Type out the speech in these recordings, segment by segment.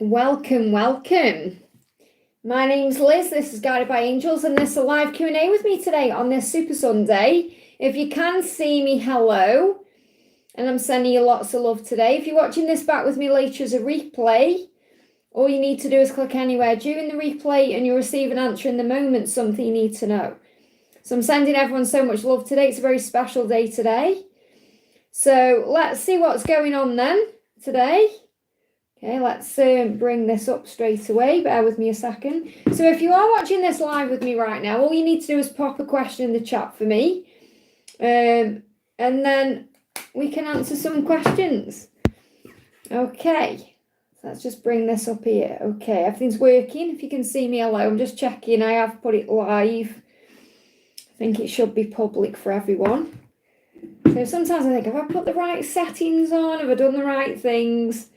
Welcome, welcome. My name's Liz, this is Guided by Angels, and this is a live Q&A with me today on this Super Sunday. If you can see me, hello, and I'm sending you lots of love today. If you're watching this back with me later as a replay, all you need to do is click anywhere during the replay and you'll receive an answer in the moment, something you need to know. So I'm sending everyone so much love today. It's a very special day today. So let's see what's going on then today. Okay, let's bring this up straight away. Bear with me a second. So if you are watching this live with me right now, all you need to do is pop a question in the chat for me. And then we can answer some questions. Okay, so let's just bring this up here. Okay, everything's working. If you can see me, hello. I'm just checking. I have put it live. I think it should be public for everyone. So sometimes I think, have I put the right settings on? Have I done the right things?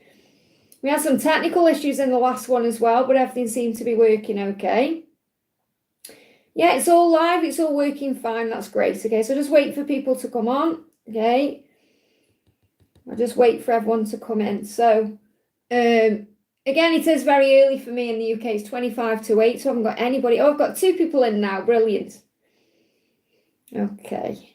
We had some technical issues in the last one as well, but everything seemed to be working okay. Yeah, it's all live. It's all working fine. That's great. Okay, so just wait for people to come on. Okay. I'll just wait for everyone to come in. So, again, it is very early for me in the UK. It's 25 to 8, so I haven't got anybody. Oh, I've got 2 people in now. Brilliant. Okay.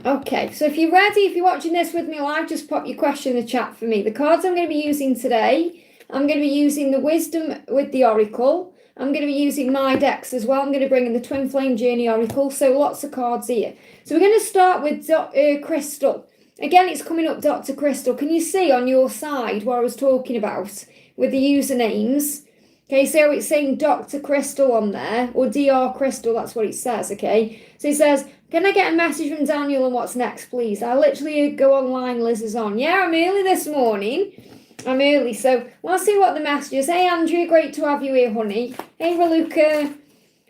Okay, so if you're ready, if you're watching this with me live, just pop your question in the chat for me. The cards I'm going to be using today, I'm going to be using the Wisdom with the Oracle. I'm going to be using my decks as well. I'm going to bring in the Twin Flame Journey Oracle, so lots of cards here. So we're going to start with Crystal. Again, it's coming up Dr. Crystal. Can you see on your side what I was talking about with the usernames? Okay, so it's saying Dr. Crystal on there, or DR Crystal, that's what it says, okay? So it says, can I get a message from Daniel on what's next, please? I literally go online, Liz is on. Yeah, I'm early this morning. I'm early, so we'll see what the message is. Hey, Andrea, great to have you here, honey. Hey, Raluca. It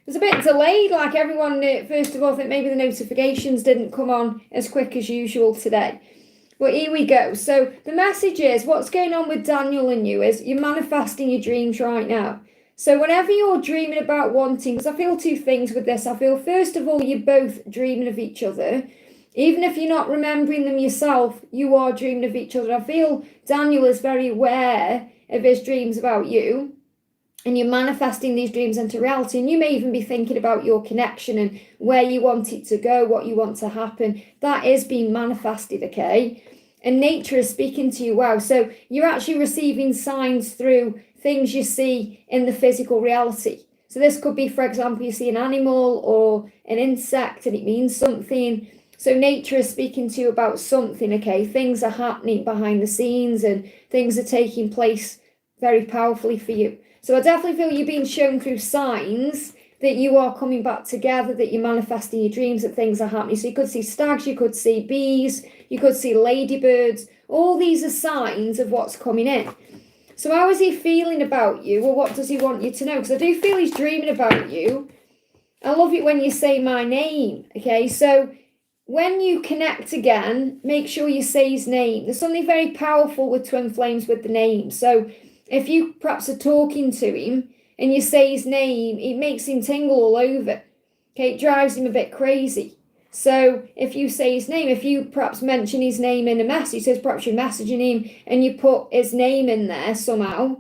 was a bit delayed, like everyone, first of all, I think maybe the notifications didn't come on as quick as usual today. But here we go. So the message is, what's going on with Daniel and you is you're manifesting your dreams right now. So whenever you're dreaming about wanting, because I feel 2 things with this. I feel, first of all, you're both dreaming of each other. Even if you're not remembering them yourself, you are dreaming of each other. I feel Daniel is very aware of his dreams about you. And you're manifesting these dreams into reality. And you may even be thinking about your connection and where you want it to go, what you want to happen. That is being manifested, okay? And nature is speaking to you. Wow. So you're actually receiving signs through things you see in the physical reality. So this could be, for example, you see an animal or an insect and it means something. So nature is speaking to you about something, okay? Things are happening behind the scenes and things are taking place very powerfully for you. So I definitely feel you're being shown through signs that you are coming back together, that you're manifesting your dreams, that things are happening. So you could see stags, you could see bees, you could see ladybirds. All these are signs of what's coming in. So how is he feeling about you? Or what does he want you to know? Because I do feel he's dreaming about you. I love it when you say my name. Okay, so when you connect again, make sure you say his name. There's something very powerful with twin flames with the name. So if you perhaps are talking to him and you say his name, it makes him tingle all over. Okay, it drives him a bit crazy. So if you say his name, if you perhaps mention his name in a message, so perhaps you're messaging him and you put his name in there somehow,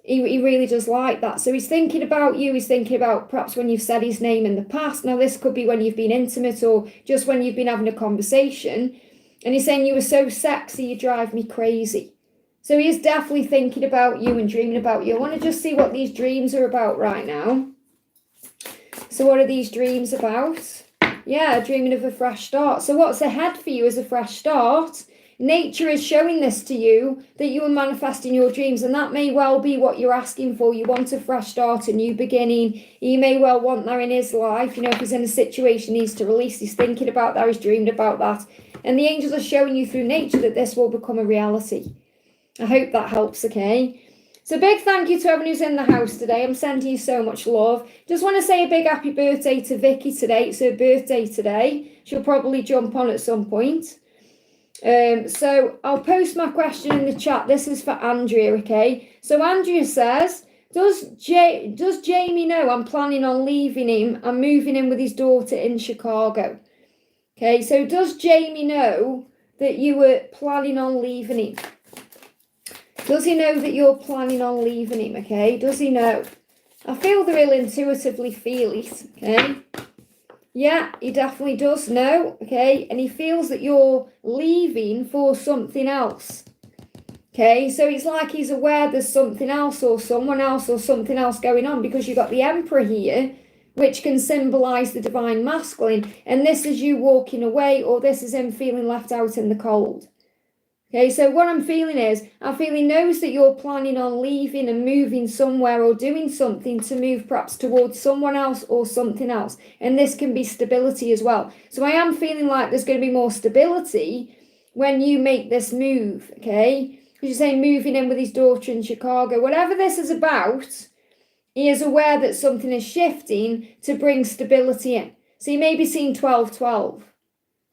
he really does like that. So he's thinking about you, he's thinking about perhaps when you've said his name in the past. Now this could be when you've been intimate or just when you've been having a conversation. And he's saying you were so sexy, you drive me crazy. So he is definitely thinking about you and dreaming about you. I want to just see what these dreams are about right now. So what are these dreams about? Yeah, dreaming of a fresh start. So what's ahead for you as a fresh start? Nature is showing this to you, that you are manifesting your dreams, and that may well be what you're asking for. You want a fresh start, a new beginning. You may well want that in his life. You know, if he's in a situation he needs to release, he's thinking about that, he's dreamed about that. And the angels are showing you through nature that this will become a reality. I hope that helps, okay? So big thank you to everyone who's in the house today. I'm sending you so much love. Just want to say a big happy birthday to Vicky today. It's her birthday today. She'll probably jump on at some point. So I'll post my question in the chat. This is for Andrea, okay? So Andrea says, does Jamie know I'm planning on leaving him and moving in with his daughter in Chicago? Okay, so does Jamie know that you were planning on leaving him? Does he know that you're planning on leaving him, okay? Does he know? I feel that he'll intuitively feel it, okay? Yeah, he definitely does know, okay? And he feels that you're leaving for something else, okay? So it's like he's aware there's something else or someone else or something else going on, because you've got the Emperor here, which can symbolise the divine masculine. And this is you walking away, or this is him feeling left out in the cold. Okay, so what I'm feeling is, I feel he knows that you're planning on leaving and moving somewhere or doing something to move perhaps towards someone else or something else. And this can be stability as well. So I am feeling like there's going to be more stability when you make this move, okay? Because you're saying moving in with his daughter in Chicago. Whatever this is about, he is aware that something is shifting to bring stability in. So you may be seeing 12-12.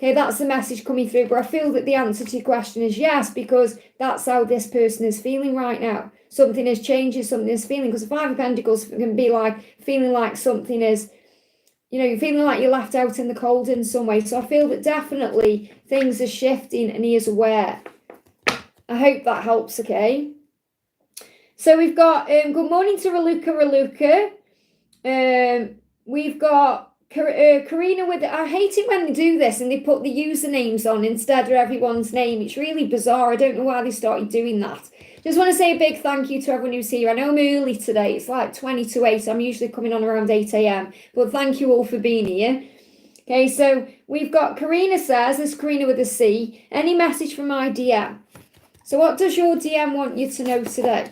Okay, that's the message coming through, but I feel that the answer to your question is yes, because that's how this person is feeling right now. Something is changing, something is feeling, because the Five of Pentacles can be like feeling like something is, you know, you're feeling like you're left out in the cold in some way. So I feel that definitely things are shifting and he is aware. I hope that helps, okay? So we've got, good morning to Raluca. We've got Karina with it. I hate it when they do this and they put the usernames on instead of everyone's name. It's really bizarre. I don't know why they started doing that. Just want to say a big thank you to everyone who's here. I know I'm early today. It's like 20 to 8. I'm usually coming on around 8 a.m. But thank you all for being here. Okay, so we've got Karina says, this is Karina with a C. Any message from my DM? So what does your DM want you to know today?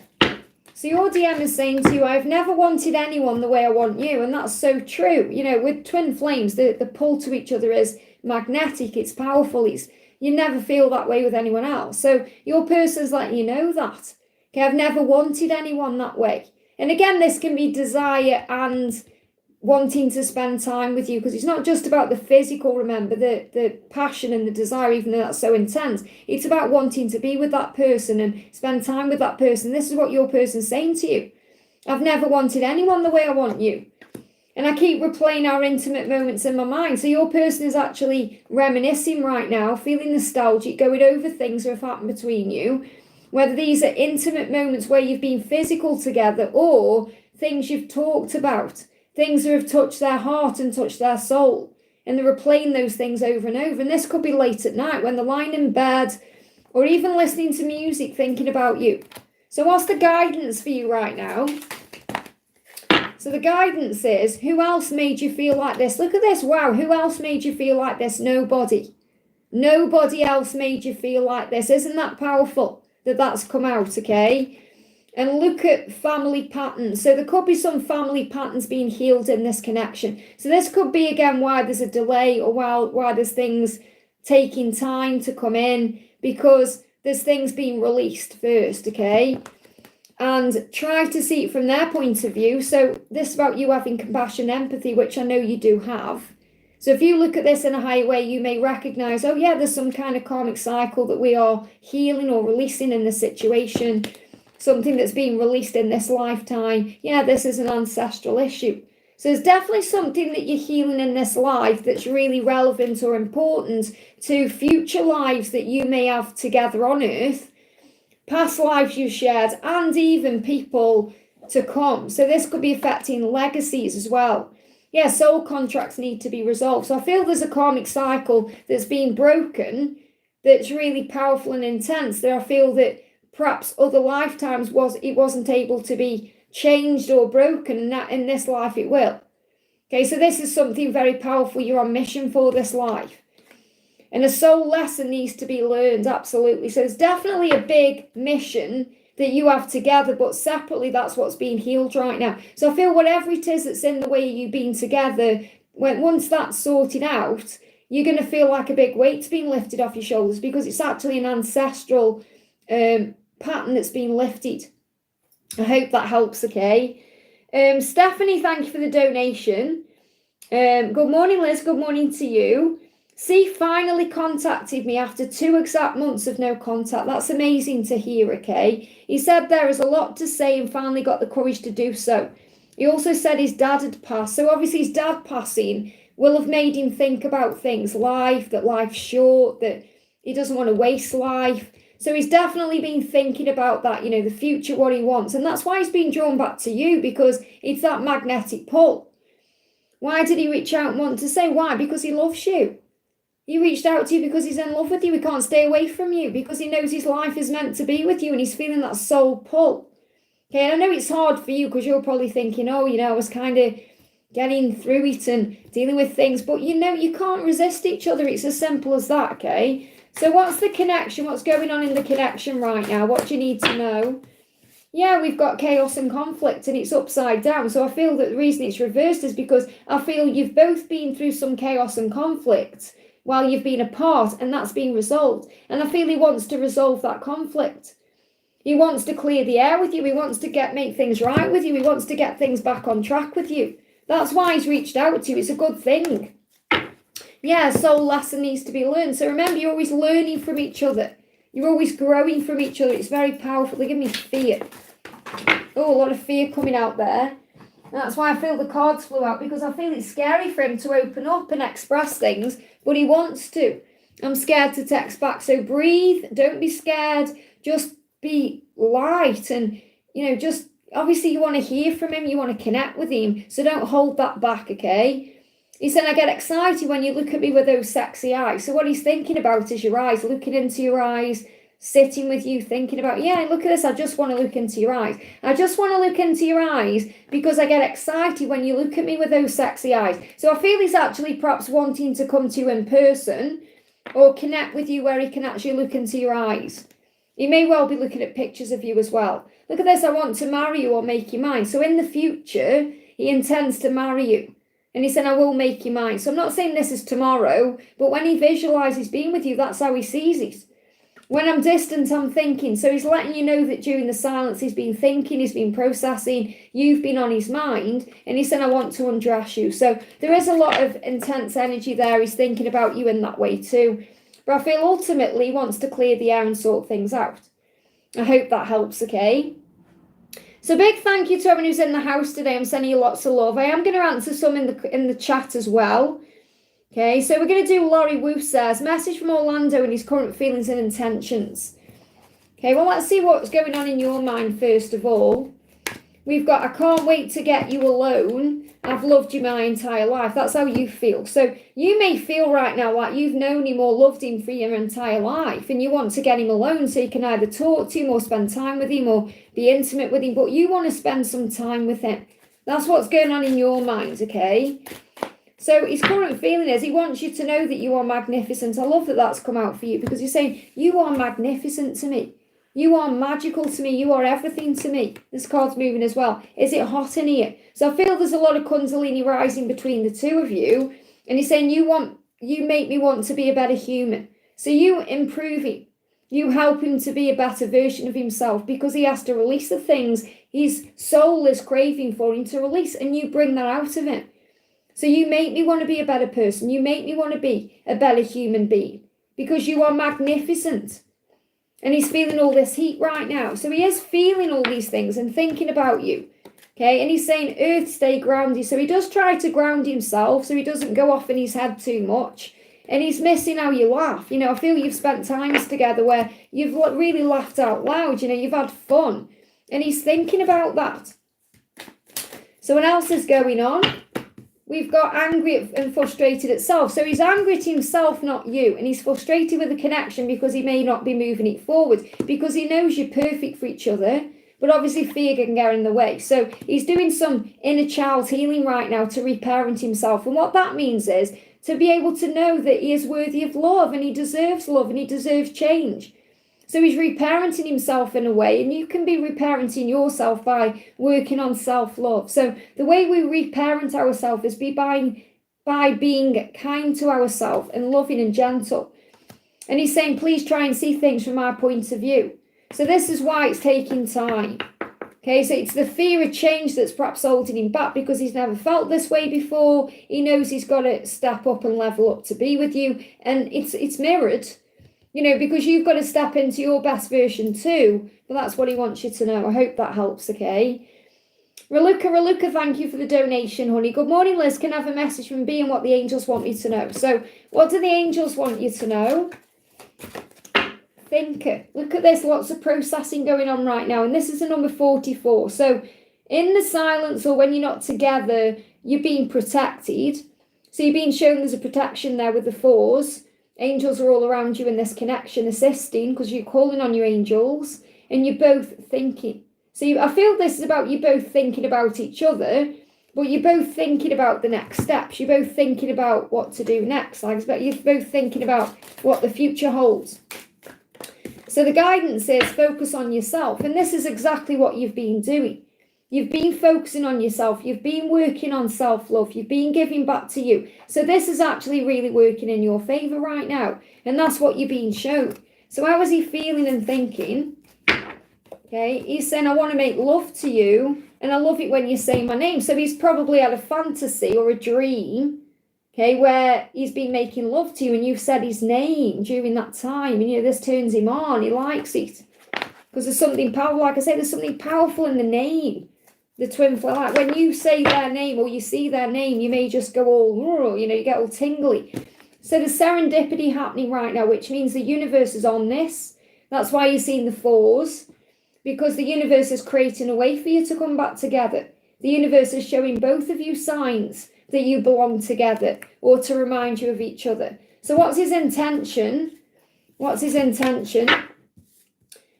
So your DM is saying to you, I've never wanted anyone the way I want you. And that's so true. You know, with twin flames, the pull to each other is magnetic. It's powerful. You never feel that way with anyone else. So your person's letting you know that. Okay, I've never wanted anyone that way. And again, this can be desire and wanting to spend time with you, because it's not just about the physical, remember, the passion and the desire, even though that's so intense. It's about wanting to be with that person and spend time with that person. This is what your person's saying to you. I've never wanted anyone the way I want you. And I keep replaying our intimate moments in my mind. So your person is actually reminiscing right now, feeling nostalgic, going over things that have happened between you, whether these are intimate moments where you've been physical together or things you've talked about. Things that have touched their heart and touched their soul. And they're replaying those things over and over. And this could be late at night when they're lying in bed or even listening to music thinking about you. So what's the guidance for you right now? So the guidance is, who else made you feel like this? Look at this. Wow. Who else made you feel like this? Nobody. Nobody else made you feel like this. Isn't that powerful that that's come out, okay? And look at family patterns. So there could be some family patterns being healed in this connection. So this could be, again, why there's a delay or why there's things taking time to come in, because there's things being released first, okay? And try to see it from their point of view. So this is about you having compassion, empathy, which I know you do have. So if you look at this in a higher way, you may recognize, oh yeah, there's some kind of karmic cycle that we are healing or releasing in this situation. Something that's being released in this lifetime. Yeah, this is an ancestral issue. So there's definitely something that you're healing in this life that's really relevant or important to future lives that you may have together on Earth, past lives you shared, and even people to come. So this could be affecting legacies as well. Yeah, soul contracts need to be resolved. So I feel there's a karmic cycle that's being broken that's really powerful and intense. There I feel that perhaps other lifetimes it wasn't able to be changed or broken, and that in this life it will. Okay, so this is something very powerful. You're on mission for this life. And a soul lesson needs to be learned, absolutely. So there's definitely a big mission that you have together, but separately, that's what's being healed right now. So I feel whatever it is that's in the way you've been together, once that's sorted out, you're going to feel like a big weight's being lifted off your shoulders, because it's actually an ancestral pattern that's been lifted. I hope that helps, okay? Stephanie, thank you for the donation. Good morning, Liz. Good morning to you. Cee finally contacted me after 2 exact months of no contact. That's amazing to hear, okay? He said there is a lot to say and finally got the courage to do so. He also said his dad had passed. So obviously his dad passing will have made him think about things, life, that life's short, that he doesn't want to waste life. So he's definitely been thinking about that, you know, the future, what he wants. And that's why he's been drawn back to you, because it's that magnetic pull. Why did he reach out and want to say? Why? Because he loves you. He reached out to you because he's in love with you. He can't stay away from you because he knows his life is meant to be with you and he's feeling that soul pull. Okay, and I know it's hard for you because you're probably thinking, oh, you know, I was kind of getting through it and dealing with things. But, you know, you can't resist each other. It's as simple as that, okay? So what's the connection? What's going on in the connection right now? What do you need to know? Yeah, we've got chaos and conflict and it's upside down. So I feel that the reason it's reversed is because I feel you've both been through some chaos and conflict while you've been apart, and that's been resolved. And I feel he wants to resolve that conflict. He wants to clear the air with you. He wants to make things right with you. He wants to get things back on track with you. That's why he's reached out to you. It's a good thing. Yeah, soul lesson needs to be learned. So remember, you're always learning from each other. You're always growing from each other. It's very powerful. They give me fear. Oh, a lot of fear coming out there. That's why I feel the cards flew out, because I feel it's scary for him to open up and express things, but he wants to. I'm scared to text back. So breathe. Don't be scared. Just be light. And, you know, just obviously you want to hear from him. You want to connect with him. So don't hold that back, okay? He said, I get excited when you look at me with those sexy eyes. So what he's thinking about is your eyes, looking into your eyes, sitting with you, thinking about, yeah, look at this. I just want to look into your eyes. I just want to look into your eyes because I get excited when you look at me with those sexy eyes. So I feel he's actually perhaps wanting to come to you in person or connect with you where he can actually look into your eyes. He may well be looking at pictures of you as well. Look at this. I want to marry you or make you mine. So in the future, he intends to marry you. And he said, I will make you mine. So I'm not saying this is tomorrow, but when he visualizes being with you, that's how he sees it. When I'm distant, I'm thinking. So he's letting you know that during the silence, he's been thinking, he's been processing, you've been on his mind. And he said, I want to undress you. So there is a lot of intense energy there. He's thinking about you in that way too. But I feel ultimately he wants to clear the air and sort things out. I hope that helps, okay? So big thank you to everyone who's in the house today. I'm sending you lots of love. I am going to answer some in the chat as well. Okay, so we're going to do Laurie Woof says, message from Orlando and his current feelings and intentions. Okay, well, let's see what's going on in your mind first of all. We've got, I can't wait to get you alone. I've loved you my entire life. That's how you feel. So you may feel right now like you've known him or loved him for your entire life and you want to get him alone so you can either talk to him or spend time with him or be intimate with him, but you want to spend some time with him. That's what's going on in your mind, okay? So his current feeling is he wants you to know that you are magnificent. I love that that's come out for you because he's saying, you are magnificent to me. You are magical to me. You are everything to me. This card's moving as well. Is it hot in here? So I feel there's a lot of Kundalini rising between the two of you. And he's saying, you make me want to be a better human. So you improve him. You help him to be a better version of himself because he has to release the things his soul is craving for him to release. And you bring that out of him. So you make me want to be a better person. You make me want to be a better human being because you are magnificent. And he's feeling all this heat right now. So he is feeling all these things and thinking about you. Okay, and he's saying, earth, stay grounded. So he does try to ground himself so he doesn't go off in his head too much. And he's missing how you laugh. You know, I feel you've spent times together where you've really laughed out loud. You know, you've had fun. And he's thinking about that. So what else is going on? We've got angry and frustrated at self. So he's angry at himself, not you. And he's frustrated with the connection because he may not be moving it forward. Because he knows you're perfect for each other. But obviously fear can get in the way. So he's doing some inner child healing right now to reparent himself. And what that means is to be able to know that he is worthy of love. And he deserves love. And he deserves change. So he's reparenting himself in a way, and you can be reparenting yourself by working on self-love. So the way we reparent ourselves is by being kind to ourselves and loving and gentle. And he's saying, please try and see things from our point of view. So this is why it's taking time. Okay, so it's the fear of change that's perhaps holding him back because he's never felt this way before. He knows he's got to step up and level up to be with you. And it's mirrored, you know, because you've got to step into your best version too. But that's what he wants you to know. I hope that helps, okay? Raluca, thank you for the donation, honey. Good morning, Liz. Can I have a message from B and what the angels want me to know? So what do the angels want you to know? Thinker. Look at this, lots of processing going on right now, and this is a number 44. So in the silence or when you're not together, you're being protected. So you're being shown there's a protection there with the 4s. Angels are all around you in this connection, assisting, because you're calling on your angels, and you're both thinking. So I feel this is about you both thinking about each other, but you're both thinking about the next steps. You're both thinking about what to do next. I expect you're both thinking about what the future holds. So the guidance is focus on yourself. And this is exactly what you've been doing. You've been focusing on yourself. You've been working on self-love. You've been giving back to you. So this is actually really working in your favor right now. And that's what you're being shown. So how is he feeling and thinking? Okay, he's saying, I want to make love to you. And I love it when you say my name. So he's probably had a fantasy or a dream, okay, where he's been making love to you and you've said his name during that time. And, you know, this turns him on. He likes it. Because there's something powerful. Like I say, there's something powerful in the name. The twin flame. Like when you say their name or you see their name, you may just go all, you know, you get all tingly. So there's serendipity happening right now, which means the universe is on this. That's why you're seeing the 4s. Because the universe is creating a way for you to come back together. The universe is showing both of you signs that you belong together or to remind you of each other. So what's his intention? What's his intention?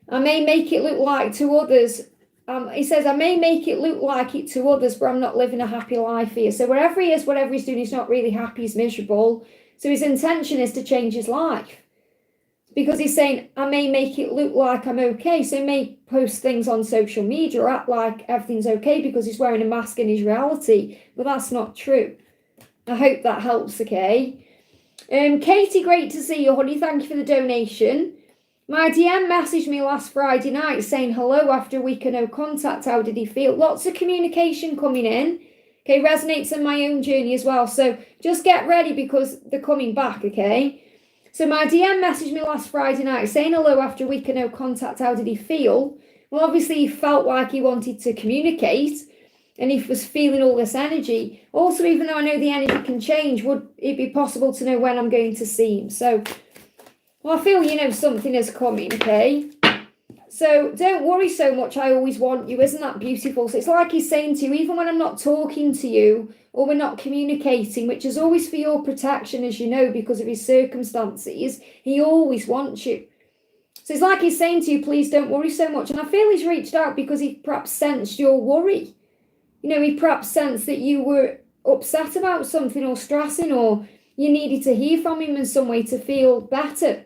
I may make it look like to others. He says, I may make it look like it to others, but I'm not living a happy life here. So wherever he is, whatever he's doing, he's not really happy, he's miserable. So his intention is to change his life. Because he's saying, I may make it look like I'm okay. So he may post things on social media or act like everything's okay because he's wearing a mask in his reality. But that's not true. I hope that helps, okay? Katie, great to see you, honey. Thank you for the donation. My DM messaged me last Friday night saying hello after a week of no contact. How did he feel? Lots of communication coming in. Okay, resonates in my own journey as well. So just get ready because they're coming back, okay? So my DM messaged me last Friday night saying hello after a week of no contact. How did he feel? Well, obviously he felt like he wanted to communicate and he was feeling all this energy. Also, even though I know the energy can change, would it be possible to know when I'm going to see him? So, well, I feel, you know, something is coming, okay? So don't worry so much. I always want you. Isn't that beautiful? So it's like he's saying to you, even when I'm not talking to you or we're not communicating, which is always for your protection, as you know, because of his circumstances, he always wants you. So it's like he's saying to you, please don't worry so much. And I feel he's reached out because he perhaps sensed your worry. You know, he perhaps sensed that you were upset about something or stressing or you needed to hear from him in some way to feel better.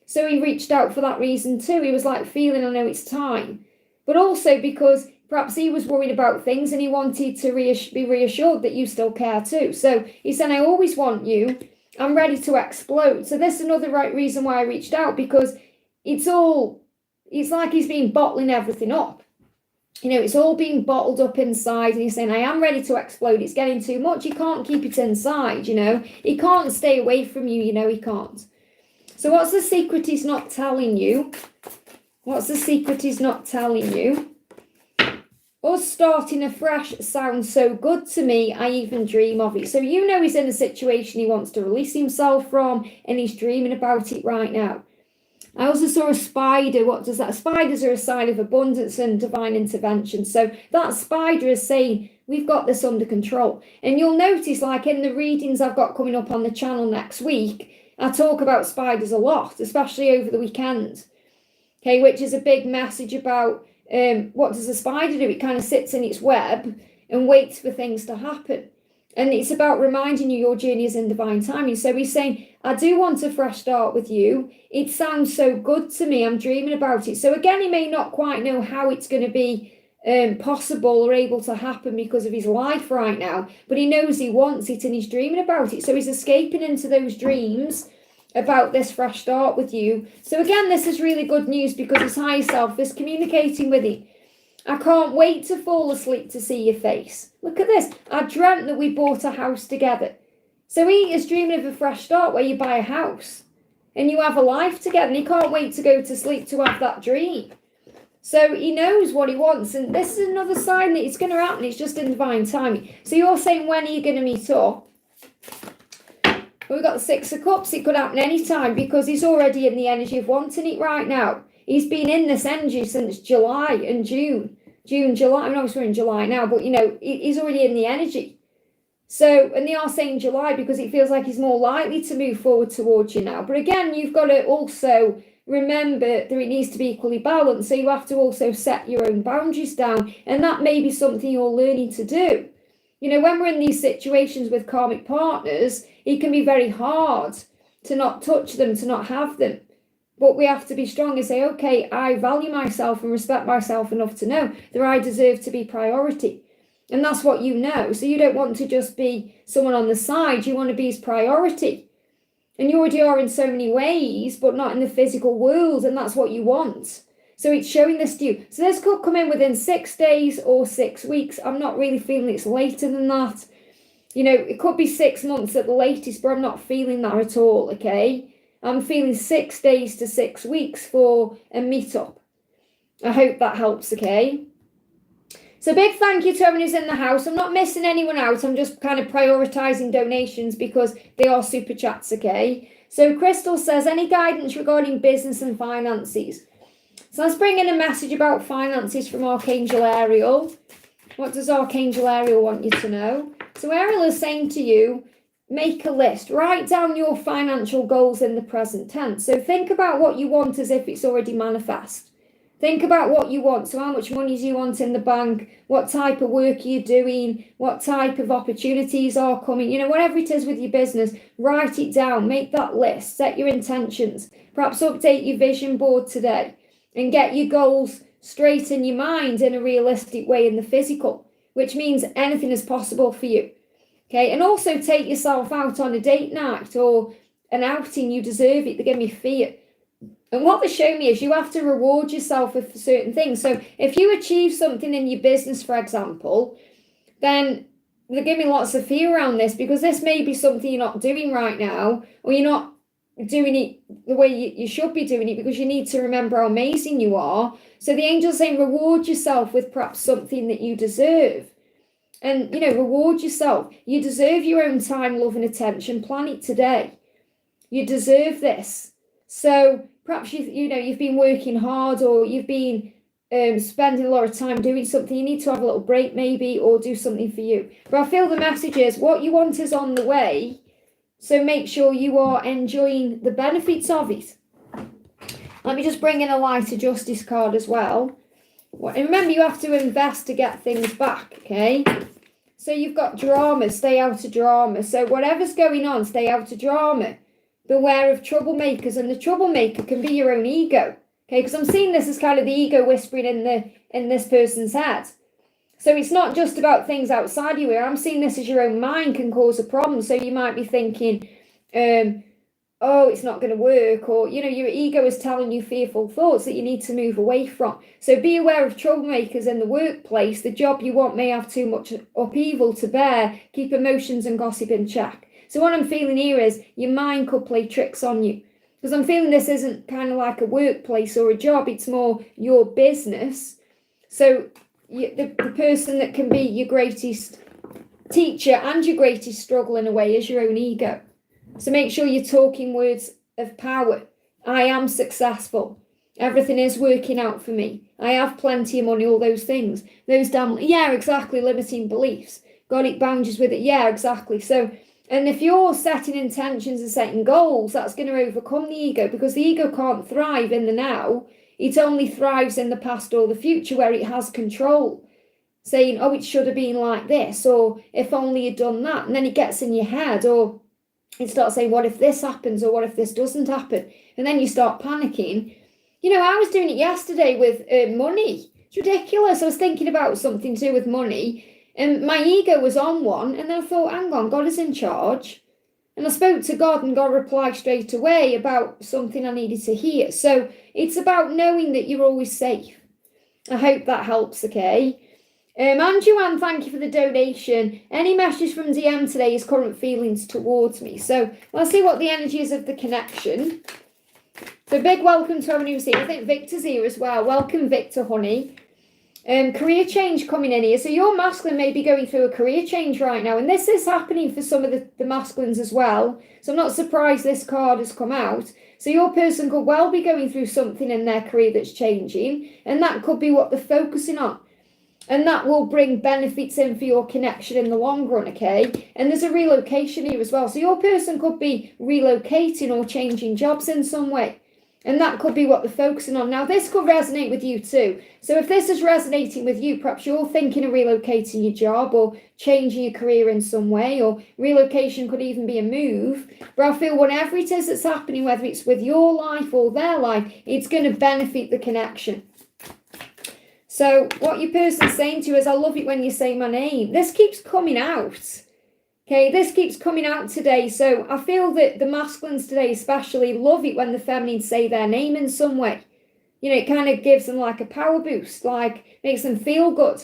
So he reached out for that reason too. He was like feeling, I know it's time. But also because perhaps he was worried about things and he wanted to be reassured that you still care too. So he said, I always want you. I'm ready to explode. So this is another right reason why I reached out, because it's like he's been bottling everything up. You know, it's all being bottled up inside and he's saying, I am ready to explode. It's getting too much. He can't keep it inside, you know. He can't stay away from you, you know, he can't. So what's the secret he's not telling you? What's the secret he's not telling you? Us starting afresh sounds so good to me, I even dream of it. So you know he's in a situation he wants to release himself from and he's dreaming about it right now. I also saw a spider. What does that? Spiders are a sign of abundance and divine intervention. So that spider is saying, we've got this under control. And you'll notice, like in the readings I've got coming up on the channel next week, I talk about spiders a lot, especially over the weekend. Okay, which is a big message about what does a spider do? It kind of sits in its web and waits for things to happen. And it's about reminding you your journey is in divine timing. So he's saying, I do want a fresh start with you. It sounds so good to me. I'm dreaming about it. So again, he may not quite know how it's going to be possible or able to happen because of his life right now. But he knows he wants it and he's dreaming about it. So he's escaping into those dreams about this fresh start with you. So again, this is really good news because his higher self is communicating with him. I can't wait to fall asleep to see your face. Look at this. I dreamt that we bought a house together. So he is dreaming of a fresh start where you buy a house and you have a life together, and he can't wait to go to sleep to have that dream. So he knows what he wants, and this is another sign that it's going to happen. It's just in divine timing. So you're saying, when are you going to meet up? Well, we've got the Six of Cups. It could happen any time because he's already in the energy of wanting it right now. He's been in this energy since July and June. July. I'm not sure in July now, but, he's already in the energy. So, and they are saying July because it feels like he's more likely to move forward towards you now. But again, you've got to also remember that it needs to be equally balanced. So you have to also set your own boundaries down. And that may be something you're learning to do. When we're in these situations with karmic partners, it can be very hard to not touch them, to not have them. But we have to be strong and say, okay, I value myself and respect myself enough to know that I deserve to be priority. And that's what you know. So you don't want to just be someone on the side. You want to be his priority. And you already are in so many ways, but not in the physical world. And that's what you want. So it's showing this to you. So this could come in within 6 days or 6 weeks. I'm not really feeling it's later than that. It could be 6 months at the latest, but I'm not feeling that at all, okay? I'm feeling 6 days to 6 weeks for a meetup. I hope that helps, okay? So big thank you to everyone who's in the house. I'm not missing anyone out. I'm just kind of prioritising donations because they are super chats, okay? So Crystal says, any guidance regarding business and finances? So let's bring in a message about finances from Archangel Ariel. What does Archangel Ariel want you to know? So Ariel is saying to you, make a list. Write down your financial goals in the present tense. So think about what you want as if it's already manifest. Think about what you want. So how much money do you want in the bank? What type of work are you doing? What type of opportunities are coming? Whatever it is with your business, write it down. Make that list. Set your intentions. Perhaps update your vision board today and get your goals straight in your mind in a realistic way in the physical, which means anything is possible for you. Okay, and also take yourself out on a date night or an outing. You deserve it. They give me fear. And what they show me is you have to reward yourself with certain things. So if you achieve something in your business, for example, then they give me lots of fear around this because this may be something you're not doing right now, or you're not doing it the way you should be doing it because you need to remember how amazing you are. So the angel's saying reward yourself with perhaps something that you deserve. And, reward yourself. You deserve your own time, love and attention. Plan it today. You deserve this. So perhaps you've been working hard or you've been spending a lot of time doing something. You need to have a little break maybe or do something for you. But I feel the message is what you want is on the way. So make sure you are enjoying the benefits of it. Let me just bring in a Light of Justice card as well. And remember, you have to invest to get things back, okay? So you've got drama, stay out of drama. So whatever's going on, stay out of drama. Beware of troublemakers, and the troublemaker can be your own ego, okay? Because I'm seeing this as kind of the ego whispering in this person's head. So it's not just about things outside you. I'm seeing this as your own mind can cause a problem. So you might be thinking, oh, it's not going to work, or your ego is telling you fearful thoughts that you need to move away from. So be aware of troublemakers in the workplace. The job you want may have too much upheaval to bear. Keep emotions and gossip in check. So what I'm feeling here is your mind could play tricks on you. Because I'm feeling this isn't kind of like a workplace or a job. It's more your business. So the person that can be your greatest teacher and your greatest struggle in a way is your own ego. So make sure you're talking words of power. I am successful. Everything is working out for me. I have plenty of money, all those things. Those damn, yeah, exactly, limiting beliefs. Got it, boundaries with it, yeah, exactly. So, and if you're setting intentions and setting goals, that's going to overcome the ego because the ego can't thrive in the now. It only thrives in the past or the future where it has control. Saying, oh, it should have been like this, or if only you'd done that. And then it gets in your head, or it starts saying, what if this happens, or what if this doesn't happen? And then you start panicking. I was doing it yesterday with money. It's ridiculous. I was thinking about something to do with money. And my ego was on one, and then I thought, hang on, God is in charge. And I spoke to God, and God replied straight away about something I needed to hear. So it's about knowing that you're always safe. I hope that helps, okay? And Joanne, thank you for the donation. Any message from DM today is current feelings towards me. So let's see what the energy is of the connection. So big welcome to everyone who's here. I think Victor's here as well. Welcome, Victor, honey. Career change coming in here. So your masculine may be going through a career change right now. And this is happening for some of the masculines as well. So I'm not surprised this card has come out. So your person could well be going through something in their career that's changing. And that could be what they're focusing on. And that will bring benefits in for your connection in the long run, okay? And there's a relocation here as well. So your person could be relocating or changing jobs in some way. And that could be what they're focusing on. Now, this could resonate with you too. So if this is resonating with you, perhaps you're thinking of relocating your job or changing your career in some way, or relocation could even be a move. But I feel whatever it is that's happening, whether it's with your life or their life, it's going to benefit the connection. So what your person's saying to you is, I love it when you say my name. This keeps coming out. Okay, this keeps coming out today. So I feel that the masculines today especially love it when the feminines say their name in some way. You know, it kind of gives them like a power boost, like makes them feel good.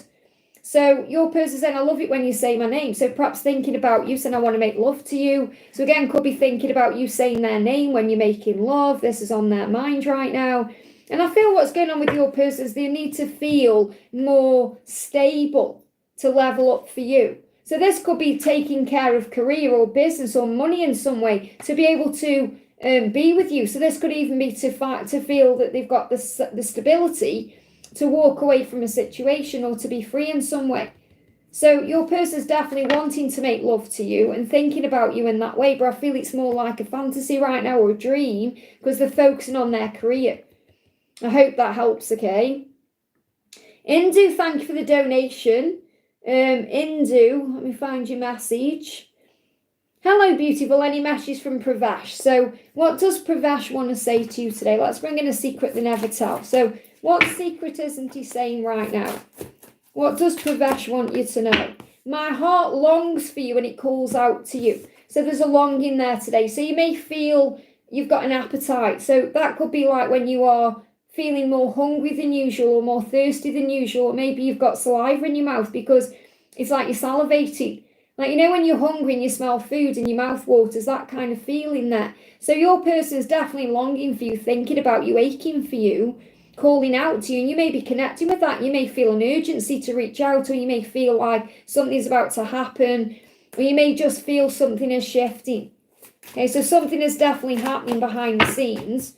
So your person's saying, I love it when you say my name. So perhaps thinking about you saying, I want to make love to you. So again, could be thinking about you saying their name when you're making love. This is on their mind right now. And I feel what's going on with your person is they need to feel more stable to level up for you. So this could be taking care of career or business or money in some way to be able to be with you. So this could even be to feel that they've got the stability to walk away from a situation or to be free in some way. So your person's definitely wanting to make love to you and thinking about you in that way. But I feel it's more like a fantasy right now or a dream because they're focusing on their career. I hope that helps, okay? Indu, thank you for the donation. Indu, let me find your message. Hello, beautiful. Any message from Pravesh? So what does Pravesh want to say to you today? Let's bring in a secret they never tell. So what secret isn't he saying right now? What does Pravesh want you to know? My heart longs for you and it calls out to you. So there's a longing there today. So you may feel you've got an appetite. So that could be like when you are feeling more hungry than usual or more thirsty than usual. Or maybe you've got saliva in your mouth because it's like you're salivating. Like, you know, when you're hungry and you smell food and your mouth waters, that kind of feeling there. So your person is definitely longing for you, thinking about you, aching for you, calling out to you. And you may be connecting with that. You may feel an urgency to reach out, or you may feel like something's about to happen, or you may just feel something is shifting. Okay, so something is definitely happening behind the scenes.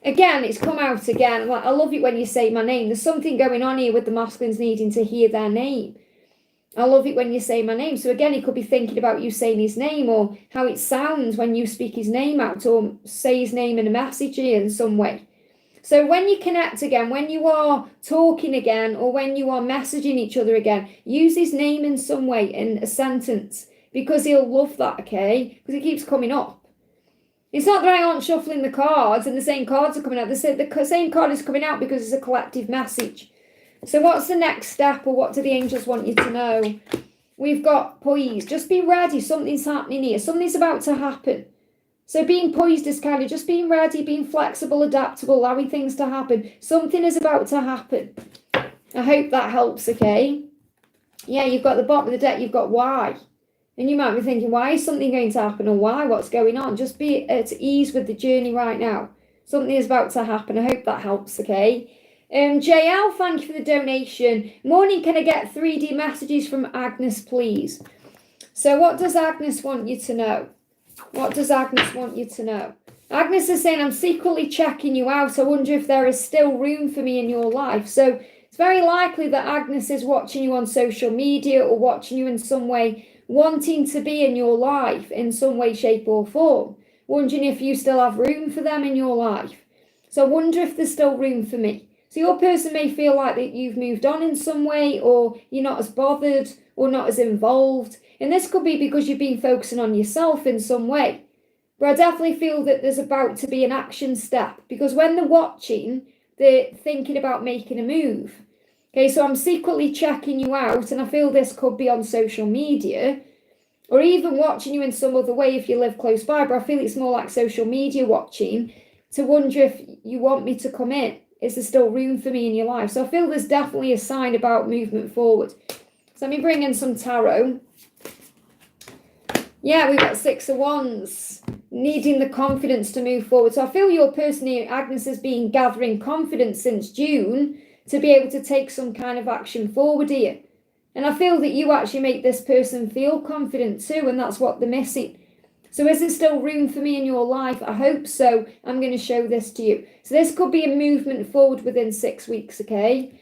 Again, it's come out again. Like, I love it when you say my name. There's something going on here with the masculines needing to hear their name. I love it when you say my name. So again, he could be thinking about you saying his name or how it sounds when you speak his name out or say his name in a message in some way. So when you connect again, when you are talking again or when you are messaging each other again, use his name in some way in a sentence because he'll love that, okay? Because it keeps coming up. It's not that I aren't shuffling the cards and the same cards are coming out. The same card is coming out because it's a collective message. So what's the next step, or what do the angels want you to know? We've got poised. Just be ready. Something's happening here. Something's about to happen. So being poised is kind of just being ready, being flexible, adaptable, allowing things to happen. Something is about to happen. I hope that helps, okay? Yeah, you've got the bottom of the deck. You've got why. And you might be thinking, why is something going to happen, or why? What's going on? Just be at ease with the journey right now. Something is about to happen. I hope that helps, okay? JL, thank you for the donation. Morning, can I get 3D messages from Agnes, please? So what does Agnes want you to know? What does Agnes want you to know? Agnes is saying, I'm secretly checking you out. I wonder if there is still room for me in your life. So it's very likely that Agnes is watching you on social media or watching you in some way, wanting to be in your life in some way, shape or form. Wondering if you still have room for them in your life. So I wonder if there's still room for me. So your person may feel like that you've moved on in some way, or you're not as bothered or not as involved. And this could be because you've been focusing on yourself in some way. But I definitely feel that there's about to be an action step, because when they're watching, they're thinking about making a move. Okay, so I'm secretly checking you out, and I feel this could be on social media, or even watching you in some other way if you live close by. But I feel it's more like social media watching, to wonder if you want me to come in, Is there still room for me in your life? So I feel there's definitely a sign about movement forward. So let me bring in some tarot. Yeah, we've got 6 of Wands, needing the confidence to move forward. So I feel your person here, Agnes, has been gathering confidence since June to be able to take some kind of action forward here. And I feel that you actually make this person feel confident too, and that's what they're missing. So is there still room for me in your life? I hope so. I'm going to show this to you. So this could be a movement forward within 6 weeks, okay?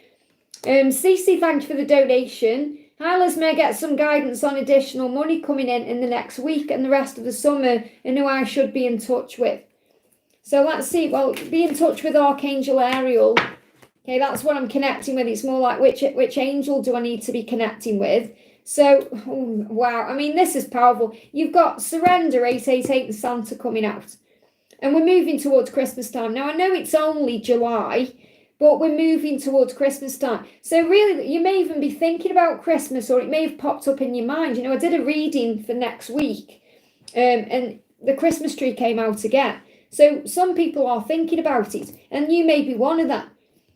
Cece, thank you for the donation. Hi, Liz, may I get some guidance on additional money coming in the next week and the rest of the summer, and who I should be in touch with? So let's see. Well, be in touch with Archangel Ariel. Okay, that's what I'm connecting with. It's more like which angel do I need to be connecting with? So, oh, wow. I mean, this is powerful. You've got Surrender, 888, and Santa coming out. And we're moving towards Christmas time. Now, I know it's only July, but we're moving towards Christmas time. So really, you may even be thinking about Christmas, or it may have popped up in your mind. You know, I did a reading for next week, and the Christmas tree came out again. So some people are thinking about it, and you may be one of them.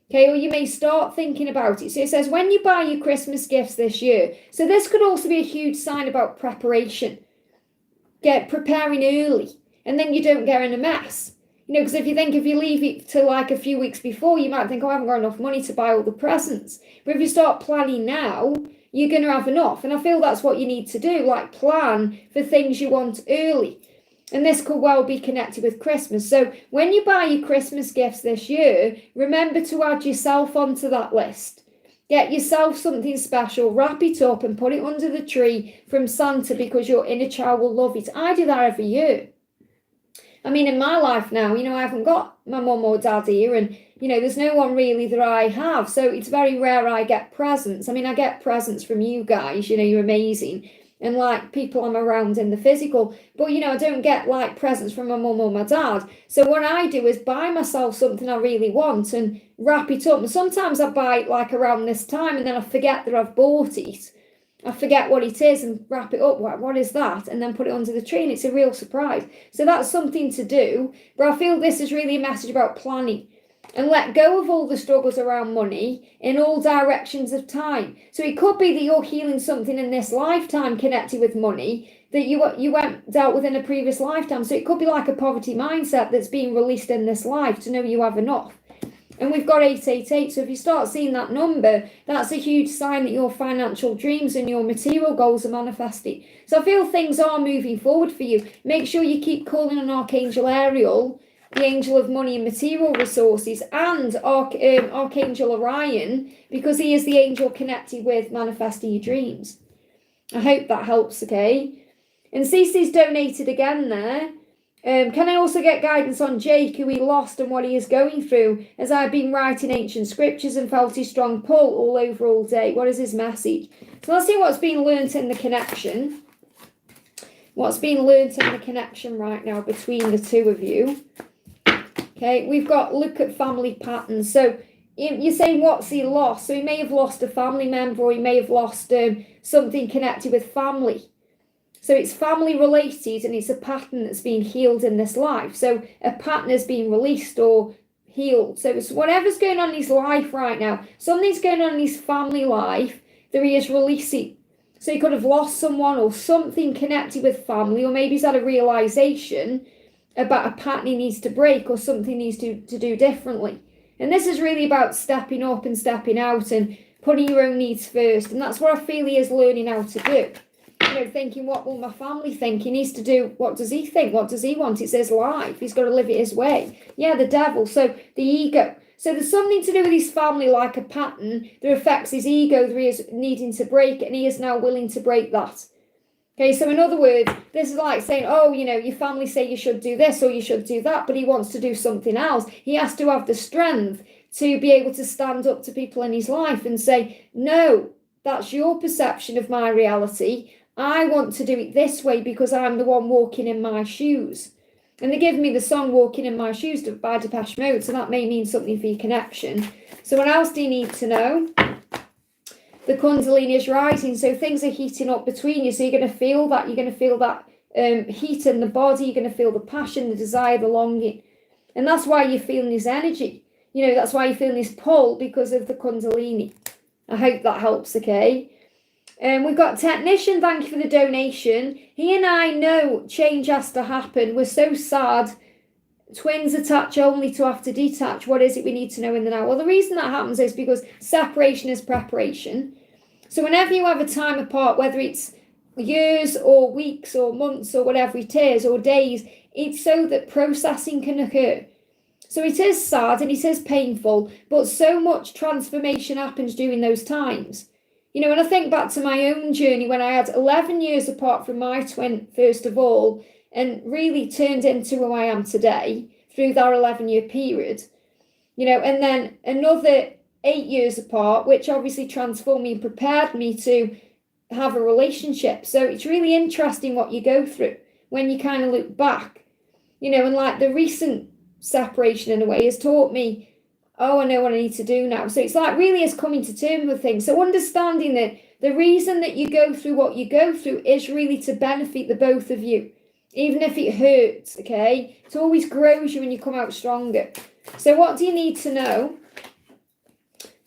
Okay, or you may start thinking about it. So it says, when you buy your Christmas gifts this year, so this could also be a huge sign about preparation. Preparing early, and then you don't get in a mess. You know, because if you leave it to like a few weeks before, you might think, oh, I haven't got enough money to buy all the presents. But if you start planning now, you're going to have enough. And I feel that's what you need to do, like plan for things you want early. And this could well be connected with Christmas. So when you buy your Christmas gifts this year, remember to add yourself onto that list. Get yourself something special, wrap it up and put it under the tree from Santa, because your inner child will love it. I do that every year. I mean, in my life now, you know, I haven't got my mum or dad here, and, you know, there's no one really that I have. So it's very rare I get presents. I mean, I get presents from you guys, you know, you're amazing. And like people I'm around in the physical, but you know, I don't get like presents from my mum or my dad. So what I do is buy myself something I really want and wrap it up. And sometimes I buy it like around this time, and then I forget that I've bought it. I forget what it is and wrap it up. What is that? And then put it under the tree, and it's a real surprise. So that's something to do. But I feel this is really a message about planning. And let go of all the struggles around money in all directions of time. So it could be that you're healing something in this lifetime connected with money that you went dealt with in a previous lifetime. So it could be like a poverty mindset that's being released in this life to know you have enough. And we've got 888. So if you start seeing that number, that's a huge sign that your financial dreams and your material goals are manifesting. So I feel things are moving forward for you. Make sure you keep calling on Archangel Ariel, the angel of money and material resources, and Archangel Orion, because he is the angel connected with manifesting your dreams. I hope that helps, okay? And Cece's donated again there. Can I also get guidance on Jake, who he lost and what he is going through, as I've been writing ancient scriptures and felt his strong pull all over all day? What is his message? So let's see what's being learnt in the connection. What's being learnt in the connection right now between the two of you. Okay, we've got look at family patterns. So you're saying what's he lost? So he may have lost a family member, or he may have lost something connected with family. So it's family related, and it's a pattern that's been healed in this life. So a pattern has been released or healed. So it's whatever's going on in his life right now, something's going on in his family life that he is releasing. So he could have lost someone or something connected with family, or maybe he's had a realization about a pattern he needs to break, or something he needs to do differently. And this is really about stepping up and stepping out and putting your own needs first. And that's what I feel he is learning how to do. You know, thinking, what will my family think? He needs to do, what does he think? What does he want? It's his life. He's got to live it his way. Yeah, the devil. So the ego. So there's something to do with his family, like a pattern that affects his ego that he is needing to break, and he is now willing to break that. Okay, so in other words, this is like saying, oh, you know, your family say you should do this or you should do that, but he wants to do something else. He has to have the strength to be able to stand up to people in his life and say, no, that's your perception of my reality. I want to do it this way because I'm the one walking in my shoes. And they give me the song Walking in My Shoes by Detachment, so that may mean something for your connection. So what else do you need to know? The Kundalini is rising, so things are heating up between you. So you're going to feel that. You're going to feel that heat in the body. You're going to feel the passion, the desire, the longing. And that's why you're feeling his energy. You know, that's why you're feeling this pull because of the Kundalini. I hope that helps, okay? We've got Technician, thank you for the donation. He and I know change has to happen. We're so sad. Twins attach only to have to detach. What is it we need to know in the now? Well, the reason that happens is because separation is preparation. So whenever you have a time apart, whether it's years or weeks or months or whatever it is, or days, it's so that processing can occur. So it is sad and it is painful, but so much transformation happens during those times. You know, when I think back to my own journey, when I had 11 years apart from my twin, first of all, and really turned into who I am today through that 11-year period, you know, and then another 8 years apart, which obviously transformed me and prepared me to have a relationship. So it's really interesting what you go through when you kind of look back, you know, and like the recent separation in a way has taught me, oh, I know what I need to do now. So it's like really is coming to terms with things. So understanding that the reason that you go through what you go through is really to benefit the both of you, even if it hurts, okay? It always grows you and you come out stronger. So what do you need to know?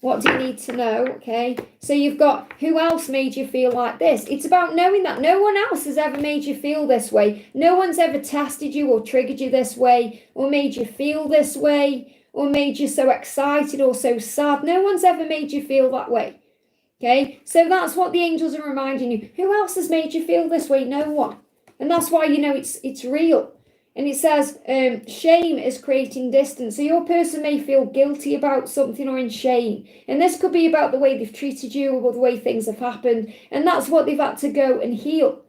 What do you need to know? Okay, so you've got who else made you feel like this. It's about knowing that no one else has ever made you feel this way. No one's ever tested you or triggered you this way or made you feel this way or made you so excited or so sad. No one's ever made you feel that way. Okay, so that's what the angels are reminding you. Who else has made you feel this way? No one. And that's why you know it's real. And it says shame is creating distance. So your person may feel guilty about something or in shame. And this could be about the way they've treated you or the way things have happened. And that's what they've had to go and heal.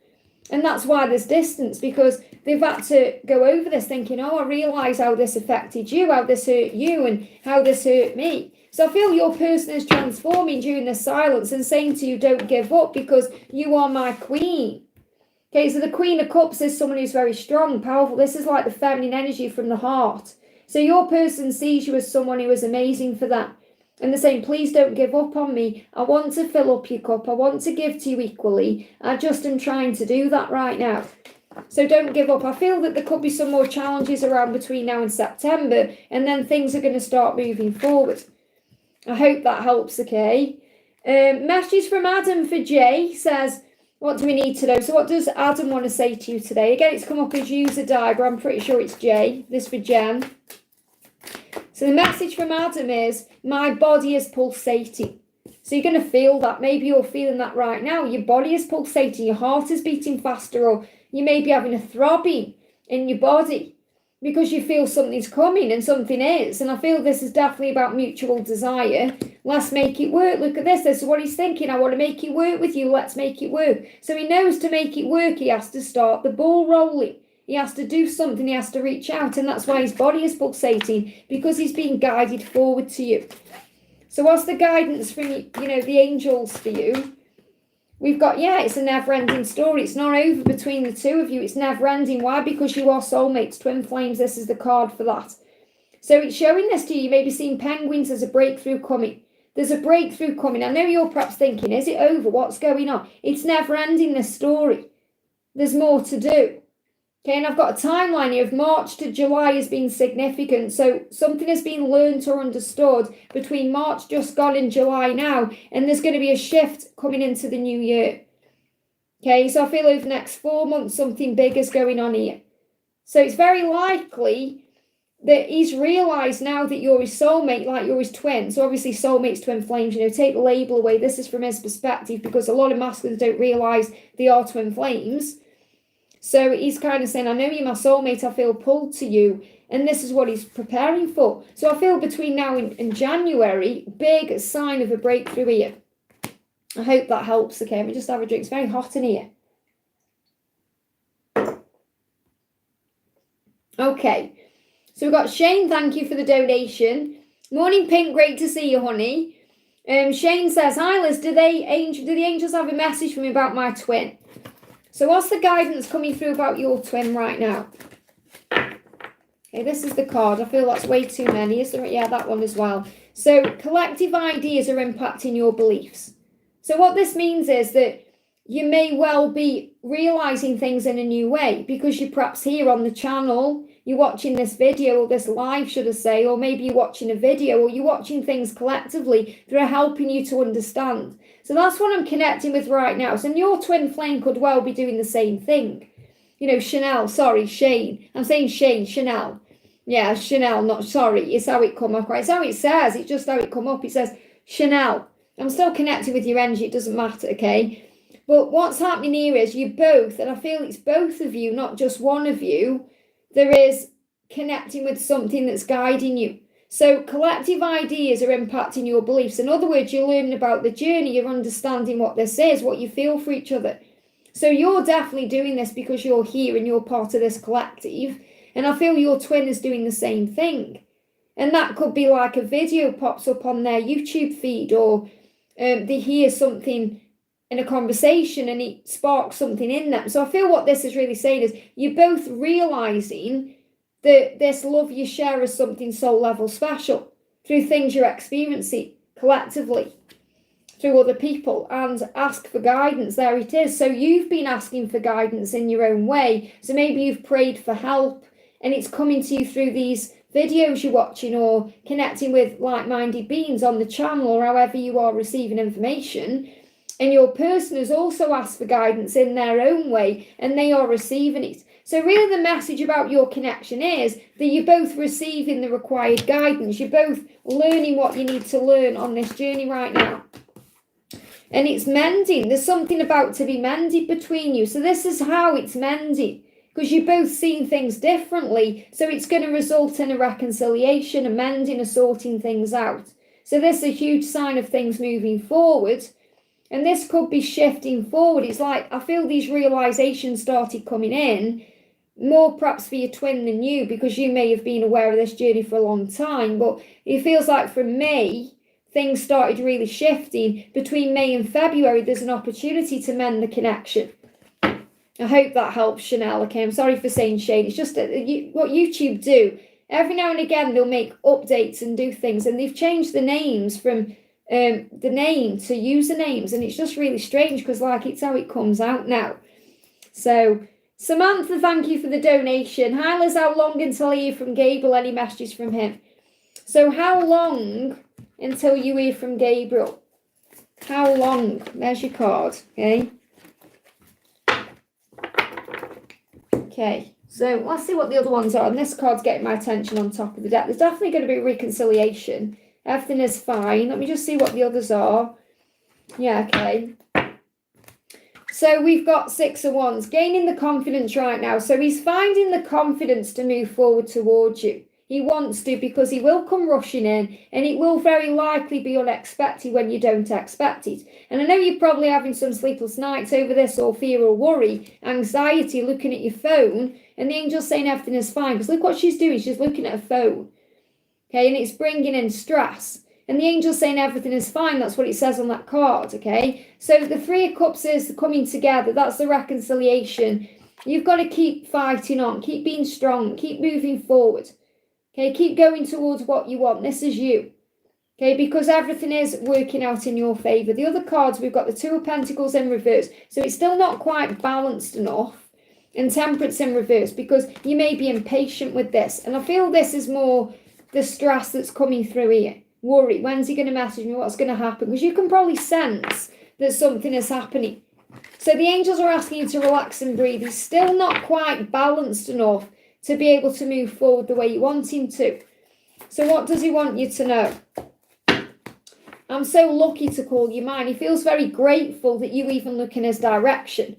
And that's why there's distance, because they've had to go over this thinking, oh, I realise how this affected you, how this hurt you and how this hurt me. So I feel your person is transforming during this silence and saying to you, don't give up because you are my queen. Okay, so the Queen of Cups is someone who's very strong, powerful. This is like the feminine energy from the heart. So your person sees you as someone who is amazing for that. And they're saying, please don't give up on me. I want to fill up your cup. I want to give to you equally. I just am trying to do that right now. So don't give up. I feel that there could be some more challenges around between now and September. And then things are going to start moving forward. I hope that helps, okay? Message from Adam for Jay says, what do we need to know? So what does Adam want to say to you today? Again, it's come up as user diagram. I'm pretty sure it's Jay. This for Jen. So the message from Adam is, my body is pulsating. So you're going to feel that. Maybe you're feeling that right now. Your body is pulsating. Your heart is beating faster. Or you may be having a throbbing in your body because you feel something's coming and something is. And I feel this is definitely about mutual desire. Let's make it work. Look at this. This is what he's thinking. I want to make it work with you. Let's make it work. So he knows to make it work, he has to start the ball rolling. He has to do something. He has to reach out. And that's why his body is pulsating, because he's being guided forward to you. So what's the guidance from, you know, the angels for you? We've got, it's a never-ending story. It's not over between the two of you. It's never-ending. Why? Because you are soulmates, twin flames. This is the card for that. So it's showing this to you. You may be seeing penguins. There's a breakthrough coming. There's a breakthrough coming. I know you're perhaps thinking, is it over? What's going on? It's never-ending, this story. There's more to do. Okay, and I've got a timeline here of March to July as being significant. So something has been learned or understood between March just gone and July now. And there's going to be a shift coming into the new year. Okay, so I feel over the next 4 months, something big is going on here. So it's very likely that he's realised now that you're his soulmate, like you're his twin. So obviously soulmates, twin flames, you know, take the label away. This is from his perspective, because a lot of masculines don't realise they are twin flames. So he's kind of saying, I know you're my soulmate, I feel pulled to you. And this is what he's preparing for. So I feel between now and January, big sign of a breakthrough here. I hope that helps. Okay, let me just have a drink. It's very hot in here. Okay, so we've got Shane, thank you for the donation. Morning Pink, great to see you, honey. Shane says, hi Liz, do the angels have a message for me about my twin? So what's the guidance coming through about your twin right now? Okay, this is the card. I feel that's way too many. Is there? Yeah, that one as well. So collective ideas are impacting your beliefs. So what this means is that you may well be realising things in a new way because you're perhaps here on the channel, you're watching this video or this live, should I say, or maybe you're watching a video or you're watching things collectively that are helping you to understand. So that's what I'm connecting with right now. So your twin flame could well be doing the same thing. You know, Shane. I'm saying Shane, Chanel. Yeah, Chanel, not sorry. It's how it come up, right? It's how it says. It's just how it come up. It says Chanel. I'm still connected with your energy. It doesn't matter, okay? But what's happening here is you both, and I feel it's both of you, not just one of you, there is connecting with something that's guiding you. So collective ideas are impacting your beliefs. In other words, you're learning about the journey. You're understanding what this is, what you feel for each other. So you're definitely doing this because you're here and you're part of this collective. And I feel your twin is doing the same thing. And that could be like a video pops up on their YouTube feed, or they hear something in a conversation and it sparks something in them. So I feel what this is really saying is you're both realising that this love you share is something soul level special through things you're experiencing collectively through other people, and ask for guidance. There it is. So you've been asking for guidance in your own way. So maybe you've prayed for help and it's coming to you through these videos you're watching, or connecting with like-minded beings on the channel, or however you are receiving information. And your person has also asked for guidance in their own way, and they are receiving it. So really the message about your connection is that you're both receiving the required guidance. You're both learning what you need to learn on this journey right now. And it's mending. There's something about to be mended between you. So this is how it's mending, because you're both seeing things differently. So it's going to result in a reconciliation, a mending, a sorting things out. So this is a huge sign of things moving forward. And this could be shifting forward. It's like, I feel these realizations started coming in, more perhaps for your twin than you, because you may have been aware of this journey for a long time. But it feels like for May, things started really shifting. Between May and February, there's an opportunity to mend the connection. I hope that helps, Chanel. Okay, I'm sorry for saying Shane. It's just what YouTube do. Every now and again, they'll make updates and do things, and they've changed the names from the name to usernames, and it's just really strange because like it's how it comes out now. So Samantha, thank you for the donation. Hi Liz, how long until I hear from Gabriel? Any messages from him? So how long until you hear from Gabriel? How long? There's your card. Okay, so let's see what the other ones are. And this card's getting my attention on top of the deck. There's definitely going to be reconciliation. Everything is fine. Let me just see what the others are. Yeah, okay. So we've got Six of Wands, gaining the confidence right now. So he's finding the confidence to move forward towards you. He wants to, because he will come rushing in, and it will very likely be unexpected when you don't expect it. And I know you're probably having some sleepless nights over this, or fear or worry, anxiety, looking at your phone, and the angel's saying everything is fine. Because look what she's doing. She's looking at her phone. Okay, and it's bringing in stress. And the angel's saying everything is fine. That's what it says on that card, okay? So the Three of Cups is coming together. That's the reconciliation. You've got to keep fighting on. Keep being strong. Keep moving forward. Okay, keep going towards what you want. This is you. Okay, because everything is working out in your favour. The other cards, we've got the Two of Pentacles in reverse. So it's still not quite balanced enough. And Temperance in reverse, because you may be impatient with this. And I feel this is more the stress that's coming through here. Worry. When's he going to message me? What's going to happen? Because you can probably sense that something is happening. So the angels are asking you to relax and breathe. He's still not quite balanced enough to be able to move forward the way you want him to. So what does he want you to know? I'm so lucky to call you mine. He feels very grateful that you even look in his direction.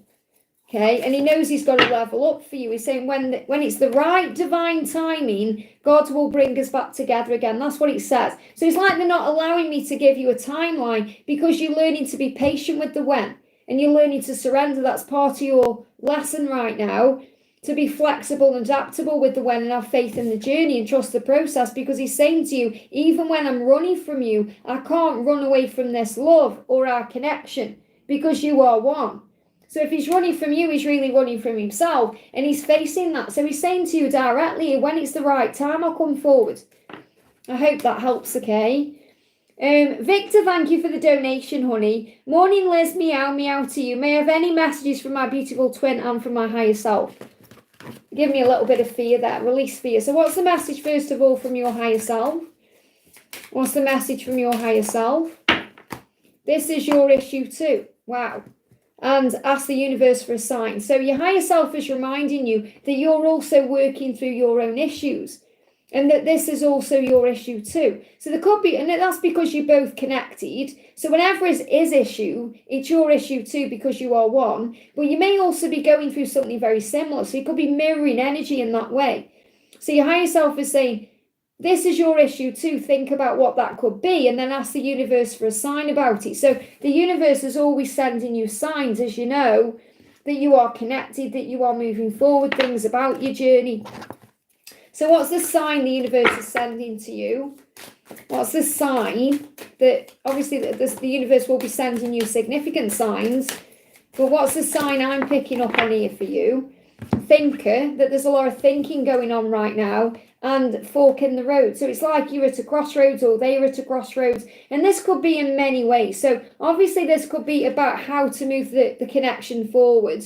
Okay, and he knows he's got to level up for you. He's saying when it's the right divine timing, God will bring us back together again. That's what it says. So it's like they're not allowing me to give you a timeline, because you're learning to be patient with the when, and you're learning to surrender. That's part of your lesson right now, to be flexible and adaptable with the when, and have faith in the journey and trust the process, because he's saying to you, even when I'm running from you, I can't run away from this love or our connection, because you are one. So if he's running from you, he's really running from himself, and he's facing that. So he's saying to you directly, when it's the right time, I'll come forward. I hope that helps, okay? Victor, thank you for the donation, honey. Morning, Liz, meow, meow to you. May I have any messages from my beautiful twin and from my higher self? Give me a little bit of fear there. Release fear. So what's the message, first of all, from your higher self? What's the message from your higher self? This is your issue too. Wow. And ask the universe for a sign. So your higher self is reminding you that you're also working through your own issues. And that this is also your issue too. So there could be, and that's because you're both connected. So whenever it's his issue, it's your issue too, because you are one. But you may also be going through something very similar. So you could be mirroring energy in that way. So your higher self is saying, this is your issue too. Think about what that could be, and then ask the universe for a sign about it. So the universe is always sending you signs, as you know, that you are connected, that you are moving forward, things about your journey. So what's the sign the universe is sending to you? What's the sign that, obviously, the universe will be sending you significant signs, but what's the sign I'm picking up on here for you? Thinker, that there's a lot of thinking going on right now, and fork in the road. So it's like you're at a crossroads, or they are at a crossroads, and this could be in many ways. So obviously this could be about how to move the connection forward,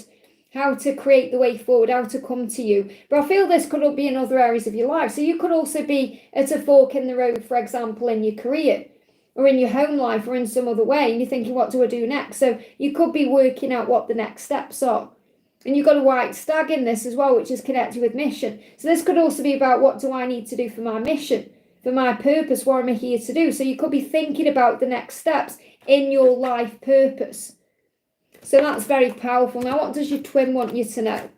how to create the way forward, how to come to you. But I feel this could be in other areas of your life. So you could also be at a fork in the road, for example, in your career, or in your home life, or in some other way, and you're thinking, what do I do next? So you could be working out what the next steps are. And you've got a white stag in this as well, which is connected with mission. So this could also be about, what do I need to do for my mission, for my purpose? What am I here to do? So you could be thinking about the next steps in your life purpose. So that's very powerful. Now, what does your twin want you to know?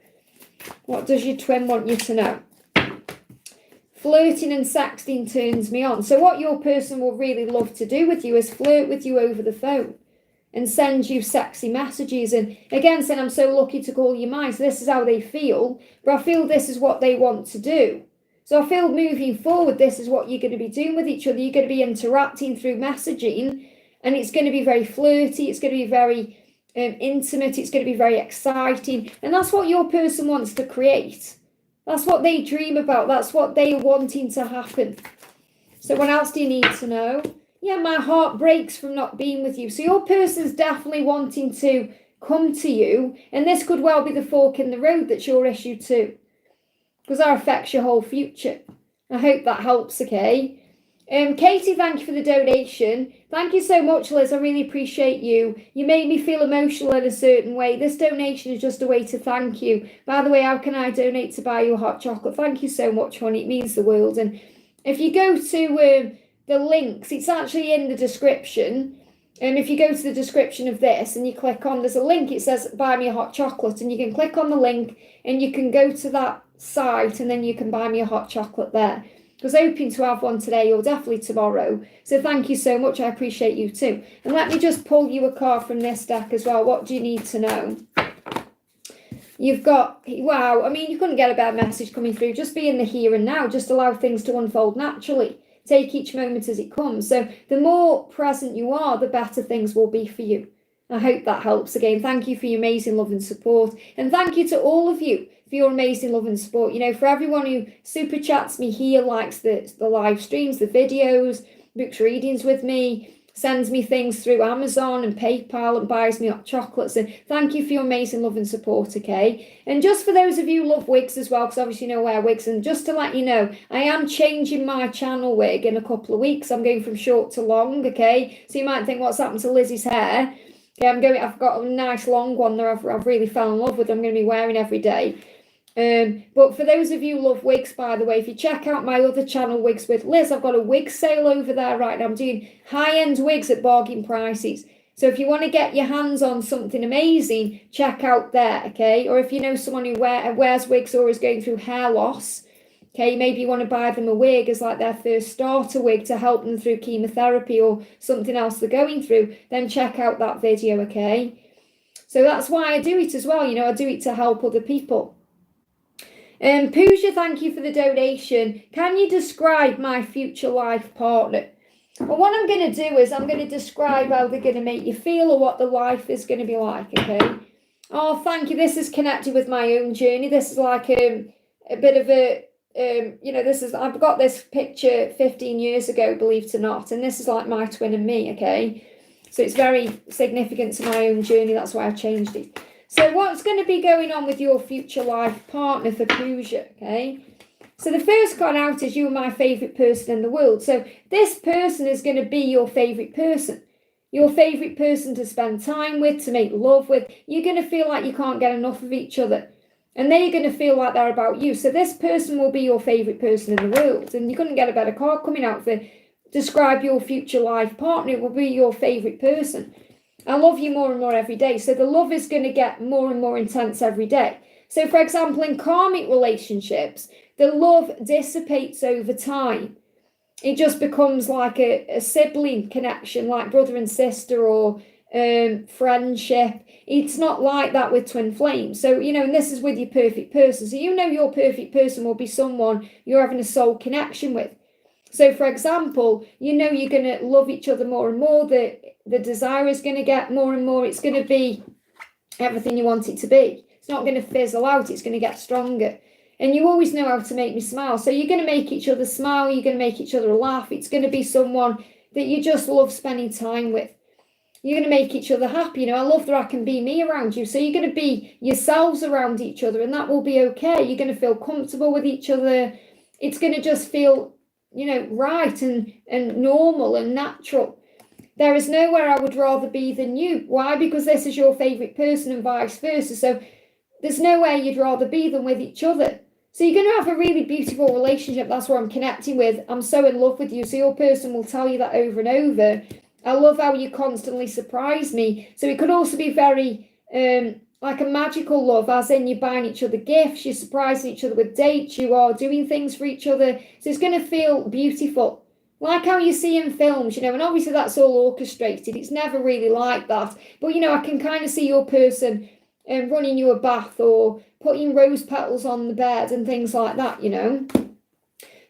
What does your twin want you to know? Flirting and sexting turns me on. So what your person will really love to do with you is flirt with you over the phone and send you sexy messages. And again, saying, I'm so lucky to call you mine. So this is how they feel. But I feel this is what they want to do. So I feel moving forward, this is what you're going to be doing with each other. You're going to be interacting through messaging. And it's going to be very flirty. It's going to be very intimate. It's going to be very exciting. And that's what your person wants to create. That's what they dream about. That's what they're wanting to happen. So what else do you need to know? Yeah, my heart breaks from not being with you. So your person's definitely wanting to come to you. And this could well be the fork in the road that's your issue too, because that affects your whole future. I hope that helps, okay? Katie, thank you for the donation. Thank you so much, Liz. I really appreciate you. You made me feel emotional in a certain way. This donation is just a way to thank you. By the way, how can I donate to buy you a hot chocolate? Thank you so much, honey. It means the world. And if you go to the links, it's actually in the description. And if you go to the description of this and you click on, there's a link, it says buy me a hot chocolate, and you can click on the link and you can go to that site and then you can buy me a hot chocolate there. I was hoping to have one today or definitely tomorrow. So thank you so much. I appreciate you too. And let me just pull you a card from this deck as well. What do you need to know? You've got, wow, I mean, you couldn't get a better message coming through. Just be in the here and now. Just allow things to unfold naturally. Take each moment as it comes. So the more present you are, the better things will be for you. I hope that helps. Again, thank you for your amazing love and support. And thank you to all of you for your amazing love and support. You know, for everyone who super chats me here, likes the live streams, the videos, books readings with me, sends me things through Amazon and PayPal and buys me hot chocolates. And thank you for your amazing love and support, okay? And just for those of you who love wigs as well, because obviously you know I wear wigs, and just to let you know, I am changing my channel wig in a couple of weeks. I'm going from short to long, okay? So you might think, what's happened to Lizzie's hair? Okay, I've got a nice long one that I've really fell in love with. I'm going to be wearing every day. But for those of you who love wigs, by the way, if you check out my other channel, Wigs with Liz, I've got a wig sale over there right now. I'm doing high-end wigs at bargain prices. So if you want to get your hands on something amazing, check out there, okay? Or if you know someone who wears wigs or is going through hair loss, okay, maybe you want to buy them a wig as like their first starter wig to help them through chemotherapy or something else they're going through, then check out that video, okay? So that's why I do it as well. You know, I do it to help other people. Puja, thank you for the donation. Can you describe my future life partner? Well, what I'm going to do is I'm going to describe how they're going to make you feel or what the life is going to be like, okay? Oh, thank you. This is connected with my own journey. This is like a bit of a, you know, this is, I've got this picture 15 years ago, believe it or not, and this is like my twin and me, okay? So it's very significant to my own journey. That's why I changed it. So what's going to be going on with your future life partner for Puja, okay? So the first card out is you are my favourite person in the world. So this person is going to be your favourite person. Your favourite person to spend time with, to make love with. You're going to feel like you can't get enough of each other. And they're going to feel like they're about you. So this person will be your favourite person in the world. And you couldn't get a better card coming out for describe your future life partner. It will be your favourite person. I love you more and more every day. So the love is going to get more and more intense every day. So for example, in karmic relationships, the love dissipates over time. It just becomes like a sibling connection, like brother and sister or friendship. It's not like that with twin flames. So, and this is with your perfect person. So your perfect person will be someone you're having a soul connection with. So, for example, you're going to love each other more and more. The desire is going to get more and more. It's going to be everything you want it to be. It's not going to fizzle out. It's going to get stronger. And you always know how to make me smile. So you're going to make each other smile. You're going to make each other laugh. It's going to be someone that you just love spending time with. You're going to make each other happy. I love that I can be me around you. So you're going to be yourselves around each other, and that will be okay. You're going to feel comfortable with each other. It's going to just feel, right and normal and natural. There is nowhere I would rather be than you. Why? Because this is your favourite person and vice versa. So there's nowhere you'd rather be than with each other. So you're going to have a really beautiful relationship. That's what I'm connecting with. I'm so in love with you. So your person will tell you that over and over. I love how you constantly surprise me. So it could also be very like a magical love, as in you're buying each other gifts, you're surprising each other with dates, you are doing things for each other. So it's going to feel beautiful. Like how you see in films, and obviously that's all orchestrated. It's never really like that. But, I can kind of see your person running you a bath or putting rose petals on the bed and things like that,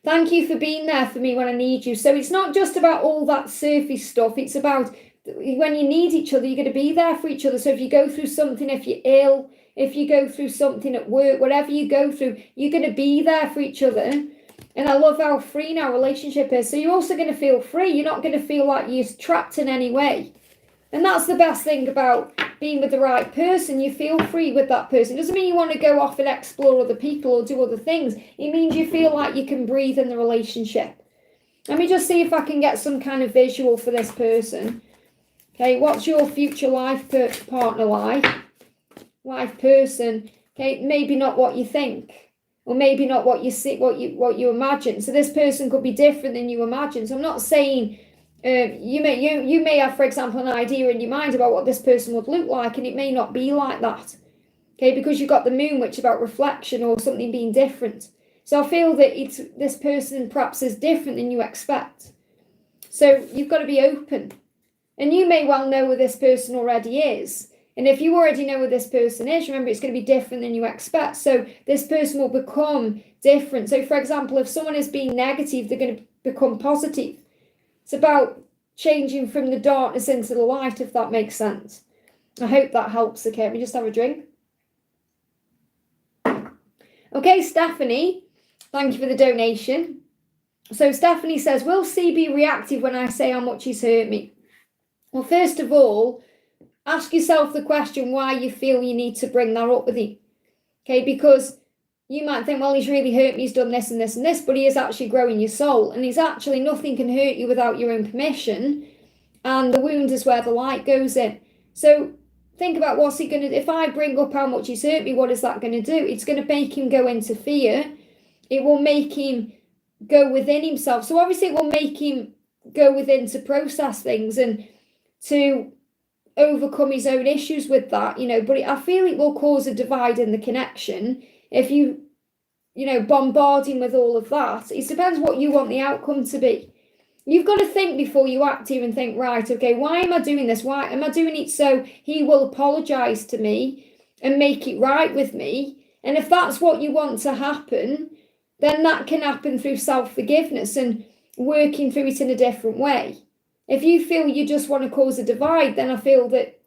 Thank you for being there for me when I need you. So it's not just about all that surface stuff. It's about when you need each other, you're going to be there for each other. So if you go through something, if you're ill, if you go through something at work, whatever you go through, you're going to be there for each other. And I love how free our relationship is. So you're also going to feel free. You're not going to feel like you're trapped in any way. And that's the best thing about being with the right person. You feel free with that person. It doesn't mean you want to go off and explore other people or do other things. It means you feel like you can breathe in the relationship. Let me just see if I can get some kind of visual for this person. Okay, what's your future life partner life person? Okay, maybe not what you think, or maybe not what you see, what you imagine. So this person could be different than you imagine. So I'm not saying you may have, for example, an idea in your mind about what this person would look like, and it may not be like that. Okay, because you've got the moon, which is about reflection or something being different. So I feel that this person perhaps is different than you expect. So you've got to be open. And you may well know who this person already is. And if you already know who this person is, remember, it's going to be different than you expect. So this person will become different. So, for example, if someone is being negative, they're going to become positive. It's about changing from the darkness into the light, if that makes sense. I hope that helps. Okay, let me just have a drink. Okay, Stephanie, thank you for the donation. So Stephanie says, will C be reactive when I say how much he's hurt me? Well, first of all, ask yourself the question why you feel you need to bring that up with him. Okay, because you might think, well, he's really hurt me, he's done this and this and this, but he is actually growing your soul. And he's actually, nothing can hurt you without your own permission. And the wound is where the light goes in. So think about what's he going to do. If I bring up how much he's hurt me, what is that going to do? It's going to make him go into fear. It will make him go within himself. So obviously it will make him go within to process things and to overcome his own issues with that, but I feel it will cause a divide in the connection if you bombard him with all of that. It depends what you want the outcome to be. You've got to think before you act here and think, right, okay, why am I doing this? Why am I doing it so he will apologise to me and make it right with me? And if that's what you want to happen, then that can happen through self-forgiveness and working through it in a different way. If you feel you just want to cause a divide, then I feel that,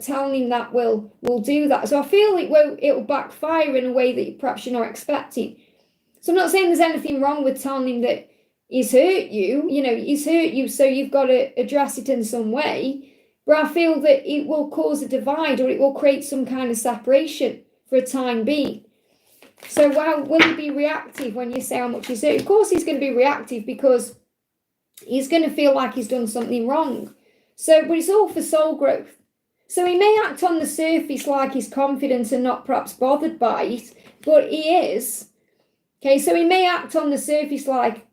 telling him that will do that. So I feel it'll backfire in a way that perhaps you're not expecting. So I'm not saying there's anything wrong with telling him that he's hurt you. He's hurt you, so you've got to address it in some way. but I feel that it will cause a divide, or it will create some kind of separation for a time being. So will he be reactive when you say how much he's hurt? Of course he's going to be reactive, because he's going to feel like he's done something wrong. So, but it's all for soul growth. So he may act on the surface like he's confident and not perhaps bothered by it, but he is. Okay, so he may act on the surface like,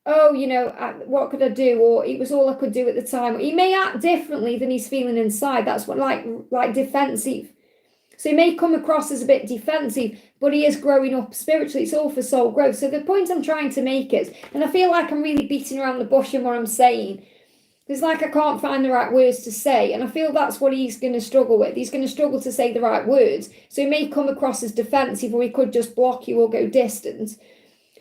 oh, you know, what could I do? Or it was all I could do at the time. He may act differently than he's feeling inside. That's what, like defensive. So he may come across as a bit defensive, but he is growing up spiritually. It's all for soul growth. So the point I'm trying to make is, and I feel like I'm really beating around the bush in what I'm saying, it's like I can't find the right words to say, and I feel that's what he's going to struggle with. He's going to struggle to say the right words, so he may come across as defensive, or he could just block you or go distant.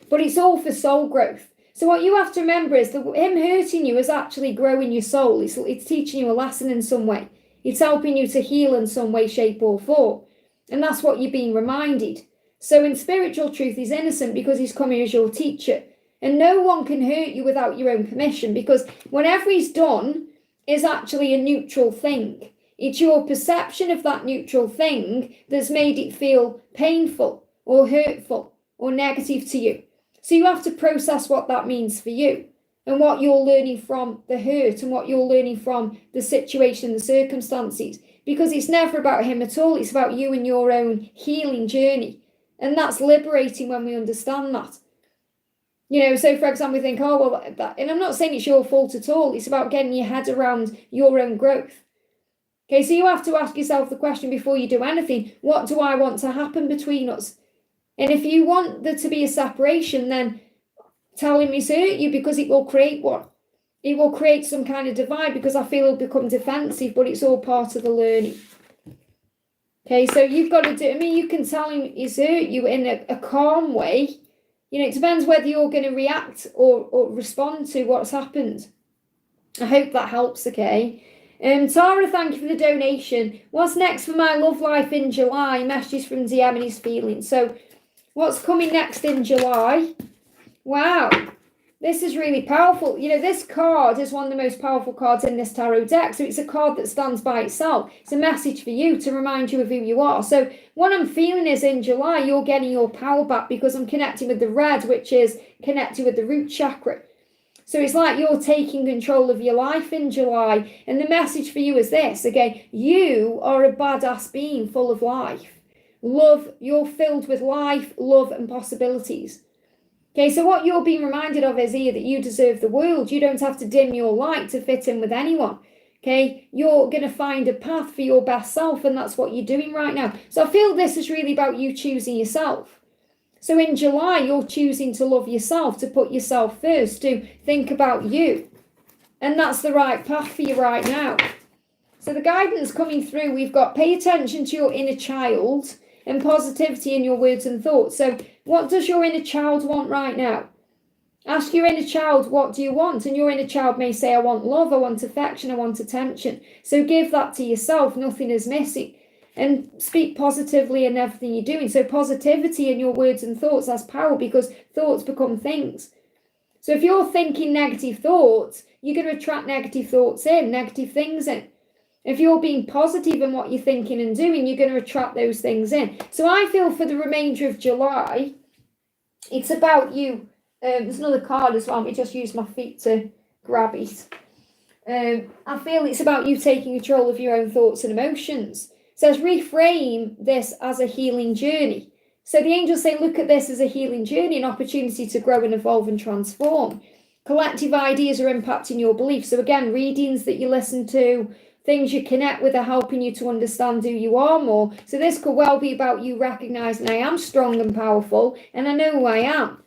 But it's all for soul growth. So what you have to remember is that him hurting you is actually growing your soul. It's teaching you a lesson in some way. It's helping you to heal in some way, shape or form. And that's what you're being reminded. So in spiritual truth, he's innocent because he's coming as your teacher. And no one can hurt you without your own permission, because whatever he's done is actually a neutral thing. It's your perception of that neutral thing that's made it feel painful or hurtful or negative to you. So you have to process what that means for you, and what you're learning from the hurt, and what you're learning from the situation, the circumstances, because it's never about him at all. It's about you and your own healing journey. And that's liberating when we understand that. You know, so for example, we think, oh, well, that, and I'm not saying it's your fault at all. It's about getting your head around your own growth. Okay, so you have to ask yourself the question before you do anything, what do I want to happen between us? And if you want there to be a separation, then tell him he's hurt you, because it will create one. It will create some kind of divide, because I feel he'll become defensive, but it's all part of the learning. Okay, so you've got to do, I mean, you can tell him he's hurt you in a calm way. You know, it depends whether you're going to react or respond to what's happened. I hope that helps, okay? Tara, thank you for the donation. What's next for my love life in July? Messages from DM and his feelings. So, what's coming next in July? Wow, this is really powerful. You know, this card is one of the most powerful cards in this tarot deck. So it's a card that stands by itself. It's a message for you to remind you of who you are. So what I'm feeling is in July, you're getting your power back, because I'm connecting with the red, which is connected with the root chakra. So it's like you're taking control of your life in July. And the message for you is this, again, you are a badass being full of life. Love, you're filled with life, love and possibilities. Okay, so what you're being reminded of is here that you deserve the world. You don't have to dim your light to fit in with anyone. Okay, you're going to find a path for your best self, and that's what you're doing right now. So I feel this is really about you choosing yourself. So in July, you're choosing to love yourself, to put yourself first, to think about you. And that's the right path for you right now. So the guidance coming through, we've got pay attention to your inner child and positivity in your words and thoughts. So what does your inner child want right now? Ask your inner child, what do you want? And your inner child may say, I want love, I want affection, I want attention. So give that to yourself, nothing is missing. And speak positively in everything you're doing. So positivity in your words and thoughts has power, because thoughts become things. So if you're thinking negative thoughts, you're going to attract negative thoughts in, negative things in. If you're being positive in what you're thinking and doing, you're going to attract those things in. So I feel for the remainder of July, it's about you. There's another card as well. Let me just use my feet to grab it. I feel it's about you taking control of your own thoughts and emotions. It says reframe this as a healing journey. So the angels say, look at this as a healing journey, an opportunity to grow and evolve and transform. Collective ideas are impacting your beliefs. So again, readings that you listen to, things you connect with are helping you to understand who you are more. So this could well be about you recognizing I am strong and powerful, and I know who I am.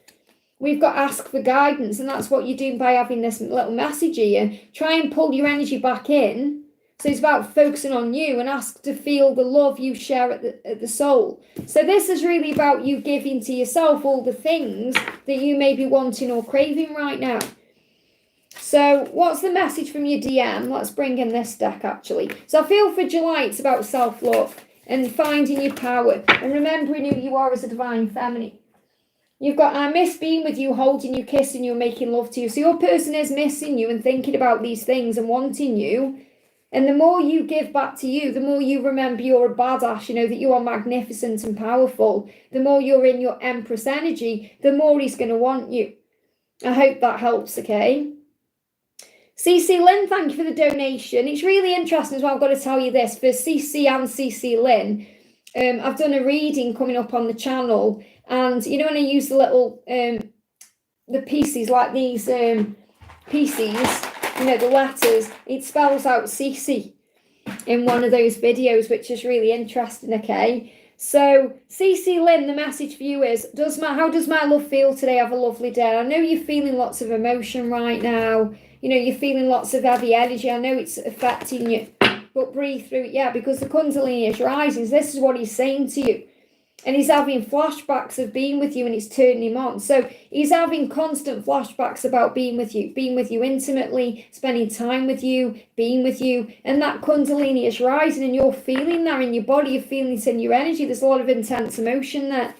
We've got ask for guidance, and that's what you're doing by having this little message here. Try and pull your energy back in. So it's about focusing on you, and ask to feel the love you share at the soul. So this is really about you giving to yourself all the things that you may be wanting or craving right now. So what's the message from your DM? Let's bring in this deck actually. So I feel for July, it's about self-love and finding your power and remembering who you are as a divine feminine. You've got, I miss being with you, holding you, kissing you, making love to you. So your person is missing you and thinking about these things and wanting you. And the more you give back to you, the more you remember you're a badass, you know, that you are magnificent and powerful, the more you're in your Empress energy, the more he's going to want you. I hope that helps, okay? Cee Cee Lynn, thank you for the donation. It's really interesting as well, I've got to tell you this, for Cece and Cee Cee Lynn, I've done a reading coming up on the channel, and you know when I use the little, the pieces, like these pieces, you know, the letters, it spells out Cece in one of those videos, which is really interesting, okay? So, Cee Cee Lynn, the message for you is, how does my love feel today? Have a lovely day. I know you're feeling lots of emotion right now. You know, you're feeling lots of heavy energy. I know it's affecting you, but breathe through it, yeah, because the Kundalini is rising. So this is what he's saying to you. And he's having flashbacks of being with you, and it's turning him on. So he's having constant flashbacks about being with you intimately, spending time with you, being with you. And that Kundalini is rising, and you're feeling that in your body, you're feeling it in your energy. There's a lot of intense emotion there.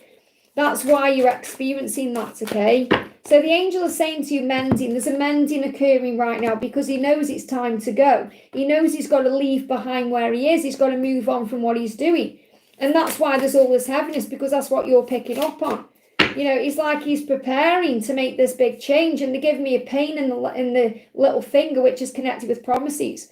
That's why you're experiencing that, okay? So the angel is saying to you, mending. There's a mending occurring right now because he knows it's time to go. He knows he's got to leave behind where he is. He's got to move on from what he's doing. And that's why there's all this heaviness, because that's what you're picking up on. You know, it's like he's preparing to make this big change, and they give me a pain in the little finger, which is connected with promises.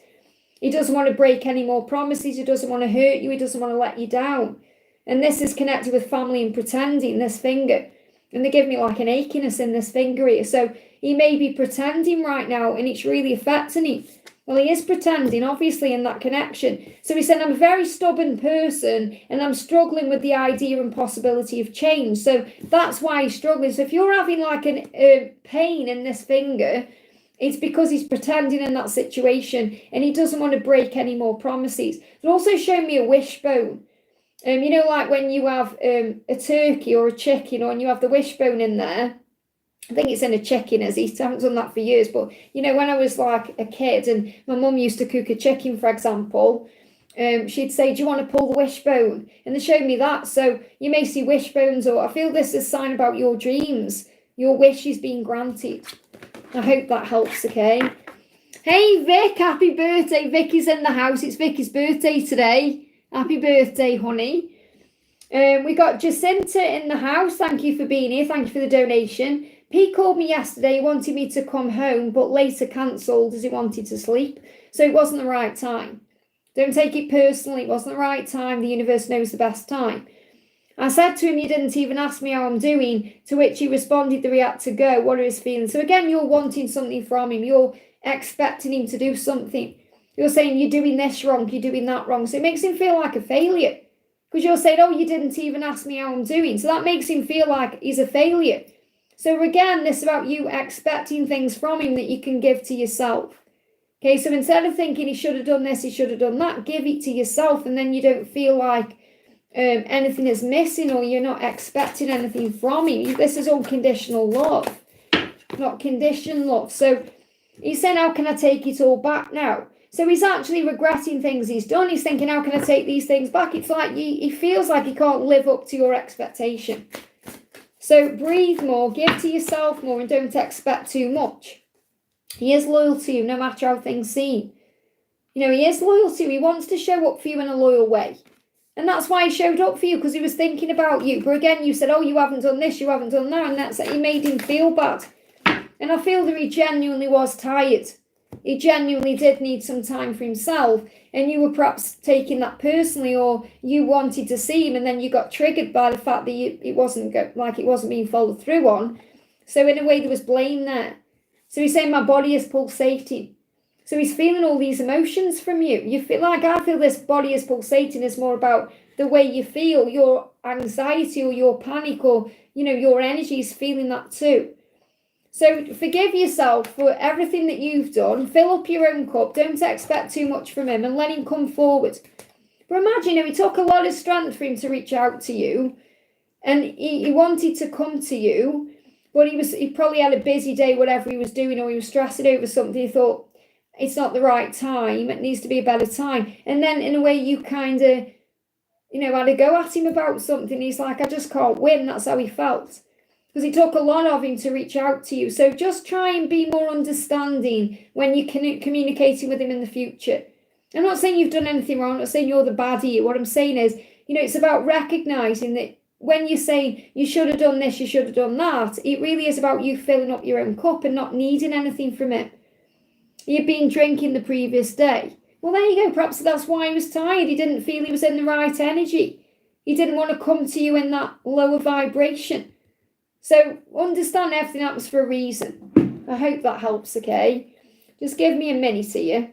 He doesn't want to break any more promises. He doesn't want to hurt you. He doesn't want to let you down. And this is connected with family and pretending, this finger. And they give me like an achiness in this finger here. So he may be pretending right now, and it's really affecting him. Well, he is pretending, obviously, in that connection. So he said, I'm a very stubborn person, and I'm struggling with the idea and possibility of change. So that's why he's struggling. So if you're having like a pain in this finger, it's because he's pretending in that situation, and he doesn't want to break any more promises. They're also showing me a wishbone. You know, like when you have a turkey or a chicken, or when you have the wishbone in there. I think it's in a chicken, as I haven't done that for years. But, you know, when I was like a kid and my mum used to cook a chicken, for example, she'd say, do you want to pull the wishbone? And they showed me that. So you may see wishbones, or I feel this is a sign about your dreams. Your wish is being granted. I hope that helps, okay? Hey, Vic, happy birthday. Vicky's in the house. It's Vicky's birthday today. Happy birthday, honey. We got Justinta in the house. Thank you for being here. Thank you for the donation. P called me yesterday. He wanted me to come home, but later cancelled as he wanted to sleep. So it wasn't the right time. Don't take it personally. It wasn't the right time. The universe knows the best time. I said to him, you didn't even ask me how I'm doing, to which he responded, the react to go. What are his feelings? So again, you're wanting something from him. You're expecting him to do something. You're saying, you're doing this wrong, you're doing that wrong. So it makes him feel like a failure. Because you're saying, oh, you didn't even ask me how I'm doing. So that makes him feel like he's a failure. So again, this is about you expecting things from him that you can give to yourself. Okay, so instead of thinking he should have done this, he should have done that, give it to yourself, and then you don't feel like anything is missing, or you're not expecting anything from him. This is unconditional love, not conditioned love. So he's saying, how can I take it all back now? So he's actually regretting things he's done. He's thinking, how can I take these things back? It's like he feels like he can't live up to your expectation. So breathe more, give to yourself more, and don't expect too much. He is loyal to you, no matter how things seem. You know, he is loyal to you. He wants to show up for you in a loyal way. And that's why he showed up for you, because he was thinking about you. But again, you said, oh, you haven't done this, you haven't done that. And that's it made him feel bad. And I feel that he genuinely was tired. He genuinely did need some time for himself. And you were perhaps taking that personally, or you wanted to see him, and then you got triggered by the fact that it wasn't being followed through on. So in a way, there was blame there. So he's saying, my body is pulsating. So he's feeling all these emotions from you. You feel like, I feel this body is pulsating is more about the way you feel, your anxiety or your panic, or, you know, your energy is feeling that too. So forgive yourself for everything that you've done. Fill up your own cup. Don't expect too much from him, and let him come forward. But imagine, it took a lot of strength for him to reach out to you, and he wanted to come to you, but he probably had a busy day, whatever he was doing, or he was stressing over something. He thought, it's not the right time. It needs to be a better time. And then in a way, you kind of, you know, had a go at him about something. He's like, I just can't win. That's how he felt. Because it took a lot of him to reach out to you. So just try and be more understanding when you're communicating with him in the future. I'm not saying you've done anything wrong. I'm not saying you're the baddie. What I'm saying is, it's about recognizing that when you say you should have done this, you should have done that, it really is about you filling up your own cup and not needing anything from it. You've been drinking the previous day. Well, there you go. Perhaps that's why he was tired. He didn't feel he was in the right energy. He didn't want to come to you in that lower vibration. So understand everything happens for a reason. I hope that helps, okay? Just give me a minute here.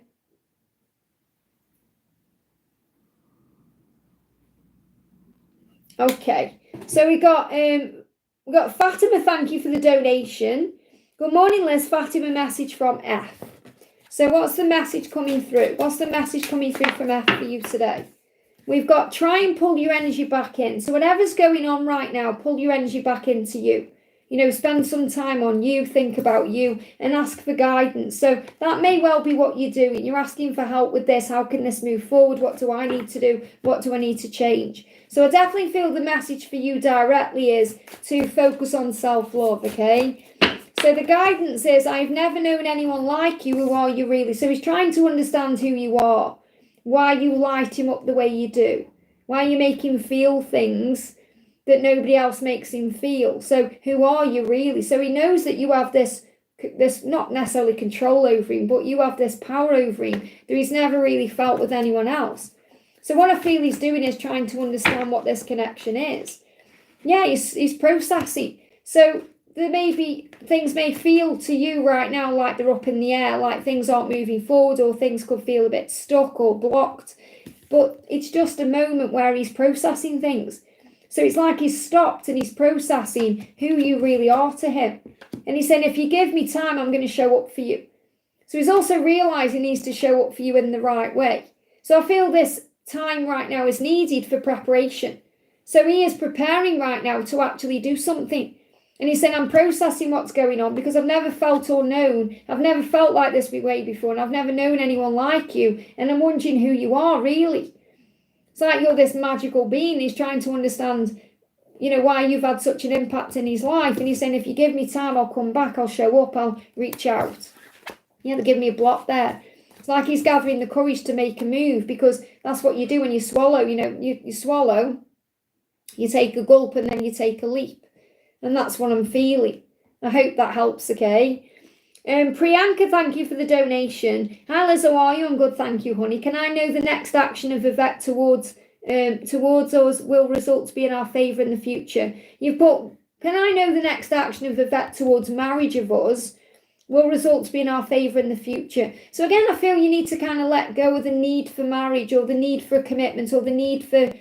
Okay, so we got Fatima, thank you for the donation. Good morning, Liz. Fatima, message from F. So what's the message coming through? What's the message coming through from F for you today? We've got try and pull your energy back in. So whatever's going on right now, pull your energy back into you. Spend some time on you, think about you, and ask for guidance. So that may well be what you're doing. You're asking for help with this. How can this move forward? What do I need to do? What do I need to change? So I definitely feel the message for you directly is to focus on self-love, okay? So the guidance is, I've never known anyone like you. Who are you really? So he's trying to understand who you are, why you light him up the way you do, why you make him feel things that nobody else makes him feel. So who are you really? So he knows that you have this not necessarily control over him, but you have this power over him that he's never really felt with anyone else. So what I feel he's doing is trying to understand what this connection is. Yeah, he's processing. So there may be, things may feel to you right now like they're up in the air, like things aren't moving forward, or things could feel a bit stuck or blocked. But it's just a moment where he's processing things. So it's like he's stopped and he's processing who you really are to him. And he's saying, if you give me time, I'm going to show up for you. So he's also realizing he needs to show up for you in the right way. So I feel this time right now is needed for preparation. So he is preparing right now to actually do something. And he's saying, I'm processing what's going on because I've never felt or known. I've never felt like this way before, and I've never known anyone like you. And I'm wondering who you are, really. It's like you're this magical being. He's trying to understand, why you've had such an impact in his life. And he's saying, if you give me time, I'll come back, I'll show up, I'll reach out. Yeah, they give me a block there. It's like he's gathering the courage to make a move, because that's what you do when you swallow. You swallow, you take a gulp, and then you take a leap. And that's what I'm feeling. I hope that helps, okay? Priyanka, thank you for the donation. Hi Liz, how are you? I'm good, thank you, honey. Can I know the next action of Yvette towards us will result to be in our favour in the future? You've put, can I know the next action of Yvette towards marriage of us will result to be in our favour in the future? So again, I feel you need to kind of let go of the need for marriage, or the need for a commitment, or the need for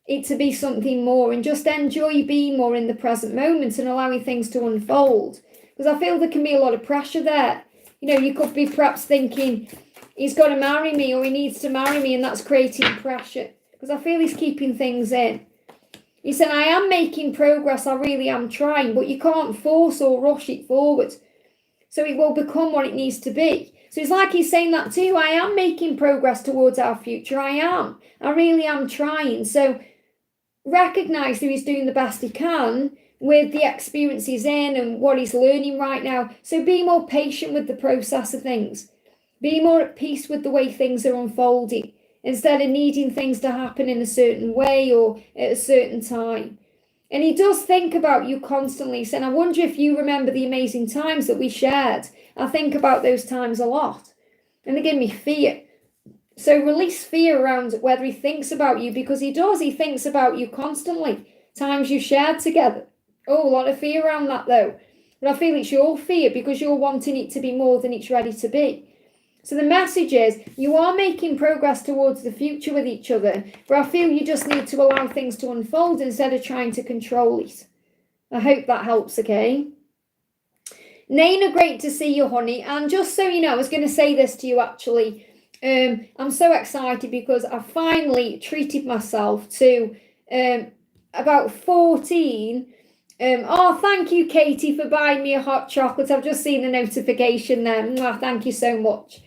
it to be something more, and just enjoy being more in the present moment and allowing things to unfold. Because I feel there can be a lot of pressure there. You could be perhaps thinking he's got to marry me, or he needs to marry me, and that's creating pressure. Because I feel he's keeping things in. He said, I am making progress, I really am trying, but you can't force or rush it forward. So it will become what it needs to be. So it's like he's saying that too. I am making progress towards our future. I really am trying. So recognise that he's doing the best he can with the experience he's in and what he's learning right now. So be more patient with the process of things. Be more at peace with the way things are unfolding, instead of needing things to happen in a certain way or at a certain time. And he does think about you constantly. And I wonder if you remember the amazing times that we shared. I think about those times a lot. And they give me fear. So release fear around whether he thinks about you, because he does. He thinks about you constantly. Times you shared together. Oh, a lot of fear around that though. But I feel it's your fear because you're wanting it to be more than it's ready to be. So the message is you are making progress towards the future with each other, but I feel you just need to allow things to unfold instead of trying to control it. I hope that helps, okay? Naina, great to see you, honey. And just so you know, I was going to say this to you actually. I'm so excited because I finally treated myself to about 14. Thank you, Katie, for buying me a hot chocolate. I've just seen the notification there. Mwah, thank you so much.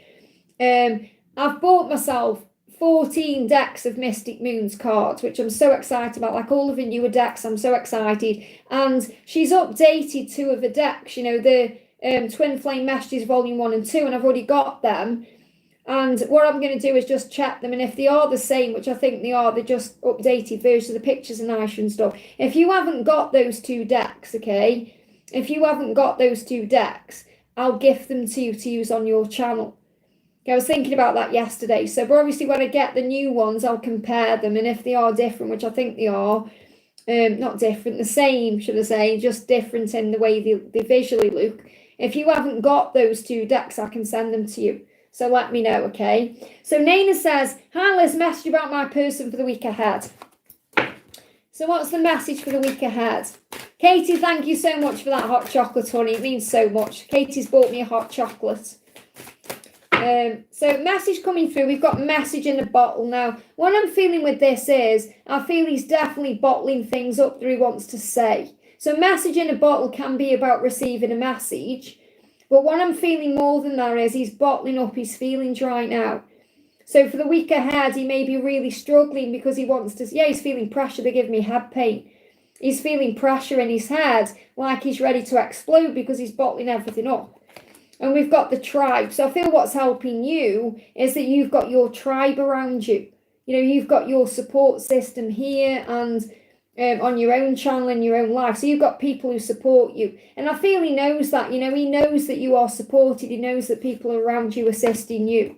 I've bought myself 14 decks of Mystic Moons cards, which I'm so excited about. Like all of the newer decks, I'm so excited. And she's updated 2 of the decks, the Twin Flame Messages Volume 1 and 2, and I've already got them. And what I'm going to do is just check them. And if they are the same, which I think they are, they're just updated versions of the pictures and nicer and stuff. If you haven't got those 2 decks, okay, if you haven't got those 2 decks, I'll gift them to you to use on your channel. I was thinking about that yesterday. So but obviously when I get the new ones, I'll compare them. And if they are different, which I think they are, not different, the same, should I say, just different in the way they visually look. If you haven't got those 2 decks, I can send them to you. So let me know, okay? So Nana says, hi Liz, message about my person for the week ahead. So what's the message for the week ahead? Katie, thank you so much for that hot chocolate, honey. It means so much. Katie's bought me a hot chocolate. So message coming through. We've got message in a bottle now. What I'm feeling with this is, I feel he's definitely bottling things up that he wants to say. So message in a bottle can be about receiving a message. But what I'm feeling more than that is he's bottling up his feelings right now. So for the week ahead, he may be really struggling because he wants to, he's feeling pressure. They give me head pain. He's feeling pressure in his head like he's ready to explode because he's bottling everything up. And we've got the tribe. So I feel what's helping you is that you've got your tribe around you. You know, you've got your support system here and on your own channel and your own life. So you've got people who support you. And I feel he knows that, you know, he knows that you are supported. He knows that people are around you assisting you.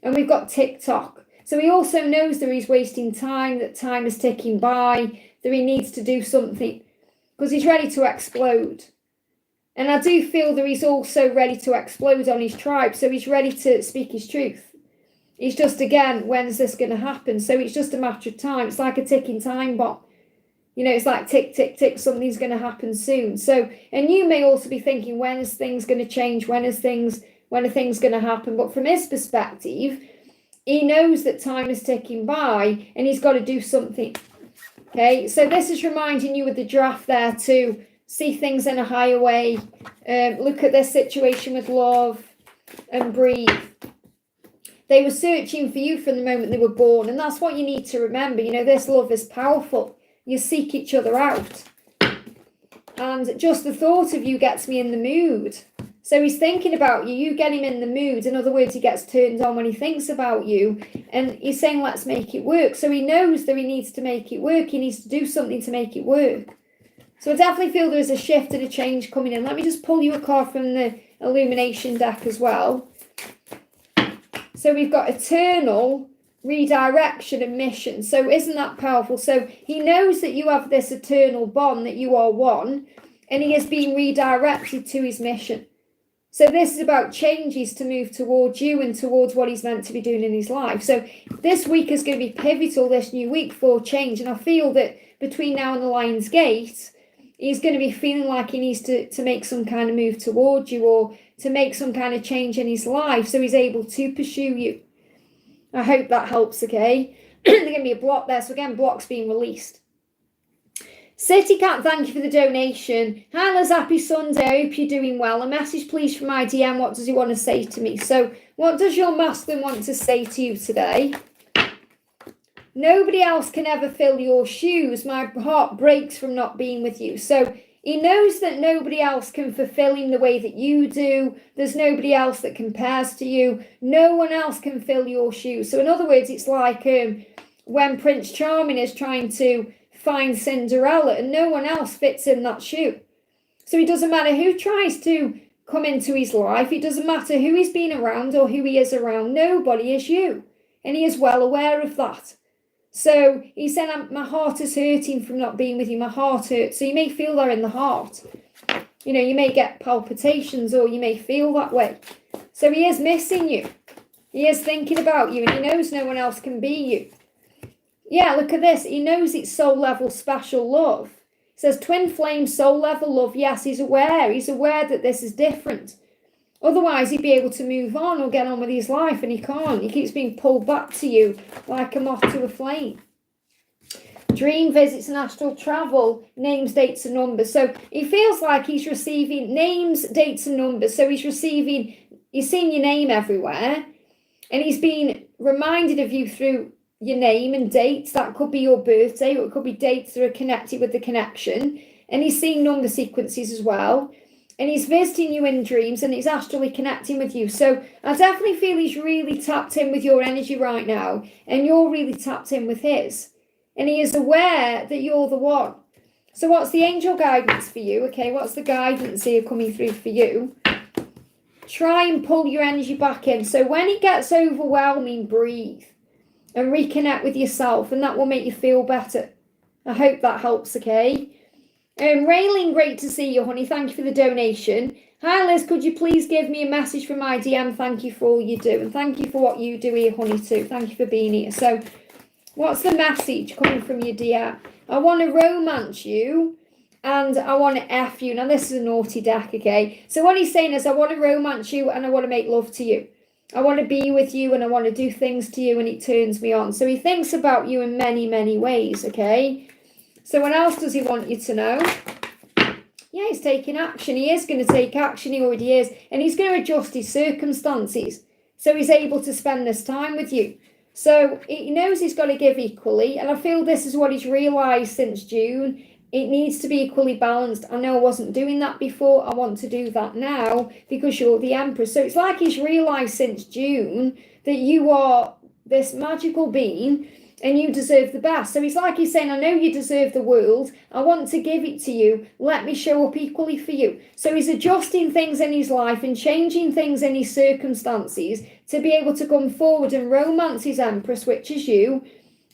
And we've got TikTok. So he also knows that he's wasting time, that time is ticking by, that he needs to do something because he's ready to explode. And I do feel that he's also ready to explode on his tribe. So he's ready to speak his truth. It's just, again, when's this going to happen? So it's just a matter of time. It's like a ticking time bomb. You know, it's like tick, tick, tick, something's going to happen soon. So, and you may also be thinking, when is things going to change? When are things going to happen? But from his perspective, he knows that time is ticking by and he's got to do something. Okay, so this is reminding you with the draft there to see things in a higher way, look at this situation with love and breathe. They were searching for you from the moment they were born, and that's what you need to remember. You know, this love is powerful. You seek each other out. And just the thought of you gets me in the mood. So he's thinking about you, you get him in the mood. In other words, he gets turned on when he thinks about you. And he's saying, let's make it work. So he knows that he needs to make it work. He needs to do something to make it work. So I definitely feel there's a shift and a change coming in. Let me just pull you a card from the Illumination deck as well. So we've got Eternal, Redirection and Mission. So isn't that powerful? So he knows that you have this eternal bond, that you are one, and he is being redirected to his mission. So this is about changes to move towards you and towards what he's meant to be doing in his life. So this week is going to be pivotal, this new week, for change. And I feel that between now and the Lion's Gate, he's going to be feeling like he needs to make some kind of move towards you or to make some kind of change in his life so he's able to pursue you. I hope that helps, okay? There's going to be a block there. So again, blocks being released. City Cat, thank you for the donation. Hi, Liz, happy Sunday. I hope you're doing well. A message, please, from my DM. What does he want to say to me? So what does your masculine want to say to you today? Nobody else can ever fill your shoes. My heart breaks from not being with you. So he knows that nobody else can fulfill him the way that you do. There's nobody else that compares to you. No one else can fill your shoes. So in other words, it's like when Prince Charming is trying to find Cinderella and no one else fits in that shoe. So it doesn't matter who tries to come into his life. It doesn't matter who he's been around or who he is around. Nobody is you. And he is well aware of that. So he said, my heart is hurting from not being with you. My heart hurts. So you may feel that in the heart. You know, you may get palpitations or you may feel that way. So he is missing you. He is thinking about you and he knows no one else can be you. Yeah, look at this. He knows it's soul level special love. It says twin flame soul level love. Yes, he's aware. He's aware that this is different. Otherwise, he'd be able to move on or get on with his life, and he can't. He keeps being pulled back to you like a moth to a flame. Dream visits and astral travel, names, dates, and numbers. So he feels like he's receiving names, dates, and numbers. So he's seeing your name everywhere, and he's being reminded of you through your name and dates. That could be your birthday, or it could be dates that are connected with the connection. And he's seeing number sequences as well. And he's visiting you in dreams and he's astrally connecting with you. So I definitely feel he's really tapped in with your energy right now. And you're really tapped in with his. And he is aware that you're the one. So what's the angel guidance for you? Okay, what's the guidance here coming through for you? Try and pull your energy back in. So when it gets overwhelming, breathe. And reconnect with yourself. And that will make you feel better. I hope that helps, okay? Raylene, great to see you, honey. Thank you for the donation. Hi, Liz. Could you please give me a message from my DM? Thank you for all you do. And thank you for what you do here, honey, too. Thank you for being here. So, what's the message coming from your DM? I want to romance you and I want to F you. Now, this is a naughty deck, okay? So, what he's saying is I want to romance you and I want to make love to you. I want to be with you and I want to do things to you and it turns me on. So, he thinks about you in many, many ways, okay? So what else does he want you to know? Yeah, he's taking action. He is going to take action. He already is. And he's going to adjust his circumstances. So he's able to spend this time with you. So he knows he's got to give equally. And I feel this is what he's realised since June. It needs to be equally balanced. I know I wasn't doing that before. I want to do that now because you're the Empress. So it's like he's realised since June that you are this magical being and you deserve the best. So it's like he's saying, I know you deserve the world. I want to give it to you. Let me show up equally for you. So he's adjusting things in his life and changing things in his circumstances to be able to come forward and romance his Empress, which is you,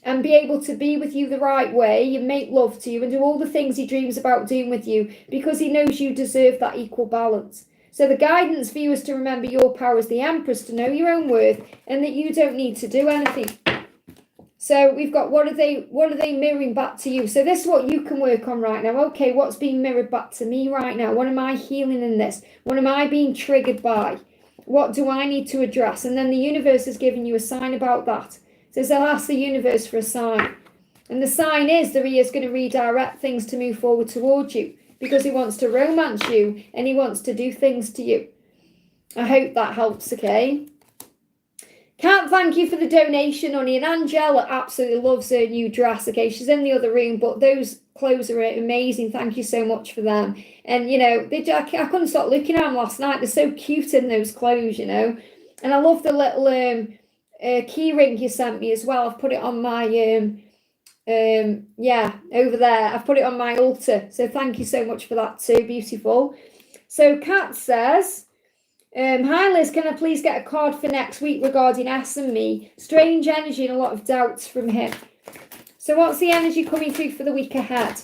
and be able to be with you the right way and make love to you and do all the things he dreams about doing with you because he knows you deserve that equal balance. So the guidance for you is to remember your power as the Empress, to know your own worth and that you don't need to do anything. So we've got what are they mirroring back to you? So this is what you can work on right now. Okay, what's being mirrored back to me right now? What am I healing in this? What am I being triggered by? What do I need to address? And then the universe is giving you a sign about that. So they'll ask the universe for a sign. And the sign is that he is going to redirect things to move forward towards you because he wants to romance you and he wants to do things to you. I hope that helps, okay? Can't thank you for the donation, honey. And Angela absolutely loves her new dress, okay? She's in the other room, but those clothes are amazing. Thank you so much for them. And, you know, I couldn't stop looking at them last night. They're so cute in those clothes, you know. And I love the little key ring you sent me as well. I've put it on my, over there. I've put it on my altar. So thank you so much for that too. Beautiful. So Kat says... hi Liz, can I please get a card for next week regarding S and me? Strange energy and a lot of doubts from him. So what's the energy coming through for the week ahead?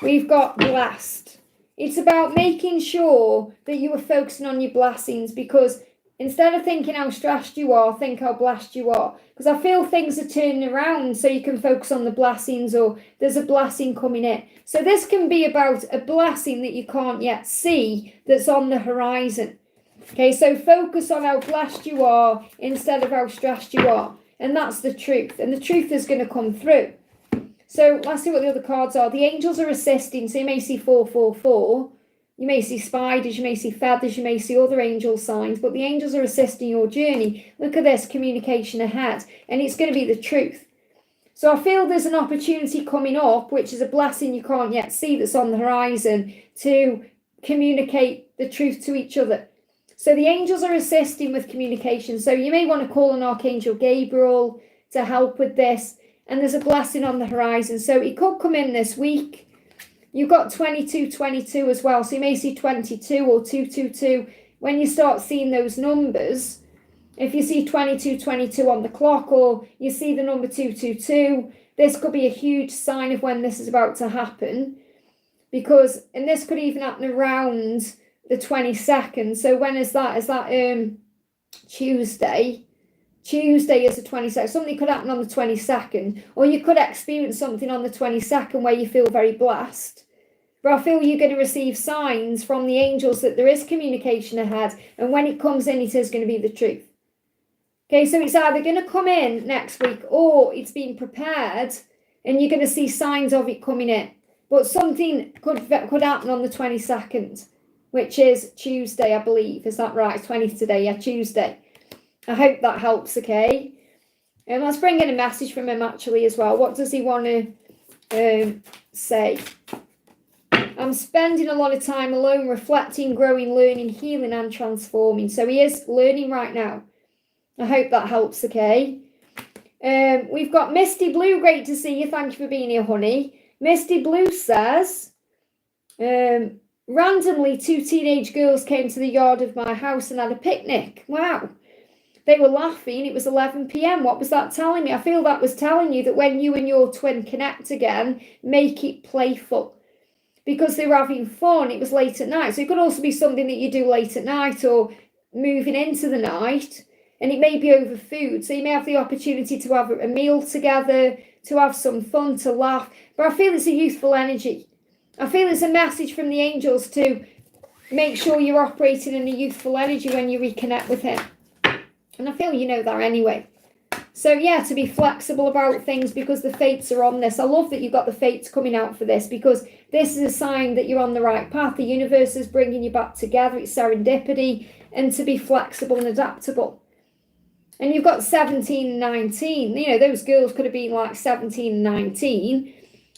We've got blessed. It's about making sure that you are focusing on your blessings because instead of thinking how stressed you are, think how blessed you are. Because I feel things are turning around so you can focus on the blessings or there's a blessing coming in. So this can be about a blessing that you can't yet see that's on the horizon. Okay, so focus on how blessed you are instead of how stressed you are. And that's the truth. And the truth is going to come through. So let's see what the other cards are. The angels are assisting. So you may see 444. You may see spiders, you may see feathers, you may see other angel signs, but the angels are assisting your journey. Look at this, communication ahead, and it's going to be the truth. So I feel there's an opportunity coming up, which is a blessing you can't yet see that's on the horizon, to communicate the truth to each other. So the angels are assisting with communication. So you may want to call on Archangel Gabriel to help with this, and there's a blessing on the horizon. So it could come in this week. You've got 2222 as well. So you may see 22 or 222. When you start seeing those numbers, if you see 2222 on the clock or you see the number 222, this could be a huge sign of when this is about to happen. And this could even happen around the 22nd. So when is that? Is that Tuesday? Tuesday is the 22nd. Something could happen on the 22nd. Or you could experience something on the 22nd where you feel very blessed. But I feel you're going to receive signs from the angels that there is communication ahead. And when it comes in, it is going to be the truth. Okay, so it's either going to come in next week or it's being prepared and you're going to see signs of it coming in. But something could happen on the 22nd, which is Tuesday, I believe. Is that right? 20th today. Yeah, Tuesday. I hope that helps, okay? And let's bring in a message from him actually as well. What does he want to say? I'm spending a lot of time alone, reflecting, growing, learning, healing, and transforming. So he is learning right now. I hope that helps, okay? We've got Misty Blue. Great to see you. Thank you for being here, honey. Misty Blue says, randomly, 2 teenage girls came to the yard of my house and had a picnic. Wow. They were laughing. It was 11 p.m. What was that telling me? I feel that was telling you that when you and your twin connect again, make it playful. Because they were having fun. It was late at night. So it could also be something that you do late at night or moving into the night. And it may be over food. So you may have the opportunity to have a meal together, to have some fun, to laugh. But I feel it's a youthful energy. I feel it's a message from the angels to make sure you're operating in a youthful energy when you reconnect with him. And I feel you know that anyway. So yeah, to be flexible about things because the fates are on this. I love that you've got the fates coming out for this because this is a sign that you're on the right path. The universe is bringing you back together. It's serendipity, and to be flexible and adaptable. And you've got 17 and 19. You know, those girls could have been like 17 and 19.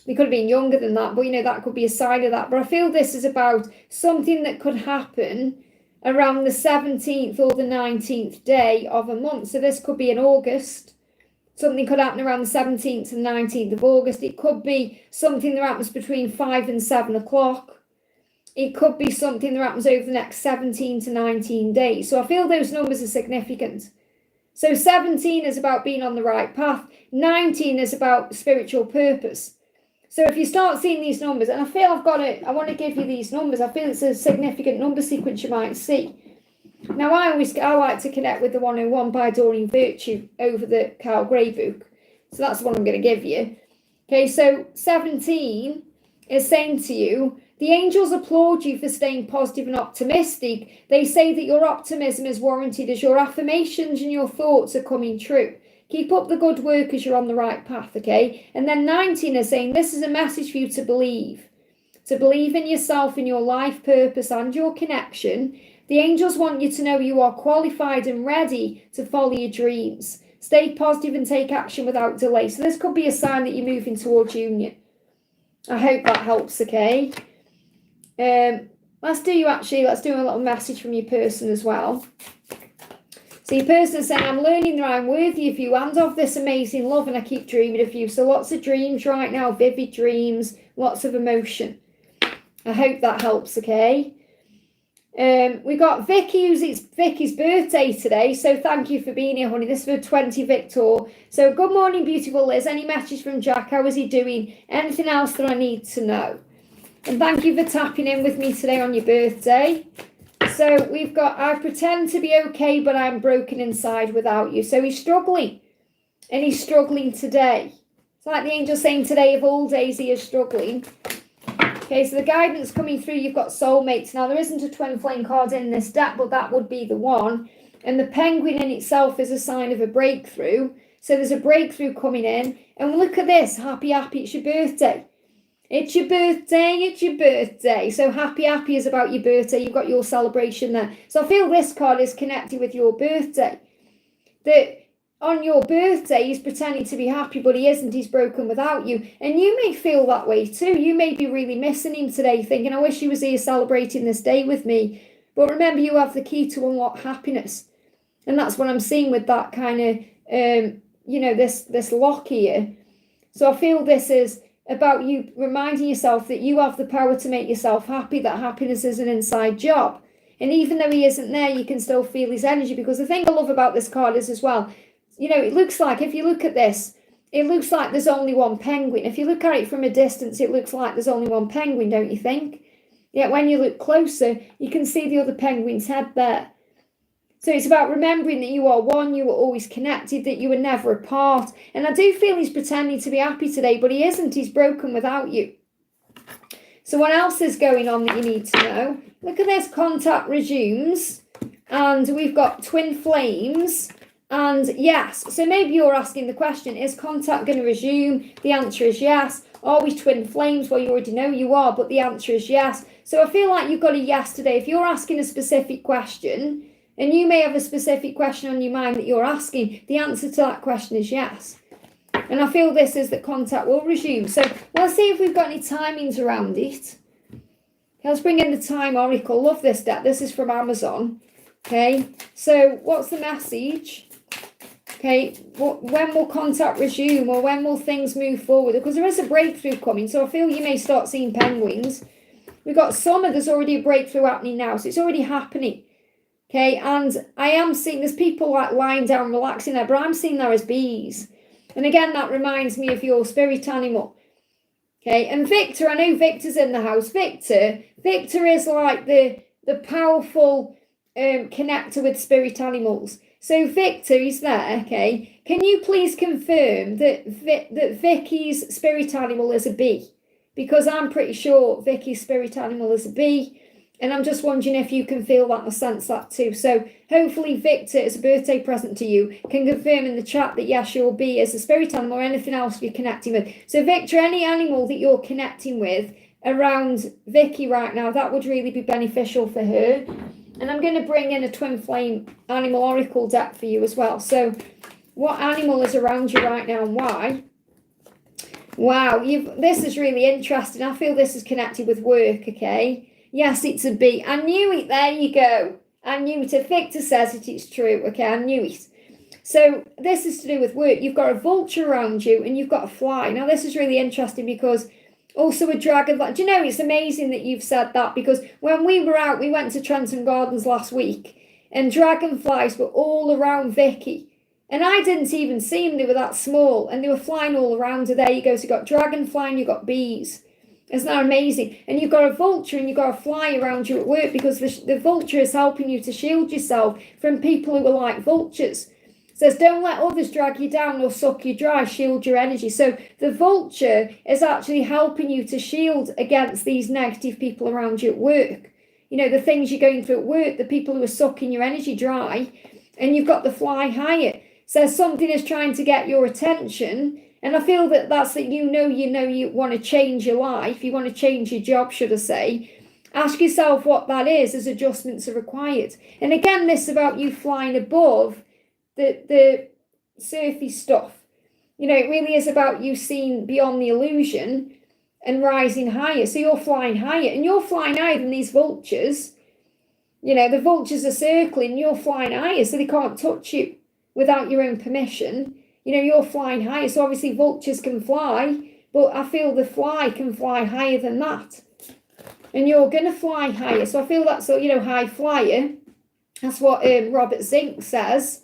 They could have been younger than that, but you know, that could be a sign of that. But I feel this is about something that could happen around the 17th or the 19th day of a month. So this could be in August. Something could happen around the 17th and 19th of August. It could be something that happens between 5 and 7 o'clock. It could be something that happens over the next 17 to 19 days. So I feel those numbers are significant. So 17 is about being on the right path. 19 is about spiritual purpose. So if you start seeing these numbers, and I feel I want to give you these numbers. I feel it's a significant number sequence you might see. Now, I like to connect with the 101 by Doreen Virtue over the Carl Gray book. So that's what I'm going to give you. Okay, so 17 is saying to you, the angels applaud you for staying positive and optimistic. They say that your optimism is warranted as your affirmations and your thoughts are coming true. Keep up the good work as you're on the right path, okay? And then 19 is saying this is a message for you to believe in yourself and your life purpose and your connection. The angels want you to know you are qualified and ready to follow your dreams. Stay positive and take action without delay. So this could be a sign that you're moving towards union. I hope that helps, okay? Let's do a little message from your person as well. So your person is saying, I'm learning that I'm worthy of you and of this amazing love, and I keep dreaming of you. So lots of dreams right now, vivid dreams, lots of emotion. I hope that helps, okay? We got Vicky, it's Vicky's birthday today. So thank you for being here, honey. This is for 20 Victor. So good morning, beautiful Liz. Any message from Jack? How is he doing? Anything else that I need to know? And thank you for tapping in with me today on your birthday. So we've got, I pretend to be okay, but I'm broken inside without you. So he's struggling. And he's struggling today. It's like the angel saying today of all days he is struggling. Okay, so the guidance coming through, you've got soulmates. Now, there isn't a twin flame card in this deck, but that would be the one. And the penguin in itself is a sign of a breakthrough. So there's a breakthrough coming in. And look at this. Happy, happy. It's your birthday. It's your birthday. It's your birthday. So happy, happy is about your birthday. You've got your celebration there. So I feel this card is connected with your birthday. That on your birthday, he's pretending to be happy, but he isn't. He's broken without you. And you may feel that way too. You may be really missing him today, thinking, I wish he was here celebrating this day with me. But remember, you have the key to unlock happiness. And that's what I'm seeing with that kind of, this lock here. So I feel this is about you reminding yourself that you have the power to make yourself happy, that happiness is an inside job. And even though he isn't there, you can still feel his energy. Because the thing I love about this card is as well, it looks like, if you look at this, it looks like there's only one penguin. If you look at it from a distance, it looks like there's only one penguin, don't you think? Yet when you look closer, you can see the other penguin's head there. So it's about remembering that you are one, you are always connected, that you were never apart. And I do feel he's pretending to be happy today, but he isn't. He's broken without you. So what else is going on that you need to know? Look at this, contact resumes. And we've got twin flames. And yes, so maybe you're asking the question, is contact going to resume? The answer is yes. Are we twin flames? Well, you already know you are, but the answer is yes. So I feel like you've got a yes today. If you're asking a specific question, and you may have a specific question on your mind that you're asking, the answer to that question is yes. And I feel this is that contact will resume. So let's see if we've got any timings around it. Let's bring in the Time Oracle. Love this deck. This is from Amazon. Okay, so what's the message? Okay, when will contact resume, or when will things move forward? Because there is a breakthrough coming, so I feel you may start seeing penguins. We've got summer, there's already a breakthrough happening now, so it's already happening. Okay, and I am seeing, there's people like lying down, relaxing there, but I'm seeing there as bees. And again, that reminds me of your spirit animal. Okay, and Victor, I know Victor's in the house. Victor is like the powerful connector with spirit animals. So Victor is there, okay? Can you please confirm that Vicky's spirit animal is a bee? Because I'm pretty sure Vicky's spirit animal is a bee, and I'm just wondering if you can feel that or sense that too. So hopefully Victor, as a birthday present to you, can confirm in the chat that yes, your bee is a spirit animal or anything else you're connecting with. So Victor, any animal that you're connecting with around Vicky right now, that would really be beneficial for her. And I'm going to bring in a twin flame animal oracle deck for you as well. So what animal is around you right now and why? Wow, this is really interesting. I feel this is connected with work, okay? Yes, it's a bee. I knew it. There you go. I knew it. If Victor says it, it's true. Okay, I knew it. So this is to do with work. You've got a vulture around you and you've got a fly. Now, this is really interesting because also a dragonfly. Do you know, it's amazing that you've said that, because when we were out, we went to Trenton Gardens last week and dragonflies were all around Vicky. And I didn't even see them. They were that small and they were flying all around her. There you go. So you've got dragonfly and you've got bees. Isn't that amazing? And you've got a vulture and you've got a fly around you at work, because the vulture is helping you to shield yourself from people who are like vultures. It says, don't let others drag you down or suck you dry, shield your energy. So the vulture is actually helping you to shield against these negative people around you at work. You know, the things you're going through at work, the people who are sucking your energy dry, and you've got the fly higher. It says something is trying to get your attention. And I feel that that's that you want to change your life, you want to change your job, should I say. Ask yourself what that is, as adjustments are required. And again, this is about you flying above the surface stuff. You know, it really is about you seeing beyond the illusion and rising higher. So you're flying higher, and you're flying higher than these vultures. You know, the vultures are circling, you're flying higher, so they can't touch you without your own permission. You know, you're flying higher. So obviously vultures can fly, but I feel the fly can fly higher than that. And you're going to fly higher. So I feel that's, you know, high flyer. That's what Robert Zink says.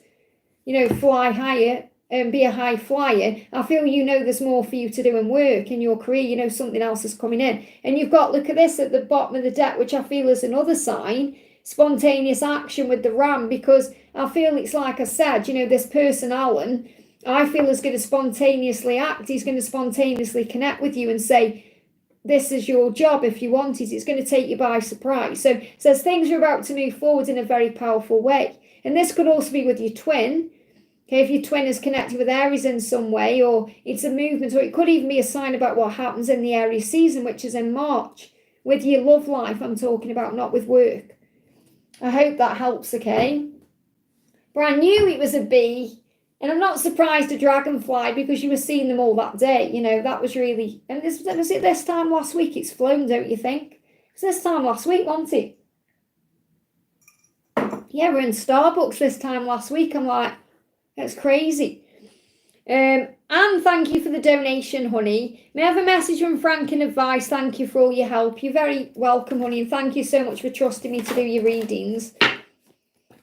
You know, fly higher and be a high flyer. I feel, you know, there's more for you to do in work, in your career. You know, something else is coming in. And you've got, look at this at the bottom of the deck, which I feel is another sign. Spontaneous action with the ram, because I feel it's like I said, you know, this person, Alan, I feel is going to spontaneously act. He's going to spontaneously connect with you and say, this is your job if you want it. It's going to take you by surprise. So it says things are about to move forward in a very powerful way. And this could also be with your twin. Okay, if your twin is connected with Aries in some way, or it's a movement, or it could even be a sign about what happens in the Aries season, which is in March. With your love life, I'm talking about, not with work. I hope that helps, okay? But I knew it was a bee. And I'm not surprised a dragonfly, because you were seeing them all that day. You know, that was really... And was it this time last week? It's flown, don't you think? It was this time last week, wasn't it? Yeah, we're in Starbucks this time last week. I'm like, that's crazy. And thank you for the donation, honey. May I have a message from Frank and advice? Thank you for all your help. You're very welcome, honey. And thank you so much for trusting me to do your readings.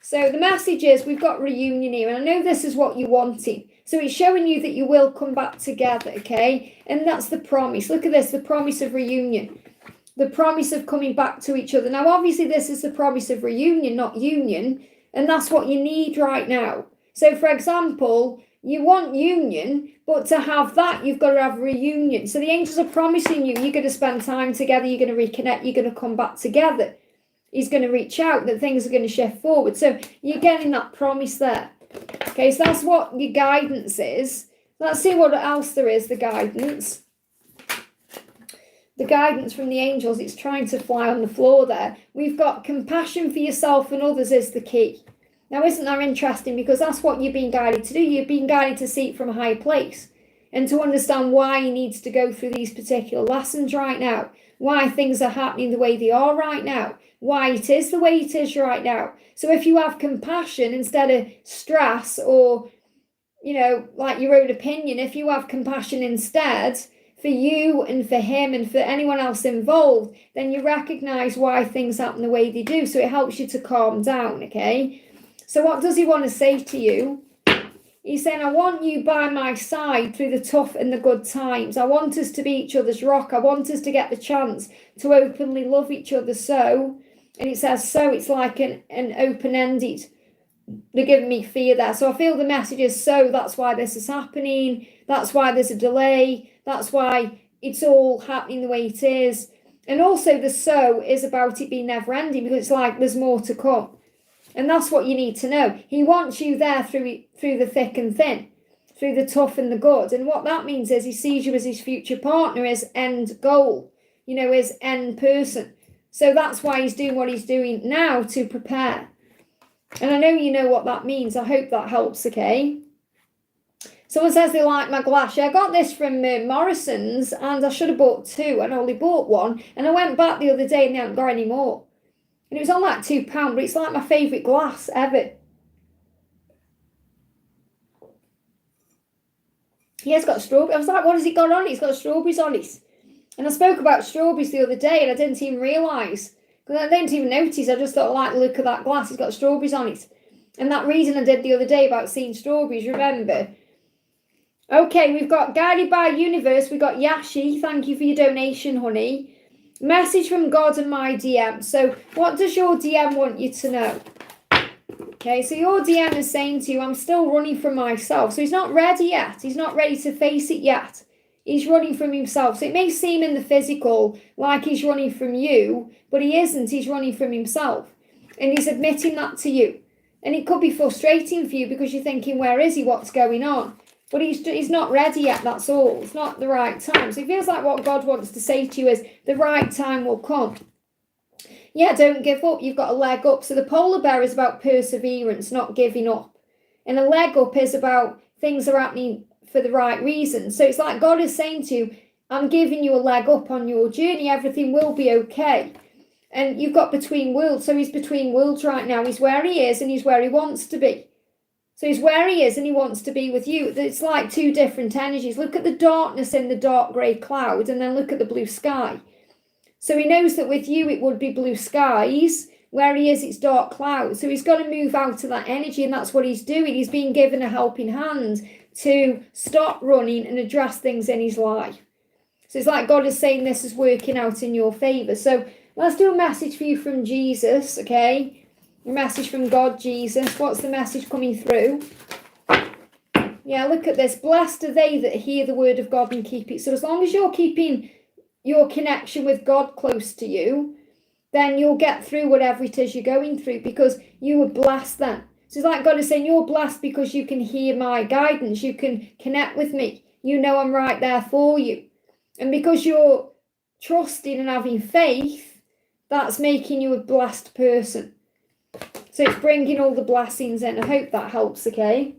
So the message is, we've got reunion here, and I know this is what you wanted. So it's showing you that you will come back together, okay? And that's the promise. Look at this, the promise of reunion. The promise of coming back to each other. Now, obviously, this is the promise of reunion, not union. And that's what you need right now. So, for example, you want union, but to have that, you've got to have reunion. So the angels are promising you, you're going to spend time together, you're going to reconnect, you're going to come back together. He's going to reach out, that things are going to shift forward. So you're getting that promise there. Okay, so that's what your guidance is. Let's see what else there is, the guidance. The guidance from the angels, it's trying to fly on the floor there. We've got compassion for yourself and others is the key. Now, isn't that interesting? Because that's what you've been guided to do. You've been guided to see it from a higher place and to understand why you need to go through these particular lessons right now. why things are happening the way they are right now, why it is the way it is right now. So if you have compassion instead of stress or, like your own opinion, if you have compassion instead for you and for him and for anyone else involved, then you recognize why things happen the way they do. So it helps you to calm down, okay? So what does he want to say to you? He's saying, I want you by my side through the tough and the good times. I want us to be each other's rock. I want us to get the chance to openly love each other. So, and it says so, it's like an open-ended. They're giving me fear there. So I feel the message is so, that's why this is happening. That's why there's a delay. That's why it's all happening the way it is. And also the so is about it being never-ending, because it's like there's more to come. And that's what you need to know. He wants you there through the thick and thin, through the tough and the good. And what that means is he sees you as his future partner, his end goal, his end person. So that's why he's doing what he's doing now, to prepare. And I know you know what that means. I hope that helps, okay? Someone says they like my glass. Yeah, I got this from Morrison's, and I should have bought two. I only bought one. And I went back the other day and they hadn't got any more. And it was on like £2, but it's like my favourite glass ever. Yeah, it's got strawberry. I was like, what has it got on it? It's got strawberries on it. And I spoke about strawberries the other day and I didn't even realise. Because I didn't even notice. I just thought, like, look at that glass. It's got strawberries on it. And that reason I did the other day about seeing strawberries, remember? Okay, we've got Guided by Universe. We've got Yashi. Thank you for your donation, honey. Message from God and my DM. So what does your DM want you to know? Okay, so your DM is saying to you, I'm still running from myself. So he's not ready yet. He's not ready to face it yet. He's running from himself. So it may seem in the physical like he's running from you, but he isn't. He's running from himself. And he's admitting that to you. And it could be frustrating for you because you're thinking, where is he? What's going on? But he's not ready yet, that's all. It's not the right time. So it feels like what God wants to say to you is the right time will come. Yeah, don't give up. You've got a leg up. So the polar bear is about perseverance, not giving up. And a leg up is about things are happening for the right reason. So it's like God is saying to you, I'm giving you a leg up on your journey. Everything will be okay. And you've got between worlds. So he's between worlds right now. He's where he is and he's where he wants to be. So he's where he is and he wants to be with you. It's like two different energies. Look at the darkness in the dark grey cloud and then look at the blue sky. So he knows that with you it would be blue skies. Where he is, it's dark clouds. So he's got to move out of that energy, and that's what he's doing. He's being given a helping hand to stop running and address things in his life. So it's like God is saying this is working out in your favour. So let's do a message for you from Jesus, okay? A message from God, Jesus. What's the message coming through? Yeah, look at this. Blessed are they that hear the word of God and keep it. So as long as you're keeping your connection with God close to you, then you'll get through whatever it is you're going through because you were blessed then. So it's like God is saying you're blessed because you can hear my guidance. You can connect with me. You know I'm right there for you. And because you're trusting and having faith, that's making you a blessed person. So it's bringing all the blessings in. I hope that helps, okay?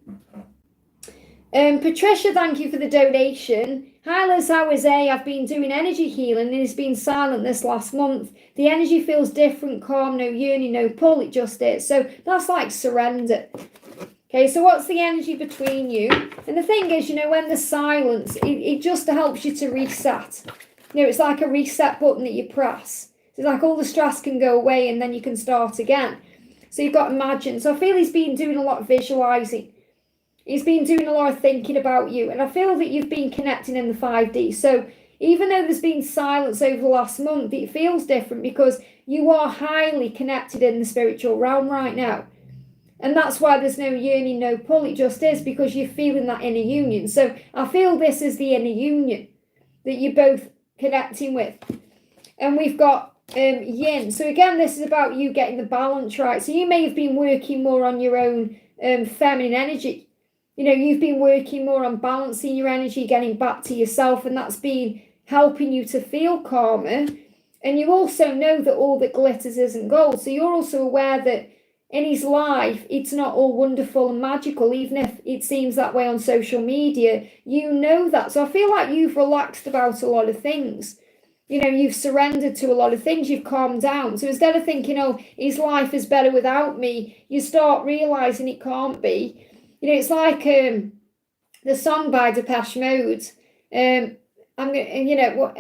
Patricia, thank you for the donation. Hi Liz, how is A? I've been doing energy healing and it's been silent this last month. The energy feels different, calm, no yearning, no pull, it just is. So that's like surrender. Okay, so what's the energy between you? And the thing is, when there's silence, it just helps you to reset. It's like a reset button that you press. It's like all the stress can go away and then you can start again. So you've got to imagine. So I feel he's been doing a lot of visualising. He's been doing a lot of thinking about you. And I feel that you've been connecting in the 5D. So even though there's been silence over the last month, it feels different because you are highly connected in the spiritual realm right now. And that's why there's no yearning, no pull. It just is because you're feeling that inner union. So I feel this is the inner union that you're both connecting with. And we've got yin. So again, this is about you getting the balance right. So you may have been working more on your own feminine energy. You've been working more on balancing your energy, getting back to yourself, and that's been helping you to feel calmer. And you also know that all that glitters isn't gold. So you're also aware that in his life, it's not all wonderful and magical, even if it seems that way on social media. You know that. So I feel like you've relaxed about a lot of things. you know, you've surrendered to a lot of things, you've calmed down. So instead of thinking, oh, his life is better without me, you start realizing it can't be. You know, it's like the song by Depeche Mode. I'm gonna, you know,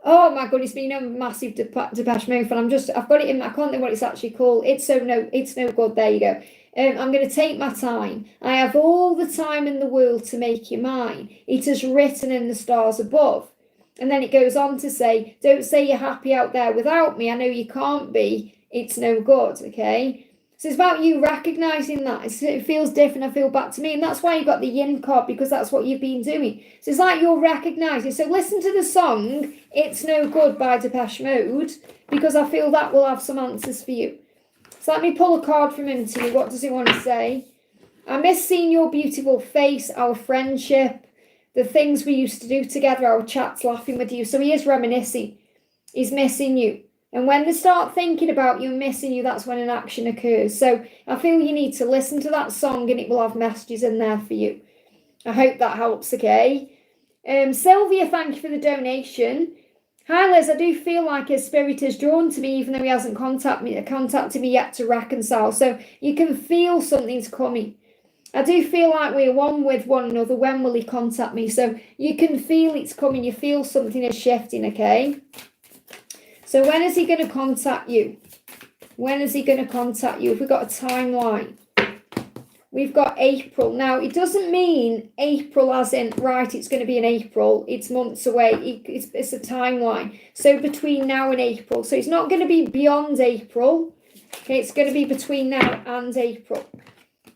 oh my goodness, being a massive Depeche Mode fan. I've got it in. I can't think what it's actually called. It's no good. There you go. I'm going to take my time. I have all the time in the world to make you mine. It is written in the stars above. And then it goes on to say, don't say you're happy out there without me. I know you can't be. It's no good, okay? So it's about you recognising that. It feels different. I feel back to me. And that's why you got the yin card, because that's what you've been doing. So it's like you're recognising. So listen to the song, It's No Good by Depeche Mode, because I feel that will have some answers for you. So let me pull a card from him to you. What does he want to say? I miss seeing your beautiful face, our friendship, the things we used to do together, our chats, laughing with you. So he is reminiscing. He's missing you. And when they start thinking about you, missing you, that's when an action occurs. So I feel you need to listen to that song and it will have messages in there for you. I hope that helps, okay? Sylvia, thank you for the donation. Hi Liz, I do feel like his spirit is drawn to me even though he hasn't contacted me yet to reconcile. So you can feel something's coming. I do feel like we're one with one another. When will he contact me? So you can feel it's coming. You feel something is shifting, okay? So when is he going to contact you? When is he going to contact you? If we've got a timeline. We've got April. Now, it doesn't mean April as in, right, it's going to be in April. It's months away. It's a timeline. So between now and April. So it's not going to be beyond April. Okay, it's going to be between now and April.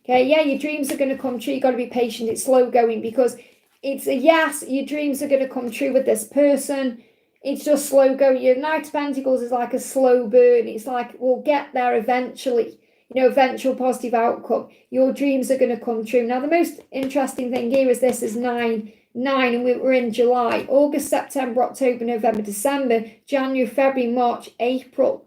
Okay, yeah, your dreams are going to come true. You've got to be patient. It's slow going because it's a yes, your dreams are going to come true with this person. It's just slow going. Your Knight of Pentacles is like a slow burn. It's like, we'll get there eventually. You know, eventual positive outcome. Your dreams are going to come true. Now, the most interesting thing here is this is 9, and we're in July. August, September, October, November, December, January, February, March, April.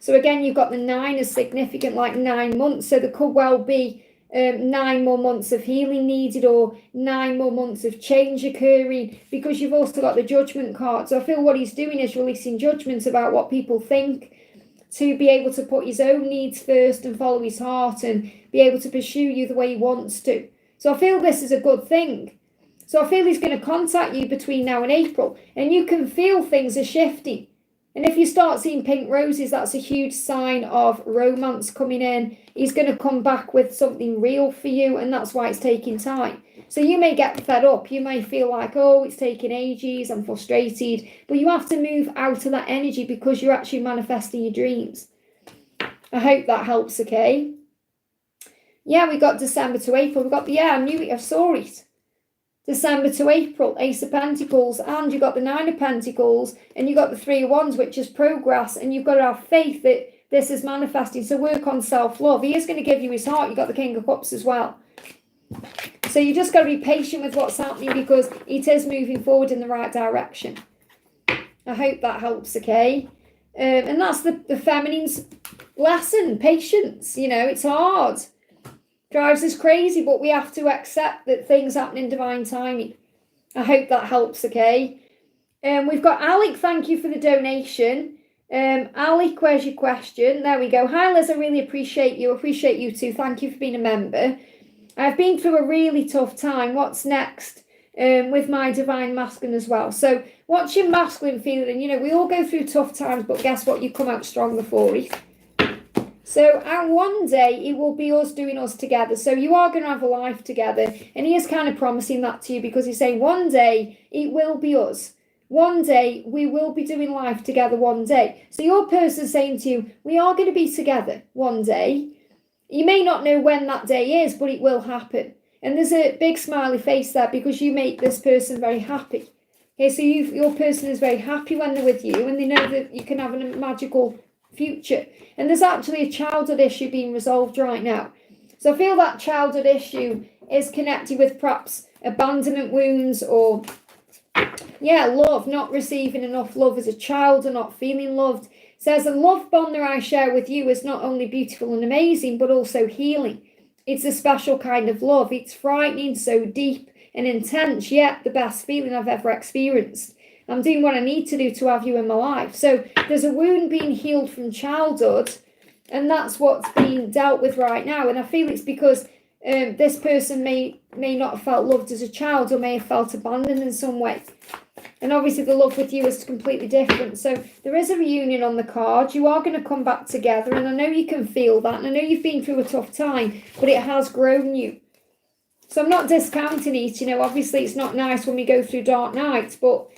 So again, you've got the 9 as significant, like 9 months. So there could well be 9 more months of healing needed or 9 more months of change occurring, because you've also got the Judgment card. So I feel what he's doing is releasing judgments about what people think, to be able to put his own needs first and follow his heart and be able to pursue you the way he wants to. So I feel this is a good thing. So I feel he's going to contact you between now and April, and you can feel things are shifting. And if you start seeing pink roses, that's a huge sign of romance coming in. He's going to come back with something real for you, and that's why it's taking time. So you may get fed up. You may feel like, oh, it's taking ages, I'm frustrated. But you have to move out of that energy because you're actually manifesting your dreams. I hope that helps, okay? Yeah, we got December to April. We got I knew it, I saw it. December to April, Ace of Pentacles, and you got the 9 of Pentacles, and you got the 3 of Wands, which is progress, and you've got to have faith that this is manifesting. So work on self-love. He is going to give you his heart. You got the King of Cups as well. So you just got to be patient with what's happening because it is moving forward in the right direction. I hope that helps, okay? And that's the feminine's lesson, patience. You know, it's hard. Drives us crazy, but we have to accept that things happen in divine timing. I hope that helps, okay? We've got Alec, thank you for the donation. Alec, where's your question? There we go. Hi, Liz, I really appreciate you. Appreciate you too. Thank you for being a member. I've been through a really tough time. What's next? With my divine masculine as well. So what's your masculine feeling? You know, we all go through tough times, but guess what? You come out stronger for it. So one day it will be us doing us together. So you are going to have a life together. And he is kind of promising that to you because he's saying one day it will be us. One day we will be doing life together one day. So your person's saying to you, we are going to be together one day. You may not know when that day is, but it will happen. And there's a big smiley face there because you make this person very happy. Okay, so your person is very happy when they're with you and they know that you can have a magical future. And there's actually a childhood issue being resolved right now. So I feel that childhood issue is connected with perhaps abandonment wounds or, love, not receiving enough love as a child or not feeling loved. It says the love bond that I share with you is not only beautiful and amazing, but also healing. It's a special kind of love. It's frightening, so deep and intense, yet the best feeling I've ever experienced. I'm doing what I need to do to have you in my life. So there's a wound being healed from childhood, and that's what's being dealt with right now. And I feel it's because this person may not have felt loved as a child, or may have felt abandoned in some way. And obviously the love with you is completely different. So there is a reunion on the card. You are going to come back together, and I know you can feel that. And I know you've been through a tough time, but it has grown you. So I'm not discounting it. You know, obviously it's not nice when we go through dark nights, but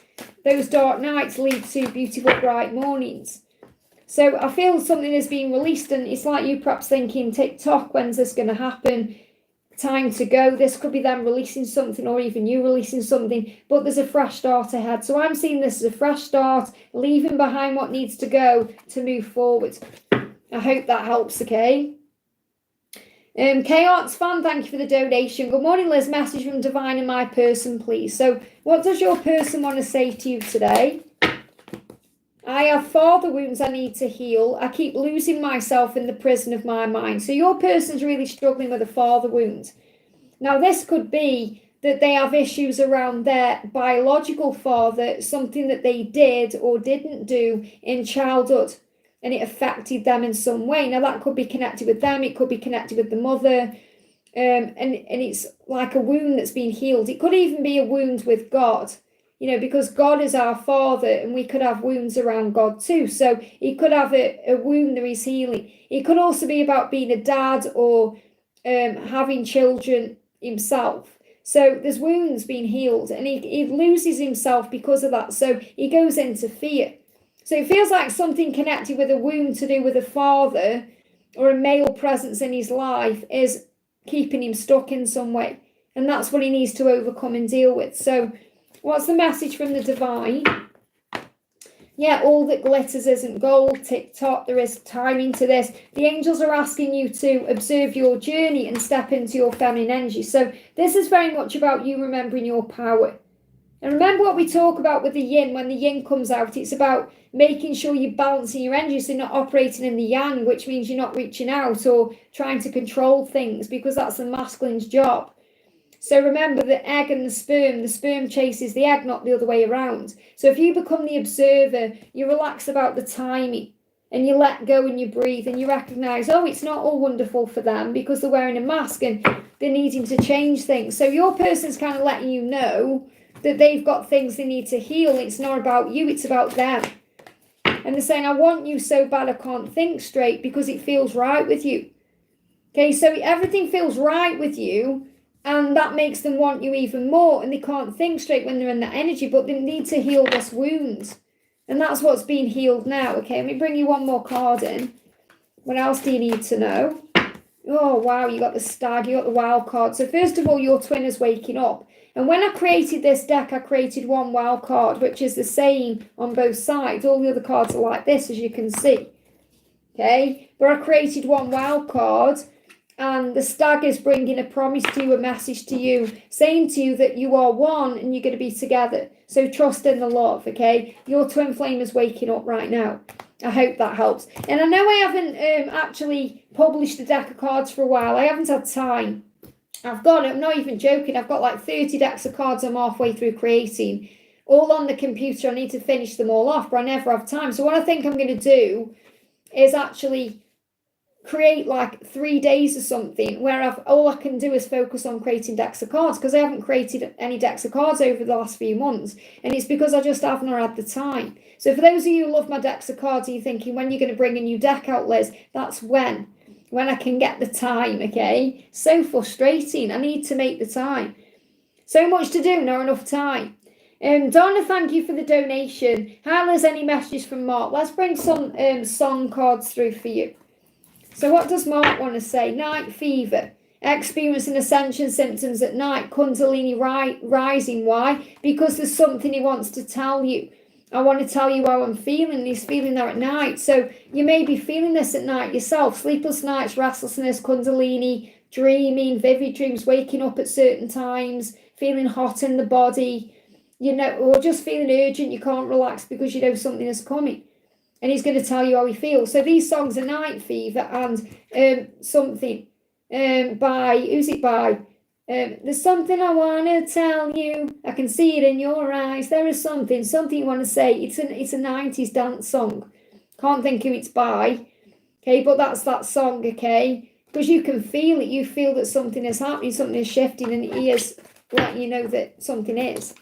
those dark nights lead to beautiful bright mornings. So I feel something is being released, and it's like you perhaps thinking, TikTok, when's this going to happen? Time to go. This could be them releasing something, or even you releasing something, but there's a fresh start ahead. So I'm seeing this as a fresh start, leaving behind what needs to go to move forward. I hope that helps, okay? K-Arts fan, thank you for the donation. Good morning, Liz. Message from Divine and my person, please. So what does your person want to say to you today? I have father wounds I need to heal. I keep losing myself in the prison of my mind. So your person's really struggling with a father wound. Now, this could be that they have issues around their biological father, something that they did or didn't do in childhood, and it affected them in some way. Now, that could be connected with them. It could be connected with the mother. And it's like a wound that's been healed. It could even be a wound with God. You know, because God is our Father, and we could have wounds around God too. So he could have a wound that he's healing. It could also be about being a dad, or having children himself. So there's wounds being healed, and he loses himself because of that. So he goes into fear. So it feels like something connected with a wound to do with a father or a male presence in his life is keeping him stuck in some way. And that's what he needs to overcome and deal with. So what's the message from the divine? Yeah, all that glitters isn't gold. TikTok, there is timing to this. The angels are asking you to observe your journey and step into your feminine energy. So this is very much about you remembering your power. And remember what we talk about with the yin. When the yin comes out, it's about making sure you're balancing your energy, so you're not operating in the yang, which means you're not reaching out or trying to control things, because that's the masculine's job. So remember the egg and the sperm chases the egg, not the other way around. So if you become the observer, you relax about the timing, and you let go and you breathe, and you recognize, oh, it's not all wonderful for them because they're wearing a mask and they're needing to change things. So your person's kind of letting you know that they've got things they need to heal. It's not about you, it's about them. And they're saying, I want you so bad I can't think straight because it feels right with you. Okay, so everything feels right with you, and that makes them want you even more, and they can't think straight when they're in that energy, but they need to heal this wound. And that's what's being healed now. Okay, let me bring you one more card in. What else do you need to know? Oh, wow, you got the stag, you got the wild card. So first of all, your twin is waking up. And when I created this deck, I created one wild card, which is the same on both sides. All the other cards are like this, as you can see. Okay, but I created one wild card, and the stag is bringing a promise to you, a message to you, saying to you that you are one and you're going to be together. So trust in the love, okay? Your twin flame is waking up right now. I hope that helps. And I know I haven't actually published the deck of cards for a while. I haven't had time. I'm not even joking, I've got like 30 decks of cards I'm halfway through creating, all on the computer. I need to finish them all off, but I never have time. So what I think I'm going to do is actually create like 3 days or something where all I can do is focus on creating decks of cards, because I haven't created any decks of cards over the last few months, and it's because I just haven't had the time. So for those of you who love my decks of cards, and you're thinking, when you're going to bring a new deck out, Liz, that's when I can get the time, okay? So frustrating. I need to make the time. So much to do, not enough time. Donna, thank you for the donation. Hi, Liz, any messages from Mark? Let's bring some song cards through for you. So what does Mark want to say? Night fever. Experiencing ascension symptoms at night. Kundalini rising. Why? Because there's something he wants to tell you. I want to tell you how I'm feeling. He's feeling that at night. So you may be feeling this at night yourself. Sleepless nights, restlessness, Kundalini, dreaming, vivid dreams, waking up at certain times, feeling hot in the body, you know, or just feeling urgent. You can't relax because you know something is coming. And he's going to tell you how he feels. So these songs are Night Fever and something by, who's it by? There's something I want to tell you. I can see it in your eyes. There is something you want to say. It's a 90s dance song. Can't think who it's by. Okay, but that's that song, okay? Because you can feel it. You feel that something is happening, something is shifting, and he is letting you know that something is.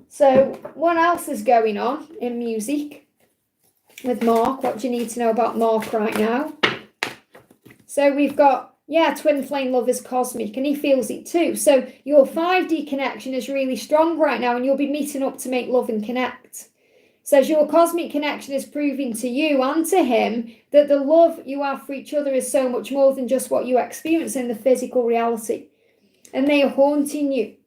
So what else is going on in music with Mark? What do you need to know about Mark right now? So we've got, twin flame love is cosmic, and he feels it too. So your 5D connection is really strong right now, and you'll be meeting up to make love and connect. Says your cosmic connection is proving to you and to him that the love you have for each other is so much more than just what you experience in the physical reality. And they are haunting you.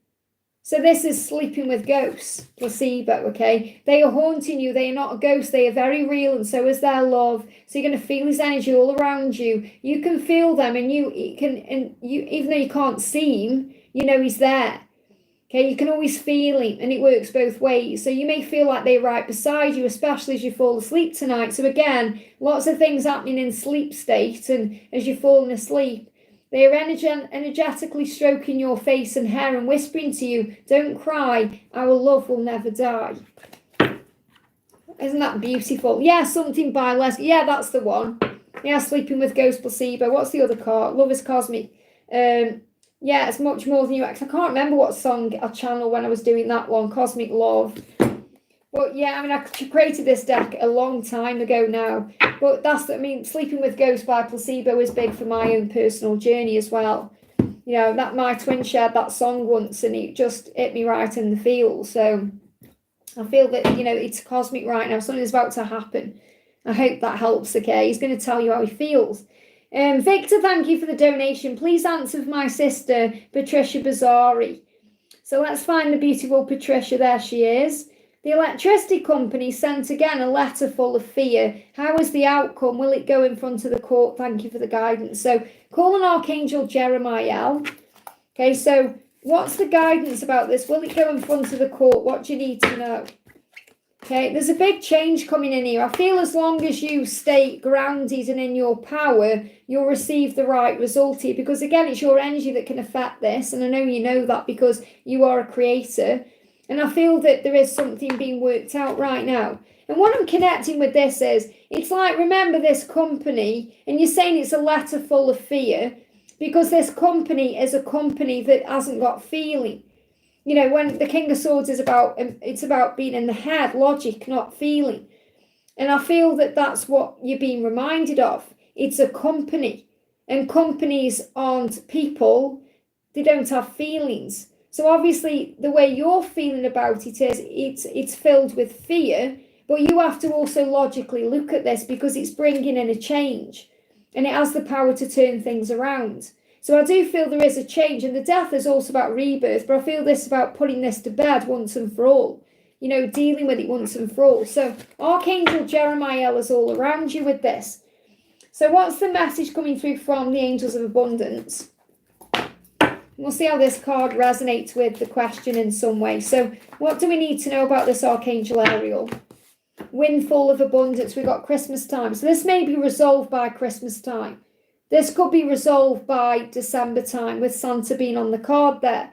So this is sleeping with ghosts, placebo, okay? They are haunting you. They are not a ghost. They are very real, and so is their love. So you're going to feel his energy all around you. You can feel them, and you even though you can't see him, you know he's there. Okay, you can always feel him, and it works both ways. So you may feel like they're right beside you, especially as you fall asleep tonight. So again, lots of things happening in sleep state, and as you're falling asleep. They are energetically stroking your face and hair and whispering to you, don't cry, our love will never die. Isn't that beautiful? Yeah, something by Leslie. Yeah, that's the one. Yeah, sleeping with ghost placebo. What's the other card? Love is cosmic. Yeah, it's much more than you expect. I can't remember what song I channeled when I was doing that one, Cosmic Love. But yeah, I mean, I created this deck a long time ago now. But Sleeping with Ghosts by Placebo is big for my own personal journey as well. You know, that my twin shared that song once, and it just hit me right in the feels. So I feel that, you know, it's cosmic right now. Something's about to happen. I hope that helps, okay? He's going to tell you how he feels. Victor, thank you for the donation. Please answer for my sister, Patricia Bazzari. So let's find the beautiful Patricia. There she is. The electricity company sent again a letter full of fear. How is the outcome? Will it go in front of the court? Thank you for the guidance. So call on Archangel Jeremiah. Okay, so what's the guidance about this? Will it go in front of the court? What do you need to know? Okay, there's a big change coming in here. I feel as long as you stay grounded and in your power, you'll receive the right result here. Because again, it's your energy that can affect this. And I know you know that because you are a creator. And I feel that there is something being worked out right now. And what I'm connecting with this is, it's like, remember this company, and you're saying it's a letter full of fear, because this company is a company that hasn't got feeling. You know, when the King of Swords is about, it's about being in the head, logic, not feeling. And I feel that that's what you're being reminded of. It's a company, and companies aren't people. They don't have feelings. So obviously the way you're feeling about it is it's filled with fear, but you have to also logically look at this because it's bringing in a change, and it has the power to turn things around. So I do feel there is a change, and the death is also about rebirth, but I feel this is about putting this to bed once and for all, you know, dealing with it once and for all. So Archangel Jeremiah is all around you with this. So what's the message coming through from the Angels of Abundance? We'll see how this card resonates with the question in some way. So what do we need to know about this Archangel Ariel? Windfall of abundance. We've got Christmas time. So this may be resolved by Christmas time. This could be resolved by December time with Santa being on the card there.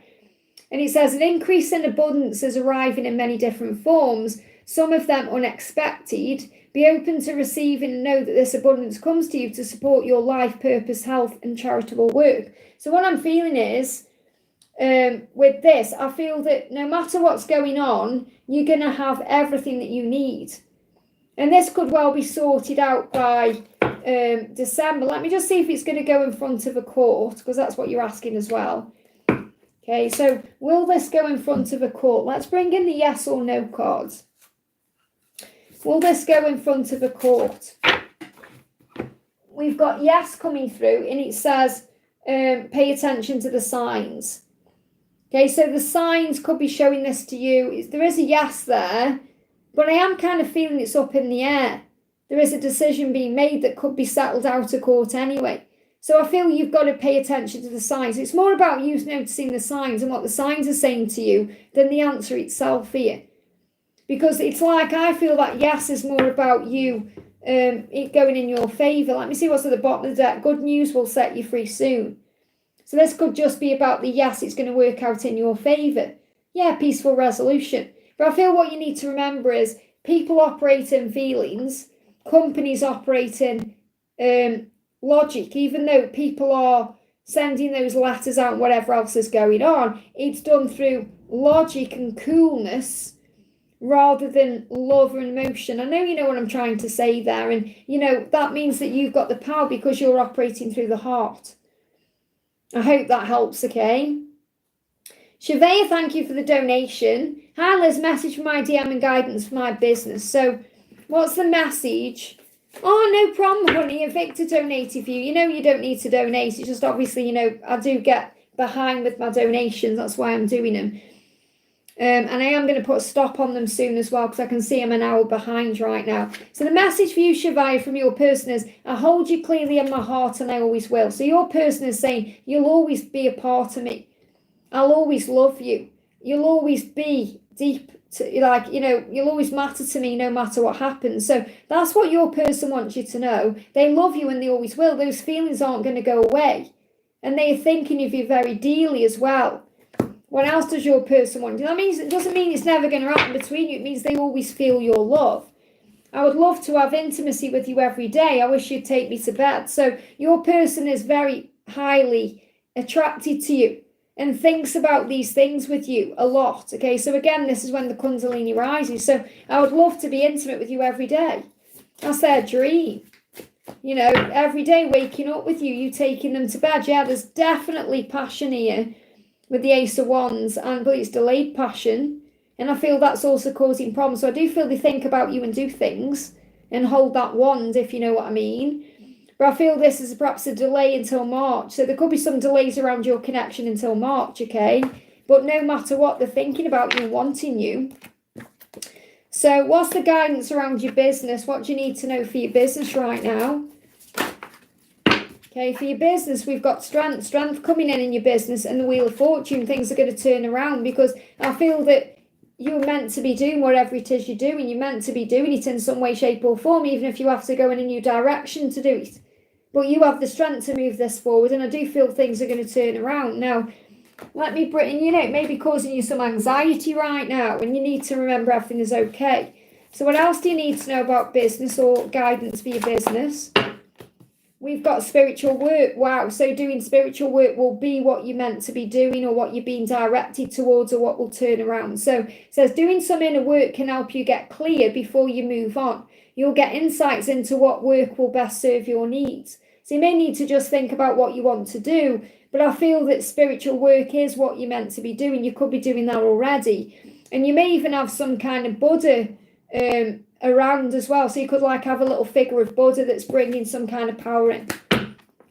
And it says an increase in abundance is arriving in many different forms, some of them unexpected. Be open to receiving and know that this abundance comes to you to support your life, purpose, health, and charitable work. So what I'm feeling is, with this, I feel that no matter what's going on, you're going to have everything that you need. And this could well be sorted out by December. Let me just see if it's going to go in front of a court, because that's what you're asking as well. Okay, so will this go in front of a court? Let's bring in the yes or no cards. Will this go in front of a court? We've got yes coming through, and it says, pay attention to the signs. Okay, so the signs could be showing this to you. There is a yes there, but I am kind of feeling it's up in the air. There is a decision being made that could be settled out of court anyway. So I feel you've got to pay attention to the signs. It's more about you noticing the signs and what the signs are saying to you than the answer itself here. Because it's like, I feel that yes is more about you, it going in your favour. Let me see what's at the bottom of the deck. Good news will set you free soon. So this could just be about the yes, it's going to work out in your favour. Yeah, peaceful resolution. But I feel what you need to remember is people operate in feelings, companies operate in logic. Even though people are sending those letters out and whatever else is going on, it's done through logic and coolness rather than love and emotion. I know you know what I'm trying to say there, and that means that you've got the power because you're operating through the heart. I hope that helps, okay? Shavea, thank you for the donation. Hi Liz, message for my DM and guidance for my business. So what's the message? Oh, no problem, honey. If Victor donated for you, you don't need to donate. It's just obviously, I do get behind with my donations. That's why I'm doing them. And I am going to put a stop on them soon as well because I can see I'm an hour behind right now. So the message for you, Shavaya, from your person is, I hold you clearly in my heart and I always will. So your person is saying, you'll always be a part of me. I'll always love you. You'll always be deep, you'll always matter to me no matter what happens. So that's what your person wants you to know. They love you and they always will. Those feelings aren't going to go away. And they're thinking of you very dearly as well. What else does your person want? That means it doesn't mean it's never going to happen between you. It means they always feel your love. I would love to have intimacy with you every day. I wish you'd take me to bed. So your person is very highly attracted to you and thinks about these things with you a lot. Okay, so again, this is when the Kundalini rises. So I would love to be intimate with you every day. That's their dream. Every day waking up with you, you taking them to bed. Yeah, there's definitely passion here with the Ace of Wands, but it's delayed passion. And I feel that's also causing problems. So I do feel they think about you and do things and hold that wand, if you know what I mean. But I feel this is perhaps a delay until March. So there could be some delays around your connection until March, okay? But no matter what, they're thinking about you and wanting you. So what's the guidance around your business? What do you need to know for your business right now? Okay, for your business, we've got strength coming in your business, and the Wheel of Fortune. Things are going to turn around because I feel that you're meant to be doing whatever it is you're doing. You're meant to be doing it in some way, shape or form, even if you have to go in a new direction to do it. But you have the strength to move this forward, and I do feel things are going to turn around. Now, let me bring, it may be causing you some anxiety right now, and you need to remember everything is okay. So what else do you need to know about business or guidance for your business? We've got spiritual work. Wow. So doing spiritual work will be what you're meant to be doing or what you're being directed towards or what will turn around. So it says doing some inner work can help you get clear before you move on. You'll get insights into what work will best serve your needs. So you may need to just think about what you want to do. But I feel that spiritual work is what you're meant to be doing. You could be doing that already. And you may even have some kind of Buddha around as well, so you could have a little figure of Buddha that's bringing some kind of power in.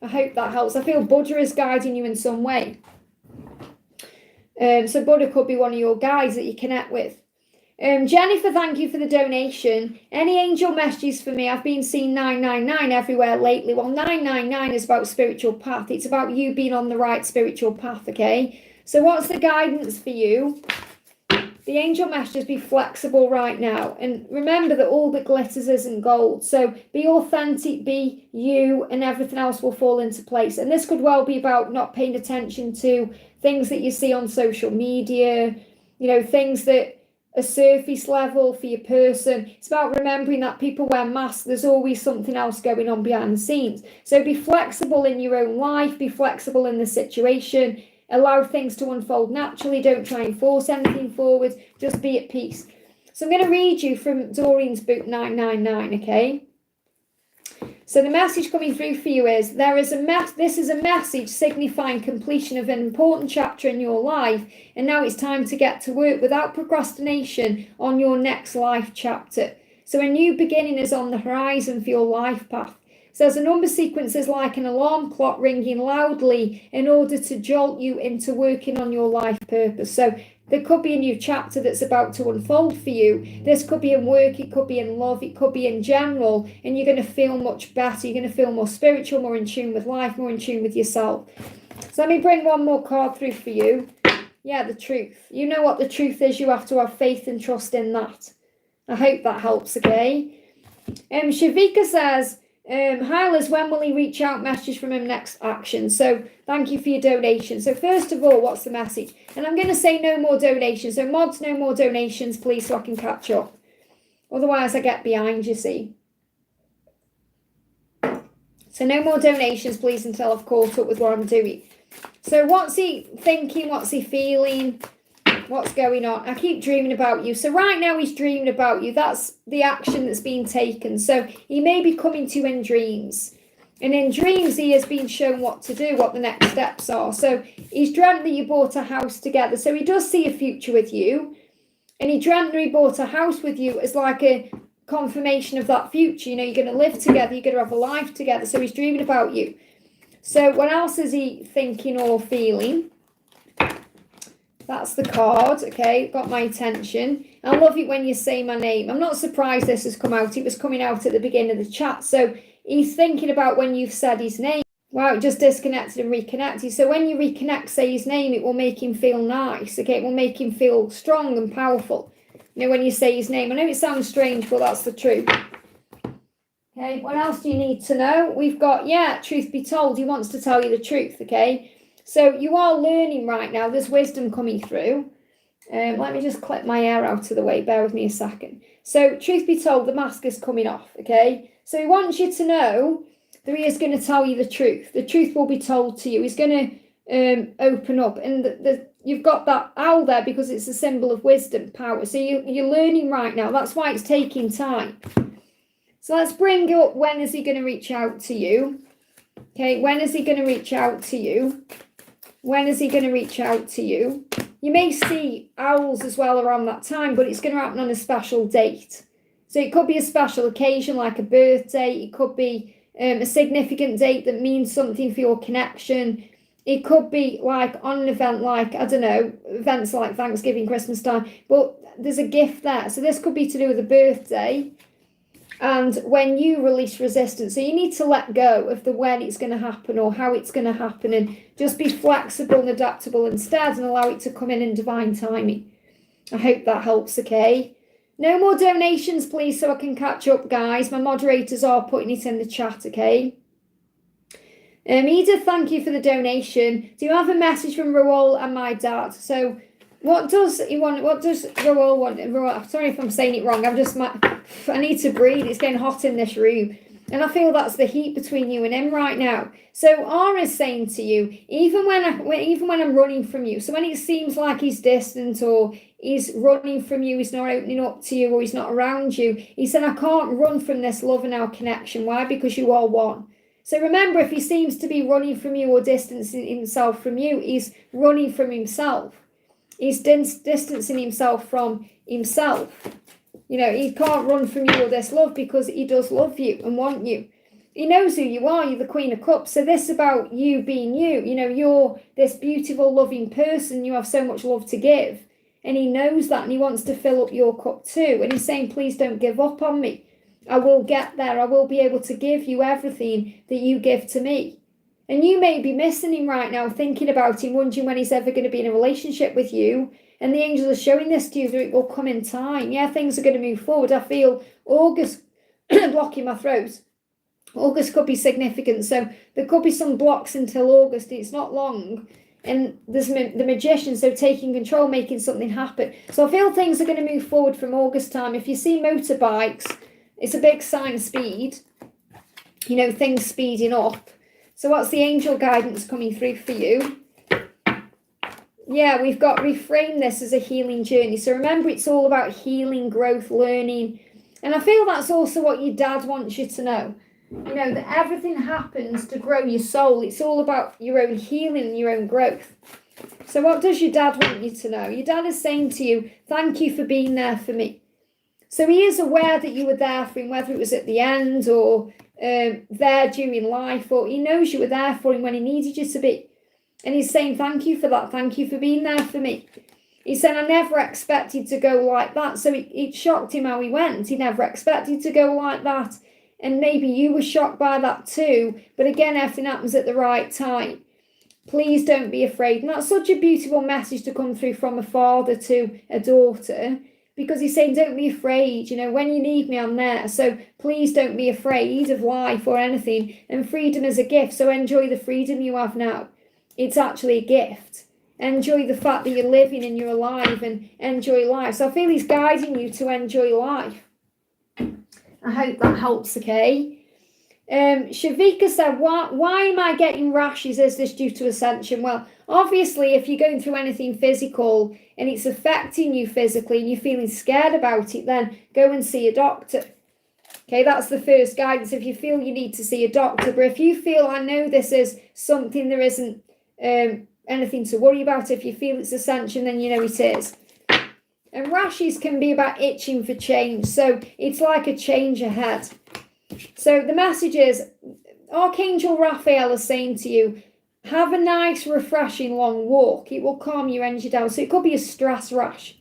I hope that helps. I feel Buddha is guiding you in some way. So Buddha could be one of your guides that you connect with. Jennifer, thank you for the donation. Any angel messages for me? I've been seeing 999 everywhere lately. Well, 999 is about spiritual path. It's about you being on the right spiritual path, okay? So what's the guidance for you? The angel messages, be flexible right now. And remember that all that glitters isn't gold. So be authentic, be you, and everything else will fall into place. And this could well be about not paying attention to things that you see on social media, things that are surface level for your person. It's about remembering that people wear masks. There's always something else going on behind the scenes. So be flexible in your own life, be flexible in the situation. Allow things to unfold naturally. Don't try and force anything forward. Just be at peace. So I'm going to read you from Doreen's book 999, okay? So the message coming through for you is, this is a message signifying completion of an important chapter in your life, and now it's time to get to work without procrastination on your next life chapter. So a new beginning is on the horizon for your life path. So there's a number sequence is like an alarm clock ringing loudly in order to jolt you into working on your life purpose. So there could be a new chapter that's about to unfold for you. This could be in work, it could be in love, it could be in general, and you're going to feel much better. You're going to feel more spiritual, more in tune with life, more in tune with yourself. So let me bring one more card through for you. Yeah, the truth. You know what the truth is. You have to have faith and trust in that. I hope that helps, okay? Shvikica says, Hyla's, when will he reach out? Message from him, next action. So thank you for your donation. So first of all, what's the message? And I'm going to say no more donations. So mods, no more donations, please, so I can catch up. Otherwise, I get behind, you see. So no more donations, please, until I've caught up with what I'm doing. So what's he thinking? What's he feeling? What's going on? I keep dreaming about you. So right now he's dreaming about you. That's the action that's being taken. So he may be coming to you in dreams. And in dreams, he has been shown what to do, what the next steps are. So he's dreamt that you bought a house together. So he does see a future with you. And he dreamt that he bought a house with you as like a confirmation of that future. You know, you're going to live together. You're going to have a life together. So he's dreaming about you. So what else is he thinking or feeling? That's the card, okay, got my attention. I love it when you say my name. I'm not surprised this has come out. It was coming out at the beginning of the chat. So he's thinking about when you've said his name. Wow, it just disconnected and reconnected. So when you reconnect, say his name, it will make him feel nice, okay? It will make him feel strong and powerful. You know, when you say his name. I know it sounds strange, but that's the truth. Okay, what else do you need to know? We've got, yeah, truth be told, he wants to tell you the truth, okay? So you are learning right now. There's wisdom coming through. Let me just clip my hair out of the way. Bear with me a second. So truth be told, the mask is coming off, okay? So he wants you to know that he is going to tell you the truth. The truth will be told to you. He's going to open up. And you've got that owl there because it's a symbol of wisdom, power. So you're learning right now. That's why it's taking time. So let's bring up, when is he going to reach out to you? Okay, when is he going to reach out to you? When is he going to reach out to you? You may see owls as well around that time, but it's going to happen on a special date. So it could be a special occasion like a birthday. It could be a significant date that means something for your connection. It could be like on an event like, I don't know, events like Thanksgiving, Christmas time. But there's a gift there. So this could be to do with a birthday. And when you release resistance, so you need to let go of the when it's going to happen or how it's going to happen, and just be flexible and adaptable instead and allow it to come in divine timing. I hope that helps, okay? No more donations, please, so I can catch up, guys. My moderators are putting it in the chat, okay? Edith, thank you for the donation. Do you have a message from Raul and my dad? So what does he want? What does Raul want? Raul, sorry if I'm saying it wrong. I need to breathe. It's getting hot in this room. And I feel that's the heat between you and him right now. So Ara's saying to you, even when I'm running from you, so when it seems like he's distant or he's running from you, he's not opening up to you or he's not around you, he said, I can't run from this love and our connection. Why? Because you are one. So remember, if he seems to be running from you or distancing himself from you, he's running from himself. He's distancing himself from himself. You know, he can't run from you or this love because he does love you and want you. He knows who you are. You're the Queen of Cups. So this is about you being you. You know, you're this beautiful, loving person. You have so much love to give. And he knows that and he wants to fill up your cup too. And he's saying, please don't give up on me. I will get there. I will be able to give you everything that you give to me. And you may be missing him right now, thinking about him, wondering when he's ever going to be in a relationship with you. And the angels are showing this to you that it will come in time. Yeah, things are going to move forward. I feel August blocking my throat. August could be significant. So there could be some blocks until August. It's not long. And there's the magician, so taking control, making something happen. So I feel things are going to move forward from August time. If you see motorbikes, it's a big sign of speed. You know, things speeding up. So what's the angel guidance coming through for you? Yeah, we've got reframe this as a healing journey. So remember, it's all about healing, growth, learning. And I feel that's also what your dad wants you to know. You know, that everything happens to grow your soul. It's all about your own healing and your own growth. So what does your dad want you to know? Your dad is saying to you, thank you for being there for me. So he is aware that you were there for him, whether it was at the end or there during life, or he knows you were there for him when he needed you to be. And he's saying, thank you for that. Thank you for being there for me. He said, I never expected to go like that. So it shocked him how he went. He never expected to go like that. And maybe you were shocked by that too. But again, everything happens at the right time. Please don't be afraid. And that's such a beautiful message to come through from a father to a daughter. because he's saying, don't be afraid, when you need me, I'm there. So please don't be afraid of life or anything. And freedom is a gift. So enjoy the freedom you have now. It's actually a gift. Enjoy the fact that you're living and you're alive, and enjoy life. So I feel he's guiding you to enjoy life. I hope that helps, okay? Shvikica said, why am I getting rashes? Is this due to ascension? Well, obviously, if you're going through anything physical and it's affecting you physically and you're feeling scared about it, then go and see a doctor. Okay, that's the first guidance. If you feel you need to see a doctor, but if you feel, I know this is something there isn't anything to worry about, if you feel it's ascension, then you know it is. And rashes can be about itching for change. So it's like a change ahead. So the message is, Archangel Raphael is saying to you, have a nice, refreshing, long walk. It will calm your energy down. So it could be a stress rash.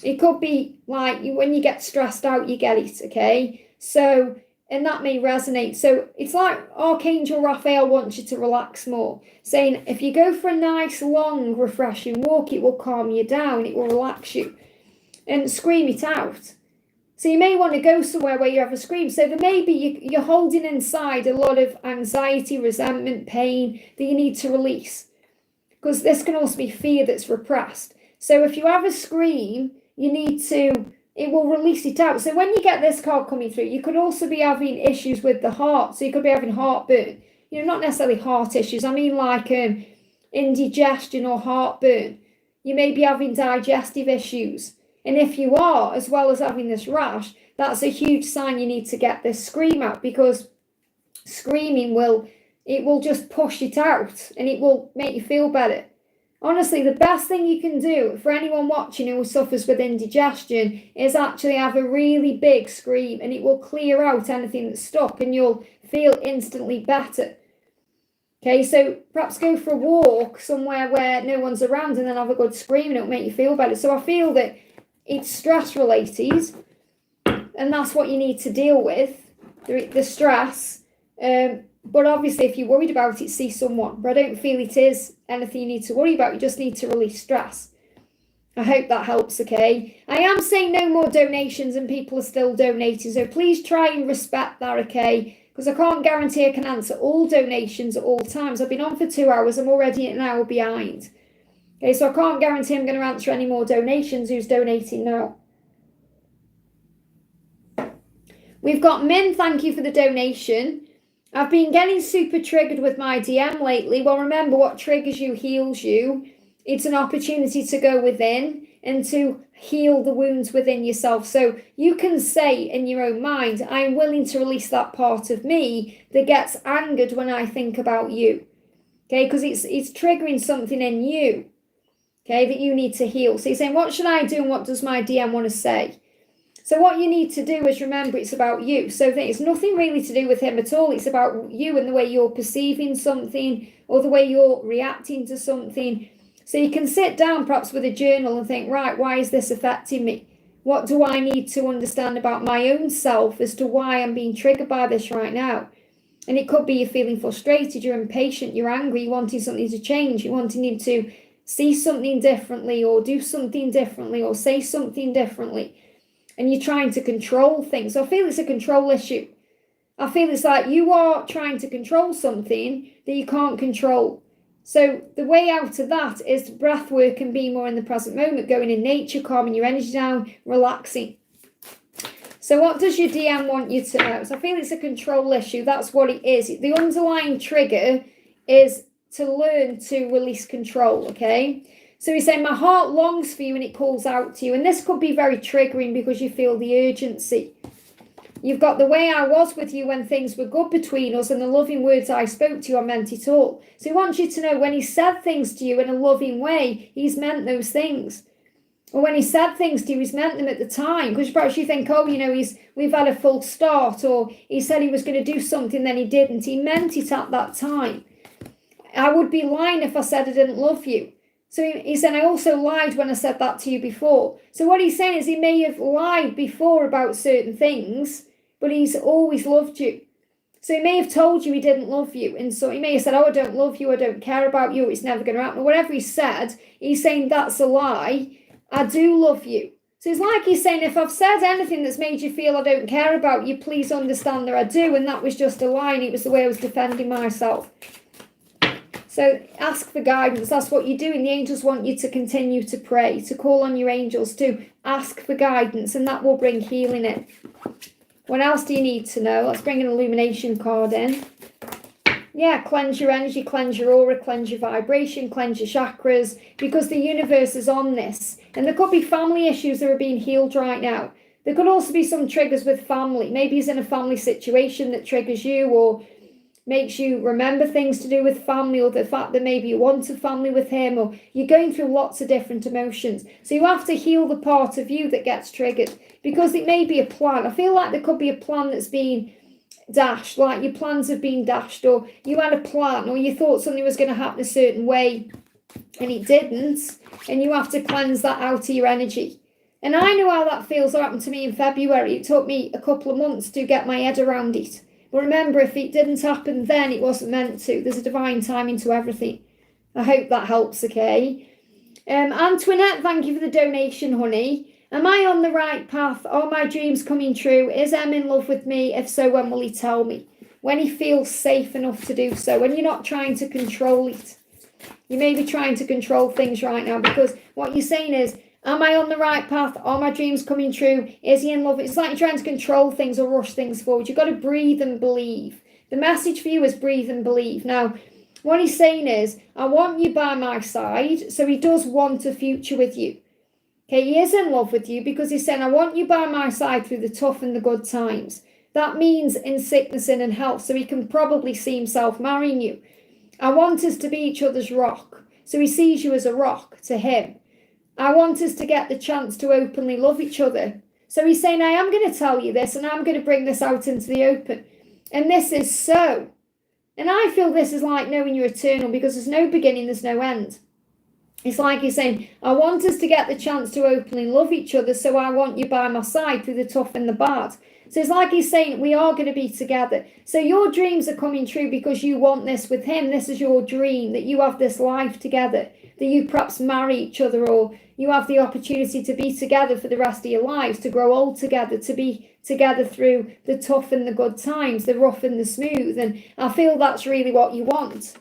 It could be like when you get stressed out, you get it, okay? So, and that may resonate. So it's like Archangel Raphael wants you to relax more, saying if you go for a nice, long, refreshing walk, it will calm you down. It will relax you. And scream it out. So you may want to go somewhere where you have a scream. So there may be you're holding inside a lot of anxiety, resentment, pain that you need to release. Because this can also be fear that's repressed. So if you have a scream, it will release it out. So when you get this card coming through, you could also be having issues with the heart. So you could be having heartburn. Not necessarily heart issues. I mean like indigestion or heartburn. You may be having digestive issues. And if you are, as well as having this rash, that's a huge sign you need to get this scream out, because screaming will just push it out and it will make you feel better. Honestly, the best thing you can do for anyone watching who suffers with indigestion is actually have a really big scream, and it will clear out anything that's stuck and you'll feel instantly better. Okay, so perhaps go for a walk somewhere where no one's around and then have a good scream and it'll make you feel better. So I feel that it's stress related, and that's what you need to deal with, the stress. But obviously, if you're worried about it, see someone. But I don't feel it is anything you need to worry about. You just need to release stress. I hope that helps, okay? I am saying no more donations, and people are still donating. So please try and respect that, okay? Because I can't guarantee I can answer all donations at all times. I've been on for 2 hours. I'm already an hour behind. Okay, so I can't guarantee I'm going to answer any more donations. Who's donating now? We've got Min, thank you for the donation. I've been getting super triggered with my DM lately. Well, remember, what triggers you heals you. It's an opportunity to go within and to heal the wounds within yourself. So you can say in your own mind, I'm willing to release that part of me that gets angered when I think about you. Okay, because it's triggering something in you. Okay, that you need to heal. So you're saying, what should I do and what does my DM want to say? So what you need to do is remember it's about you. So it's nothing really to do with him at all. It's about you and the way you're perceiving something or the way you're reacting to something. So you can sit down perhaps with a journal and think, right, why is this affecting me? What do I need to understand about my own self as to why I'm being triggered by this right now? And it could be you're feeling frustrated, you're impatient, you're angry, you're wanting something to change, you're wanting him to see something differently or do something differently or say something differently. And you're trying to control things. So I feel it's a control issue. I feel it's like you are trying to control something that you can't control. So the way out of that is breath work and be more in the present moment, going in nature, calming your energy down, relaxing. So what does your DM want you to know? So I feel it's a control issue. That's what it is. The underlying trigger is to learn to release control, okay? So he's saying, my heart longs for you and it calls out to you. And this could be very triggering because you feel the urgency. You've got the way I was with you when things were good between us and the loving words I spoke to you, I meant it all. So he wants you to know when he said things to you in a loving way, he's meant those things. Or when he said things to you, he's meant them at the time. Because perhaps you think, oh, we've had a full start, or he said he was going to do something, then he didn't. He meant it at that time. I would be lying if I said I didn't love you. So he said, I also lied when I said that to you before. So what he's saying is he may have lied before about certain things, but he's always loved you. So he may have told you he didn't love you. And so he may have said, oh, I don't love you, I don't care about you, it's never going to happen. Or whatever he said, he's saying that's a lie. I do love you. So it's like he's saying, if I've said anything that's made you feel I don't care about you, please understand that I do. And that was just a lie. And it was the way I was defending myself. So ask for guidance. That's what you're doing. The angels want you to continue to pray, to call on your angels, to ask for guidance. And that will bring healing in. What else do you need to know? Let's bring an illumination card in. Yeah, cleanse your energy, cleanse your aura, cleanse your vibration, cleanse your chakras, because the universe is on this. And there could be family issues that are being healed right now. There could also be some triggers with family. Maybe he's in a family situation that triggers you or makes you remember things to do with family, or the fact that maybe you want a family with him, or you're going through lots of different emotions. So you have to heal the part of you that gets triggered, because it may be a plan. I feel like there could be a plan that's been dashed, like your plans have been dashed, or you had a plan, or you thought something was going to happen a certain way and it didn't, and you have to cleanse that out of your energy. And I know how that feels. That happened to me in February. It took me a couple of months to get my head around it. But remember, if it didn't happen then, it wasn't meant to. There's a divine timing to everything. I hope that helps, okay? And Twinette, thank you for the donation, honey. Am I on the right path? Are my dreams coming true? Is Em in love with me? If so, when will he tell me? When he feels safe enough to do so. When you're not trying to control it. You may be trying to control things right now, because what you're saying is, am I on the right path? Are my dreams coming true? Is he in love? It's like you're trying to control things or rush things forward. You've got to breathe and believe. The message for you is breathe and believe. Now, what he's saying is, I want you by my side. So he does want a future with you. Okay, he is in love with you, because he's saying, I want you by my side through the tough and the good times. That means in sickness and in health. So he can probably see himself marrying you. I want us to be each other's rock. So he sees you as a rock to him. I want us to get the chance to openly love each other. So he's saying, I am going to tell you this, and I'm going to bring this out into the open. And this is so. And I feel this is like knowing you're eternal, because there's no beginning, there's no end. It's like he's saying, I want us to get the chance to openly love each other, so I want you by my side through the tough and the bad. So it's like he's saying, we are going to be together. So your dreams are coming true because you want this with him. This is your dream, that you have this life together, that you perhaps marry each other, or you have the opportunity to be together for the rest of your lives, to grow old together, to be together through the tough and the good times, the rough and the smooth. And I feel that's really what you want.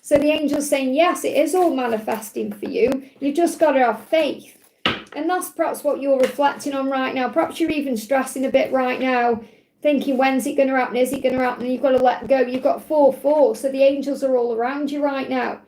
So the angel's saying, yes, it is all manifesting for you. You've just got to have faith. And that's perhaps what you're reflecting on right now. Perhaps you're even stressing a bit right now, thinking, when's it going to happen? Is it going to happen? And you've got to let go. You've got 4-4. So the angels are all around you right now.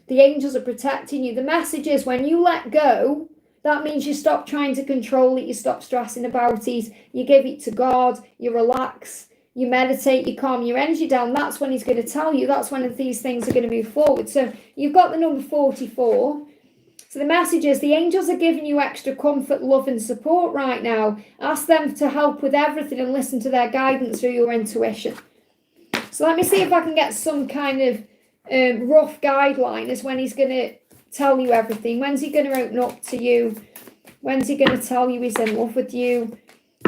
The angels are protecting you. The message is, when you let go, that means you stop trying to control it. You stop stressing about it. You give it to God. You relax. You meditate, you calm your energy down. That's when he's going to tell you. That's when these things are going to move forward. So you've got the number 44. So the message is, the angels are giving you extra comfort, love and support right now. Ask them to help with everything and listen to their guidance through your intuition. So let me see if I can get some kind of rough guideline as when he's going to tell you everything. When's he going to open up to you? When's he going to tell you he's in love with you?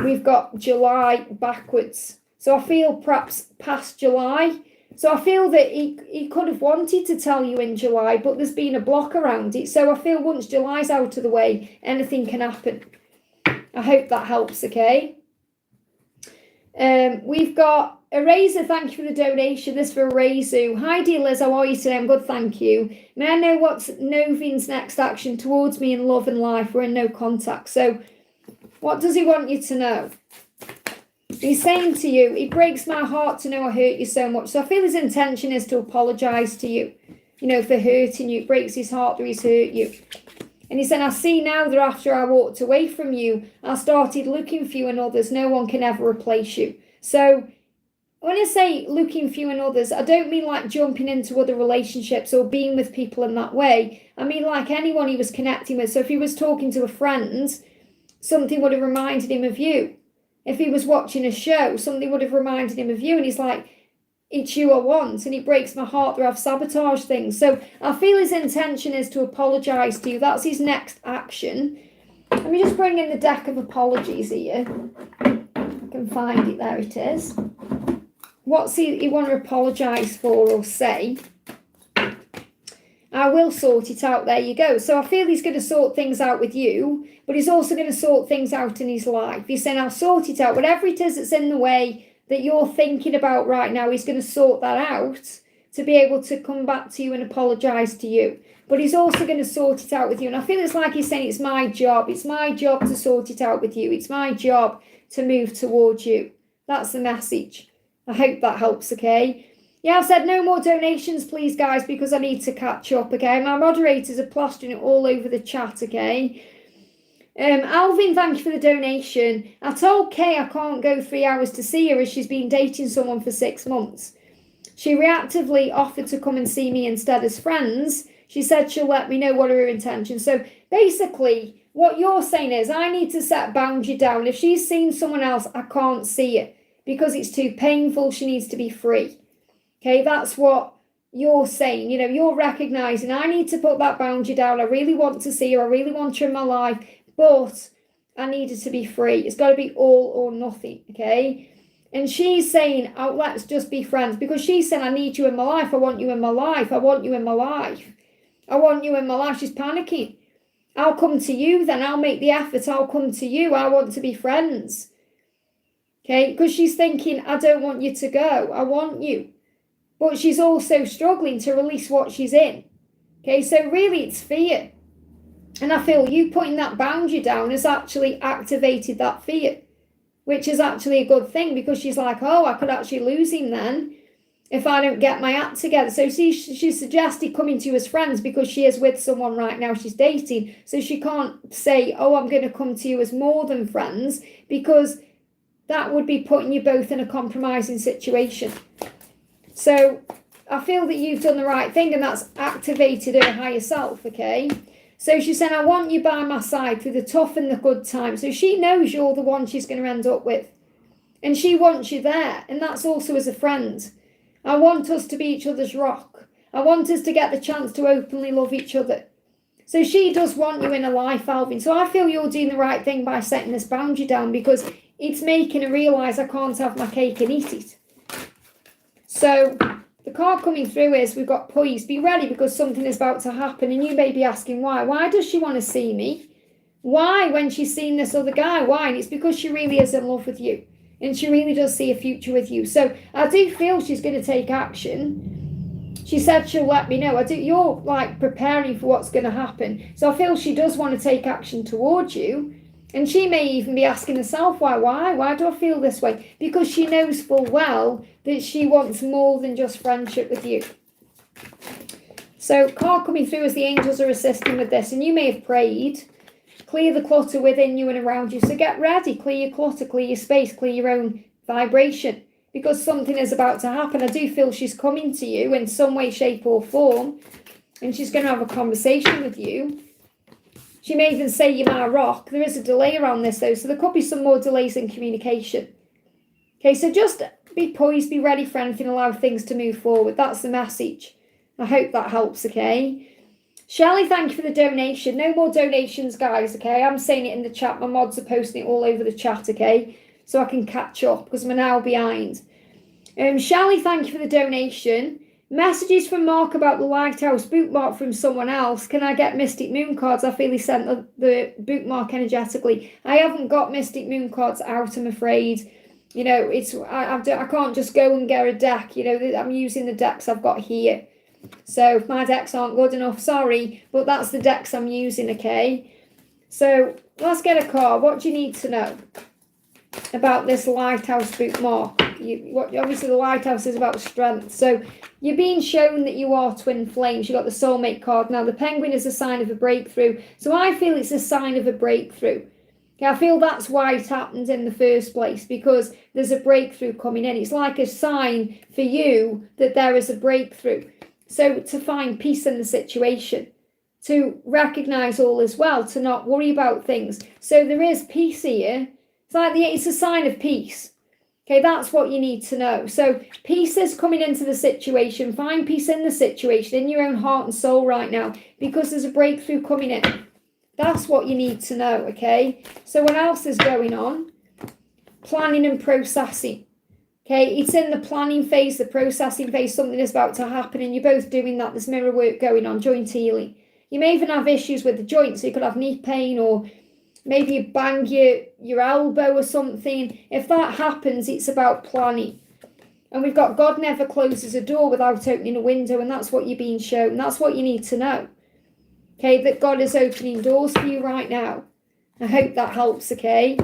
We've got July backwards. So I feel perhaps past July. So I feel that he could have wanted to tell you in July, but there's been a block around it. So I feel once July's out of the way, anything can happen. I hope that helps, okay? We've got Arasa, thank you for the donation. This for Razu. Hi dear Liz, how are you today? I'm good, thank you. May I know what's Novin's next action towards me in love and life? We're in no contact. So what does he want you to know? He's saying to you, it breaks my heart to know I hurt you so much. So I feel his intention is to apologise to you, for hurting you. It breaks his heart that he's hurt you. And he said, I see now that after I walked away from you, I started looking for you in others. No one can ever replace you. So when I say looking for you in others, I don't mean like jumping into other relationships or being with people in that way. I mean like anyone he was connecting with. So if he was talking to a friend, something would have reminded him of you. If he was watching a show, something would have reminded him of you. And he's like, it's you I want. And it breaks my heart that I've sabotaged things. So I feel his intention is to apologise to you. That's his next action. Let me just bring in the deck of apologies here. I can find it. There it is. What's he want to apologise for or say? I I will sort it out. There you go. So I feel he's going to sort things out with you, but he's also going to sort things out in his life. He's saying, I'll sort it out. Whatever it is that's in the way that you're thinking about right now, he's going to sort that out to be able to come back to you and apologise to you. But he's also going to sort it out with you. And I feel it's like he's saying, it's my job. It's my job to sort it out with you. It's my job to move towards you. That's the message. I hope that helps, okay? Yeah, I've said no more donations, please, guys, because I need to catch up, okay? My moderators are plastering it all over the chat, okay? Alvin, thank you for the donation. I told Kay I can't go 3 hours to see her as she's been dating someone for 6 months. She reactively offered to come and see me instead as friends. She said she'll let me know what are her intentions. So basically, what you're saying is I need to set a boundary down. If she's seen someone else, I can't see it because it's too painful. She needs to be free. Okay, that's what you're saying. You know, you're recognising I need to put that boundary down. I really want to see her. I really want her in my life, but I need her to be free. It's got to be all or nothing, okay? And she's saying, oh, let's just be friends, because she's saying, I need you in my life. I want you in my life. I want you in my life. I want you in my life. She's panicking. I'll come to you then. I'll make the effort. I'll come to you. I want to be friends. Okay, because she's thinking, I don't want you to go. I want you. But she's also struggling to release what she's in. Okay, so really it's fear. And I feel you putting that boundary down has actually activated that fear, which is actually a good thing, because she's like, oh, I could actually lose him then if I don't get my act together. So she suggested coming to you as friends because she is with someone right now she's dating. So she can't say, oh, I'm going to come to you as more than friends, because that would be putting you both in a compromising situation. So I feel that you've done the right thing, and that's activated her higher self, okay? So she's saying, I want you by my side through the tough and the good times. So she knows you're the one she's going to end up with. And she wants you there. And that's also as a friend. I want us to be each other's rock. I want us to get the chance to openly love each other. So she does want you in her life, Alvin. So I feel you're doing the right thing by setting this boundary down, because it's making her realise I can't have my cake and eat it. So the card coming through is we've got poised. Be ready, because something is about to happen. And you may be asking why. Why does she want to see me? Why, when she's seen this other guy? Why? And it's because she really is in love with you. And she really does see a future with you. So I do feel she's going to take action. She said she'll let me know. You're like preparing for what's going to happen. So I feel she does want to take action towards you. And she may even be asking herself, why? Why do I feel this way? Because she knows full well that she wants more than just friendship with you. So card coming through as the angels are assisting with this. And you may have prayed, clear the clutter within you and around you. So get ready, clear your clutter, clear your space, clear your own vibration. Because something is about to happen. I do feel she's coming to you in some way, shape or form. And she's going to have a conversation with you. She may even say you're my rock. There is a delay around this though, so there could be some more delays in communication. Okay, so just be poised, be ready for anything, allow things to move forward. That's the message. I hope that helps, okay? Shelly, thank you for the donation. No more donations, guys, okay? I'm saying it in the chat. My mods are posting it all over the chat, okay? So I can catch up, because I'm an hour behind. Shelly, thank you for the donation. Messages from Mark about the lighthouse bookmark from someone else. Can I get Mystic Moon cards? I feel he sent the bookmark energetically. I haven't got Mystic Moon cards out, I'm afraid. You know, I can't just go and get a deck. You know, I'm using the decks I've got here. So if my decks aren't good enough, sorry, but that's the decks I'm using, okay? So let's get a card. What do you need to know about this lighthouse bookmark? Obviously the lighthouse is about strength. So you're being shown that you are twin flames. You got the soulmate card. Now the penguin is a sign of a breakthrough. So I feel it's a sign of a breakthrough. Okay, I feel that's why it happened in the first place, because there's a breakthrough coming in. It's like a sign for you that there is a breakthrough. So to find peace in the situation, to recognize all is well, to not worry about things. So there is peace here. It's a sign of peace. Okay, that's what you need to know. So peace is coming into the situation. Find peace in the situation, in your own heart and soul right now, because there's a breakthrough coming in. That's what you need to know, okay? So what else is going on? Planning and processing. Okay, it's in the planning phase, the processing phase, something is about to happen, and you're both doing that. There's mirror work going on, joint healing. You may even have issues with the joints, so you could have knee pain, or maybe you bang your elbow or something. If that happens, it's about planning. And we've got God never closes a door without opening a window, and that's what you're being shown. That's what you need to know. Okay, that God is opening doors for you right now. I hope that helps, okay?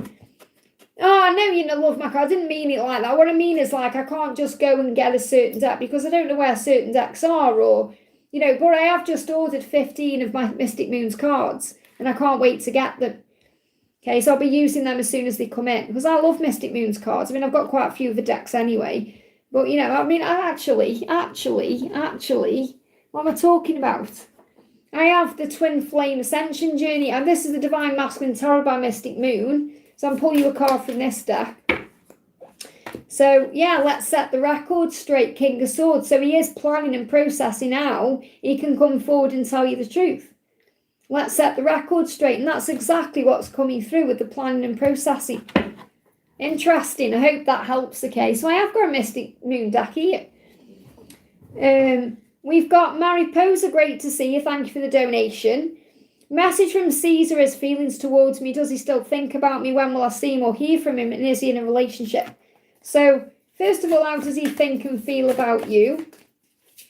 Oh, I know you don't love my card. I didn't mean it like that. What I mean is, like, I can't just go and get a certain deck because I don't know where certain decks are, or, you know, but I have just ordered 15 of my Mystic Moons cards, and I can't wait to get them. Okay, so I'll be using them as soon as they come in, because I love Mystic Moons cards. I mean, I've got quite a few of the decks anyway. But, you know, I mean, actually, what am I talking about? I have the Twin Flame Ascension Journey, and this is the Divine Masculine Tarot by Mystic Moon. So I'm pulling you a card from this deck. So, yeah, let's set the record straight, King of Swords. So he is planning and processing how he can come forward and tell you the truth. Let's set the record straight. And that's exactly what's coming through with the planning and processing. Interesting. I hope that helps, okay? So I have got a Mystic Moon deck here. We've got Mar Posa. Great to see you. Thank you for the donation. Message from Caesar is feelings towards me. Does he still think about me? When will I see him or hear from him? And is he in a relationship? So, first of all, how does he think and feel about you?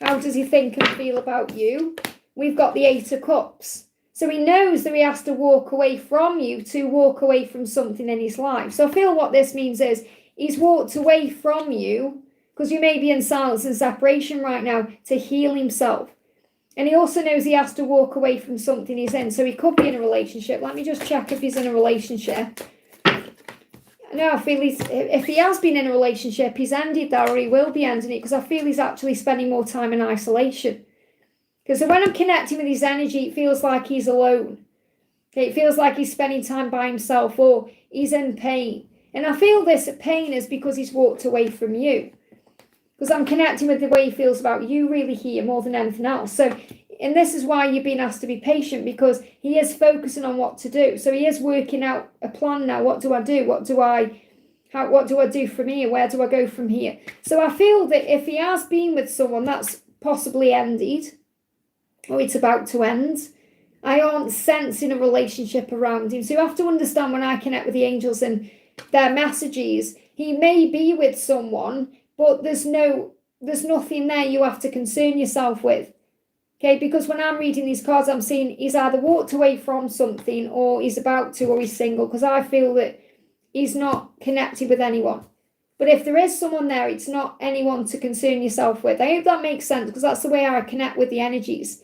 How does he think and feel about you? We've got the Eight of Cups. So he knows that he has to walk away from you to walk away from something in his life. So I feel what this means is he's walked away from you because you may be in silence and separation right now to heal himself. And he also knows he has to walk away from something he's in. So he could be in a relationship. Let me just check if he's in a relationship. No, I feel if he has been in a relationship, he's ended that, or he will be ending it, because I feel he's actually spending more time in isolation. Because when I'm connecting with his energy, it feels like he's alone. Okay, it feels like he's spending time by himself, or he's in pain. And I feel this pain is because he's walked away from you. Because I'm connecting with the way he feels about you really here more than anything else. So, and this is why you're being asked to be patient, because he is focusing on what to do. So he is working out a plan now. What do I do? What do I do from here? Where do I go from here? So I feel that if he has been with someone that's possibly ended, or it's about to end, I aren't sensing a relationship around him. So you have to understand, when I connect with the angels and their messages, he may be with someone, but there's nothing there you have to concern yourself with. Okay, because when I'm reading these cards, I'm seeing he's either walked away from something, or he's about to, or he's single, because I feel that he's not connected with anyone. But if there is someone there, it's not anyone to concern yourself with. I hope that makes sense, because that's the way I connect with the energies.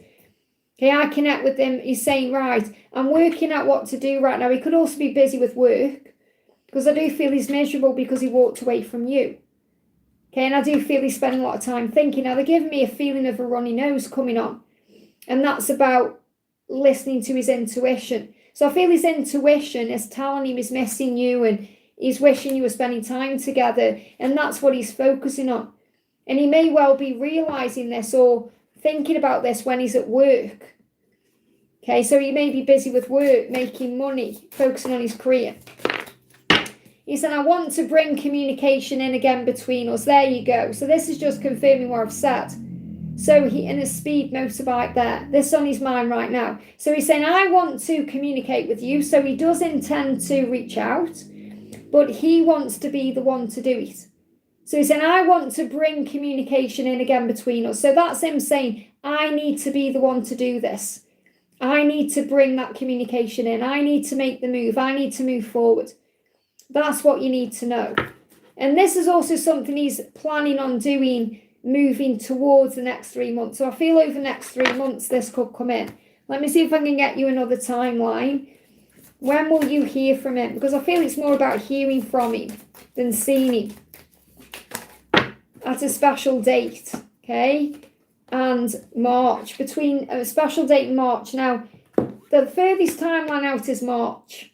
Okay, I connect with him. He's saying, right, I'm working out what to do right now. He could also be busy with work, because I do feel he's miserable because he walked away from you. Okay, and I do feel he's spending a lot of time thinking. Now, they're giving me a feeling of a runny nose coming on. And that's about listening to his intuition. So I feel his intuition is telling him he's missing you, and he's wishing you were spending time together. And that's what he's focusing on. And he may well be realising this or thinking about this when he's at work. Okay, so he may be busy with work, making money, focusing on his career. He said, I want to bring communication in again between us. There you go. So this is just confirming what I've said. So he in a speed motorbike there. This is on his mind right now. So he's saying, I want to communicate with you. So he does intend to reach out, but he wants to be the one to do it. So he's saying, I want to bring communication in again between us. So that's him saying, I need to be the one to do this. I need to bring that communication in. I need to make the move. I need to move forward. That's what you need to know. And this is also something he's planning on doing, moving towards the next 3 months. So I feel over the next 3 months this could come in. Let me see if I can get you another timeline. When will you hear from him? Because I feel it's more about hearing from him than seeing him at a special date. Okay? And March. Between a special date and March. Now, the furthest timeline out is March.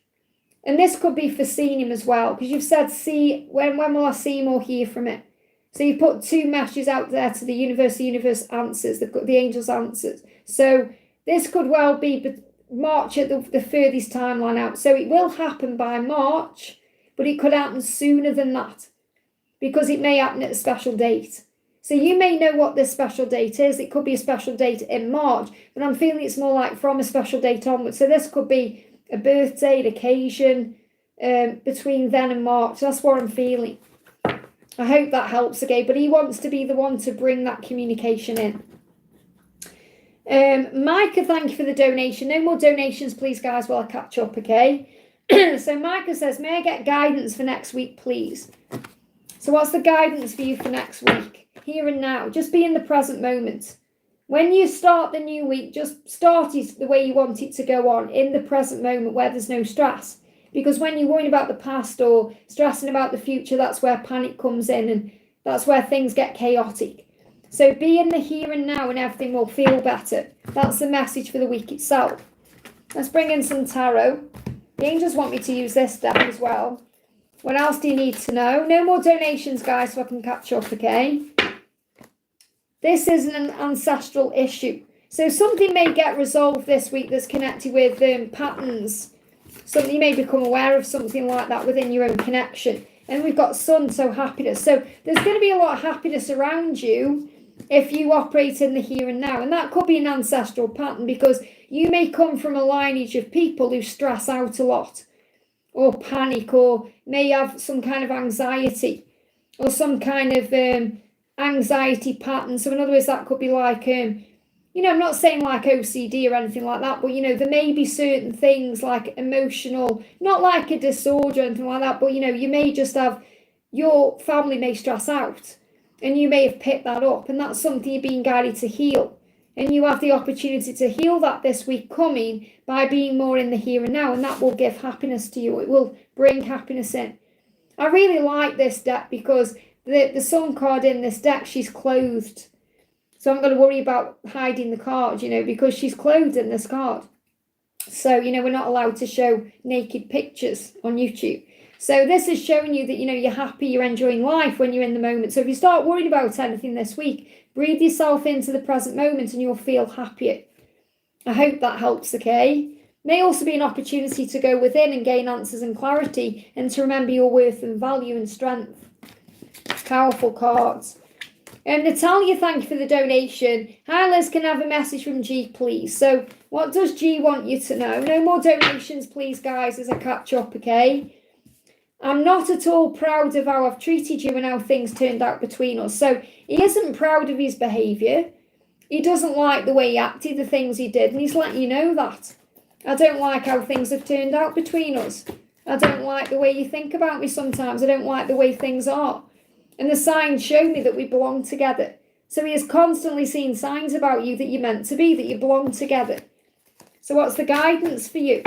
And this could be for seeing him as well, because you've said, when will I see him or hear from him? So you put two messages out there to the universe. The universe answers, the angels answers. So this could well be March at the furthest timeline out. So it will happen by March, but it could happen sooner than that. because it may happen at a special date. So you may know what this special date is. It could be a special date in March, but I'm feeling it's more like from a special date onwards. So this could be a birthday, an occasion between then and March. That's what I'm feeling. I hope that helps, okay? But he wants to be the one to bring that communication in. Micah, thank you for the donation. No more donations, please, guys, while I catch up, okay? So Micah says, may I get guidance for next week, please? So what's the guidance for you for next week? Here and now. Just be in the present moment. When you start the new week, just start it the way you want it to go on, in the present moment where there's no stress. Because when you're worrying about the past or stressing about the future, that's where panic comes in and that's where things get chaotic. So be in the here and now and everything will feel better. That's the message for the week itself. Let's bring in some tarot. The angels want me to use this deck as well. What else do you need to know? No more donations, guys, so I can catch up, okay? This is an ancestral issue. So something may get resolved this week that's connected with patterns. Something you may become aware of something like that within your own connection. And we've got sun, so happiness. So there's going to be a lot of happiness around you if you operate in the here and now. And that could be an ancestral pattern because you may come from a lineage of people who stress out a lot or panic or may have some kind of anxiety or some kind of anxiety pattern. So in other words, that could be like, I'm not saying like OCD or anything like that, but, there may be certain things like emotional, not like a disorder or anything like that, but, you may just have, your family may stress out and you may have picked that up and that's something you're being guided to heal. And you have the opportunity to heal that this week coming by being more in the here and now, and that will give happiness to you. It will bring happiness in. I really like this deck because the sun card in this deck, she's clothed. So I'm going to worry about hiding the card, because she's clothed in this card. So, we're not allowed to show naked pictures on YouTube. So this is showing you that, you're happy, you're enjoying life when you're in the moment. So if you start worrying about anything this week, breathe yourself into the present moment and you'll feel happier. I hope that helps, okay? May also be an opportunity to go within and gain answers and clarity and to remember your worth and value and strength. Powerful cards. Natalia, thank you for the donation. Hi Liz, can I have a message from G, please? So what does G want you to know? No more donations, please, guys, as I catch up, okay? I'm not at all proud of how I've treated you and how things turned out between us. So he isn't proud of his behaviour. He doesn't like the way he acted, the things he did, and he's letting you know that. I don't like how things have turned out between us. I don't like the way you think about me sometimes. I don't like the way things are. And the signs show me that we belong together. So he is constantly seeing signs about you that you're meant to be, that you belong together. So what's the guidance for you?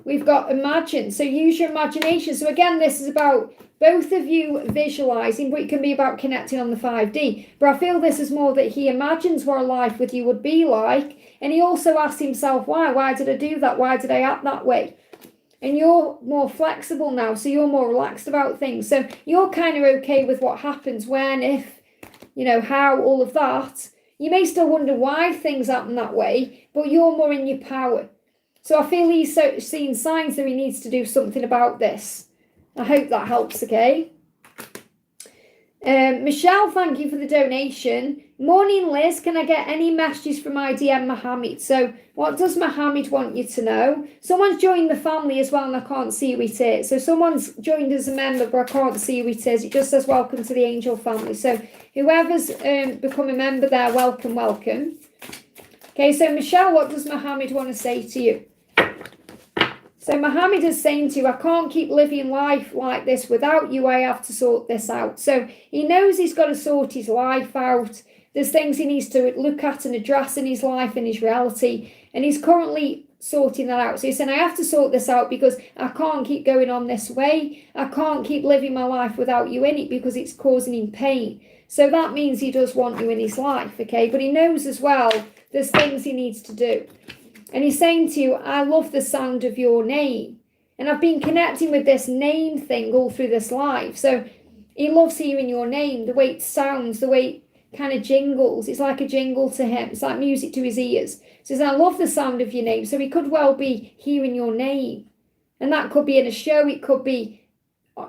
We've got imagine. So use your imagination. So again, this is about both of you visualising, but it can be about connecting on the 5D. But I feel this is more that he imagines what a life with you would be like. And he also asks himself, why? Why did I do that? Why did I act that way? And you're more flexible now, so you're more relaxed about things. So you're kind of okay with what happens, when, if, how, all of that. You may still wonder why things happen that way, but you're more in your power. So I feel he's seeing signs that he needs to do something about this. I hope that helps, okay? Michelle, thank you for the donation. Morning, Liz. Can I get any messages from IDM Mohammed? So what does Mohammed want you to know? Someone's joined the family as well and I can't see who it is. So someone's joined as a member but I can't see who it is. It just says welcome to the angel family. So whoever's become a member there, welcome, welcome. Okay, so Michelle, what does Mohammed want to say to you? So Mohammed is saying to you, I can't keep living life like this without you. I have to sort this out. So he knows he's got to sort his life out. There's things he needs to look at and address in his life and his reality. And he's currently sorting that out. So he's saying, I have to sort this out because I can't keep going on this way. I can't keep living my life without you in it because it's causing him pain. So that means he does want you in his life, okay? But he knows as well there's things he needs to do. And he's saying to you, I love the sound of your name. And I've been connecting with this name thing all through this life. So he loves hearing your name, the way it sounds, the way it kind of jingles. It's like a jingle to him. It's like music to his ears. So he says, I love the sound of your name. So he could well be hearing your name. And that could be in a show. It could be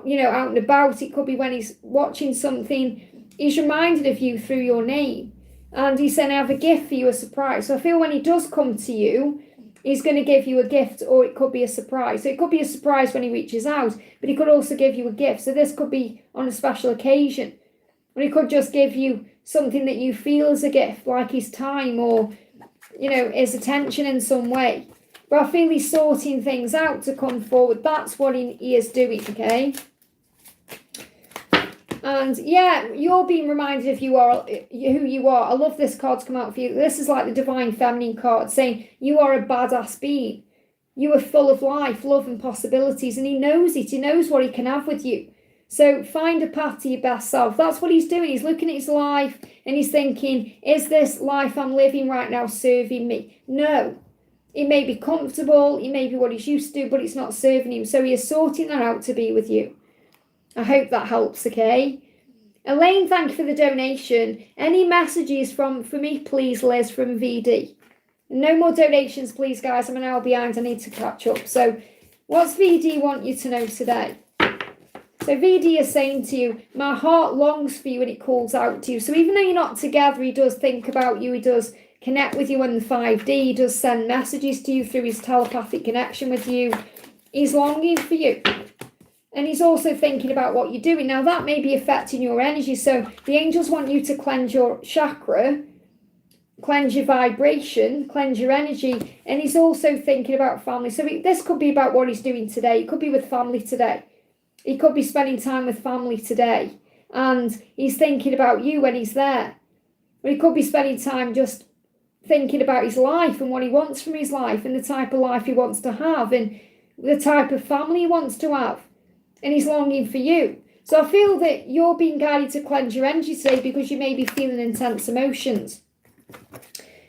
you know, out and about. It could be when he's watching something, he's reminded of you through your name. And he's saying, I have a gift for you, a surprise. So I feel when he does come to you, he's going to give you a gift, or it could be a surprise. So it could be a surprise when he reaches out, but he could also give you a gift. So this could be on a special occasion. Or he could just give you something that you feel as a gift, like his time or, you know, his attention in some way. But I feel he's sorting things out to come forward. That's what he is doing, okay? And yeah, you're being reminded of who you are. I love this card to come out for you. This is like the Divine Feminine card saying you are a badass being. You are full of life, love and possibilities. And he knows it. He knows what he can have with you. So find a path to your best self. That's what he's doing. He's looking at his life and he's thinking, is this life I'm living right now serving me? No. It may be comfortable. It may be what he's used to, but it's not serving him. So he is sorting that out to be with you. I hope that helps, okay? Elane, thank you for the donation. Any messages for me, please, Liz, from VD? No more donations, please, guys. I'm an hour behind. I need to catch up. So what's VD want you to know today? So VD is saying to you, my heart longs for you and it calls out to you. So even though you're not together, he does think about you. He does connect with you on the 5D. He does send messages to you through his telepathic connection with you. He's longing for you. And he's also thinking about what you're doing. Now, that may be affecting your energy. So the angels want you to cleanse your chakra, cleanse your vibration, cleanse your energy. And he's also thinking about family. So this could be about what he's doing today. It could be with family today. He could be spending time with family today. And he's thinking about you when he's there. Or he could be spending time just thinking about his life and what he wants from his life and the type of life he wants to have and the type of family he wants to have. And he's longing for you. So I feel that you're being guided to cleanse your energy today because you may be feeling intense emotions.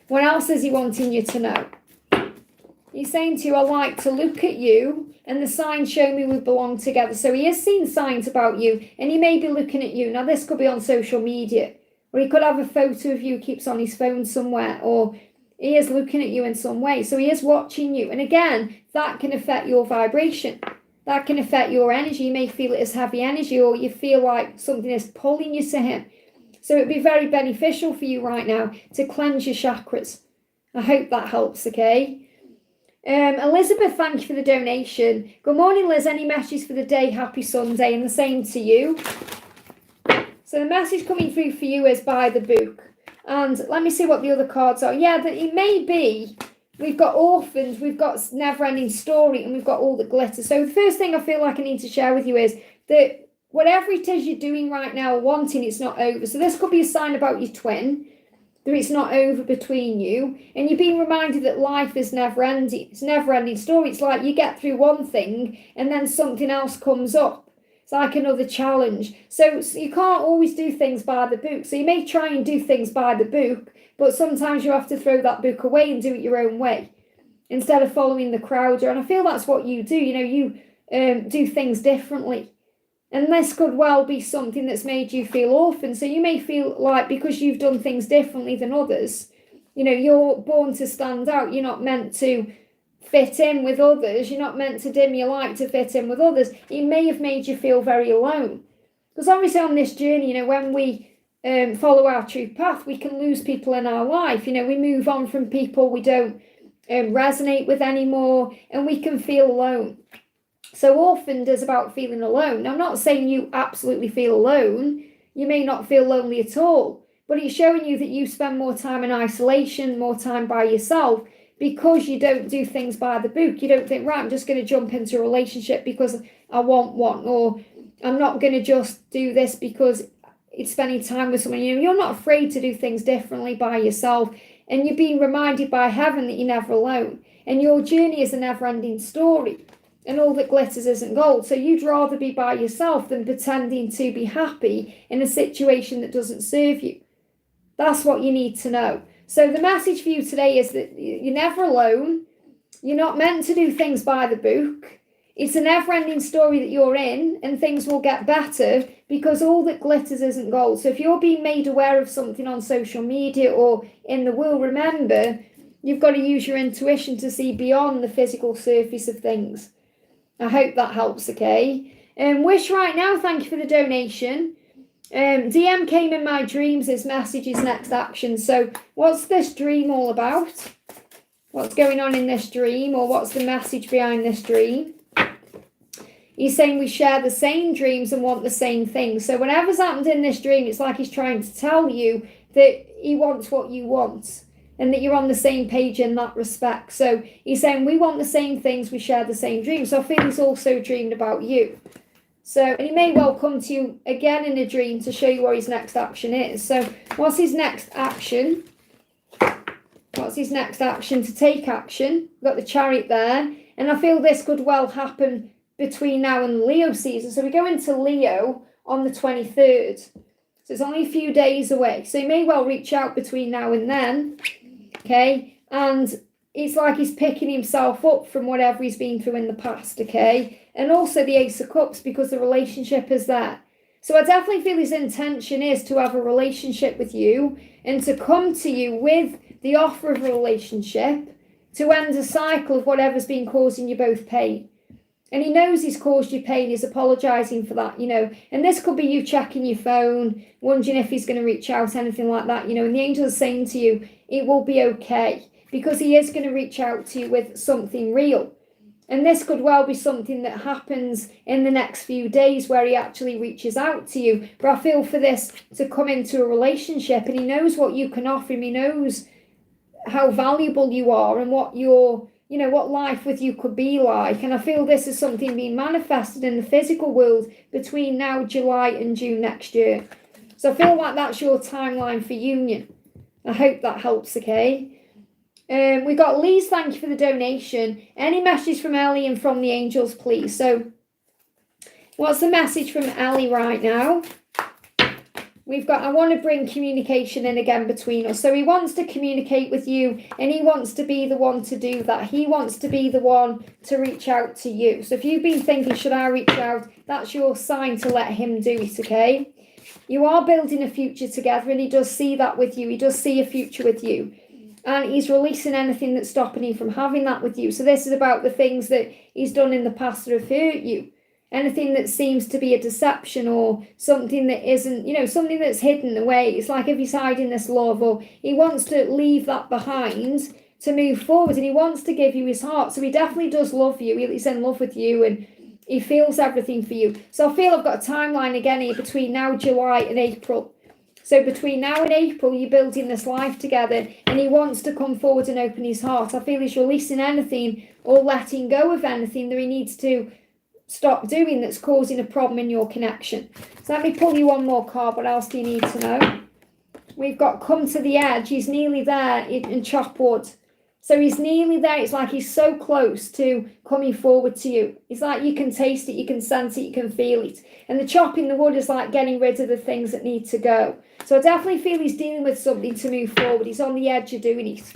What else is he wanting you to know? He's saying to you, I like to look at you and the signs show me we belong together. So he is seeing signs about you and he may be looking at you. Now this could be on social media or he could have a photo of you keeps on his phone somewhere or he is looking at you in some way. So he is watching you. And again, that can affect your vibration. That can affect your energy. You may feel it as heavy energy or you feel like something is pulling you to him. So it'd be very beneficial for you right now to cleanse your chakras. I hope that helps, okay? Elizabeth, thank you for the donation. Good morning, Liz. Any messages for the day? Happy Sunday. And the same to you. So the message coming through for you is buy the book. And let me see what the other cards are. Yeah, that it may be... We've got orphans, we've got never-ending story, and we've got all the glitter. So the first thing I feel like I need to share with you is that whatever it is you're doing right now, wanting, it's not over. So this could be a sign about your twin, that it's not over between you. And you're being reminded that life is never-ending. It's a never-ending story. It's like you get through one thing, and then something else comes up. It's like another challenge. So you can't always do things by the book. So you may try and do things by the book, but sometimes you have to throw that book away and do it your own way instead of following the crowd. And I feel that's what you do. You know, you do things differently. And this could well be something that's made you feel orphan. So you may feel like because you've done things differently than others, you know, you're born to stand out. You're not meant to fit in with others. You're not meant to dim your light to fit in with others. It may have made you feel very alone. Because obviously on this journey, you know, when we follow our true path, we can lose people in our life. You know, we move on from people we don't resonate with anymore, and we can feel alone. So orphaned is about feeling alone. Now, I'm not saying you absolutely feel alone. You may not feel lonely at all, but it's showing you that you spend more time in isolation, more time by yourself, because you don't do things by the book. You don't think, right, I'm just going to jump into a relationship because I want one, or I'm not going to just do this because it's spending time with someone. You know, you're not afraid to do things differently by yourself, and you're being reminded by heaven that you're never alone, and your journey is a never-ending story, and all that glitters isn't gold. So you'd rather be by yourself than pretending to be happy in a situation that doesn't serve you. That's what you need to know. So the message for you today is that you're never alone. You're not meant to do things by the book. It's a never-ending story that you're in, and things will get better because all that glitters isn't gold. So if you're being made aware of something on social media or in the world, remember, you've got to use your intuition to see beyond the physical surface of things. I hope that helps, okay? Wish right now, thank you for the donation. DM came in my dreams. This message is next action. So what's this dream all about? What's going on in this dream, or what's the message behind this dream? He's saying we share the same dreams and want the same things. So whatever's happened in this dream, it's like he's trying to tell you that he wants what you want and that you're on the same page in that respect. So he's saying we want the same things, we share the same dreams. So I feel he's also dreamed about you. So, and he may well come to you again in a dream to show you what his next action is. So what's his next action? What's his next action? To take action. We've got the Chariot there. And I feel this could well happen between now and the Leo season. So we go into Leo on the 23rd. So it's only a few days away. So he may well reach out between now and then. Okay. And it's like he's picking himself up from whatever he's been through in the past. Okay. And also the Ace of Cups, because the relationship is there. So I definitely feel his intention is to have a relationship with you and to come to you with the offer of a relationship to end a cycle of whatever's been causing you both pain. And he knows he's caused you pain. He's apologising for that, you know. And this could be you checking your phone, wondering if he's going to reach out, anything like that, you know. And the angel is saying to you, it will be okay, because he is going to reach out to you with something real. And this could well be something that happens in the next few days where he actually reaches out to you. But I feel for this to come into a relationship, and he knows what you can offer him. He knows how valuable you are and what your, you know, what life with you could be like. And I feel this is something being manifested in the physical world between now, July and June next year. So I feel like that's your timeline for union. I hope that helps, okay? We got Lee's, thank you for the donation. Any message from Ellie and from the angels, please? So what's the message from Ellie right now? We've got, I want to bring communication in again between us. So he wants to communicate with you, and he wants to be the one to do that. He wants to be the one to reach out to you. So if you've been thinking, should I reach out? That's your sign to let him do it, okay? You are building a future together, and he does see that with you. He does see a future with you. And he's releasing anything that's stopping him from having that with you. So this is about the things that he's done in the past that have hurt you. Anything that seems to be a deception or something that isn't, you know, something that's hidden away. It's like if he's hiding this love, or he wants to leave that behind to move forward, and he wants to give you his heart. So he definitely does love you. He's in love with you, and he feels everything for you. So I feel I've got a timeline again here between now, July and April. So between now and April, you're building this life together, and he wants to come forward and open his heart. I feel he's releasing anything or letting go of anything that he needs to stop doing that's causing a problem in your connection. So let me pull you one more card. What else do you need to know? We've got come to the edge. He's nearly there in chop wood. So he's nearly there. It's like he's so close to coming forward to you. It's like you can taste it, you can sense it, you can feel it. And the chopping the wood is like getting rid of the things that need to go. So I definitely feel he's dealing with something to move forward. He's on the edge of doing it.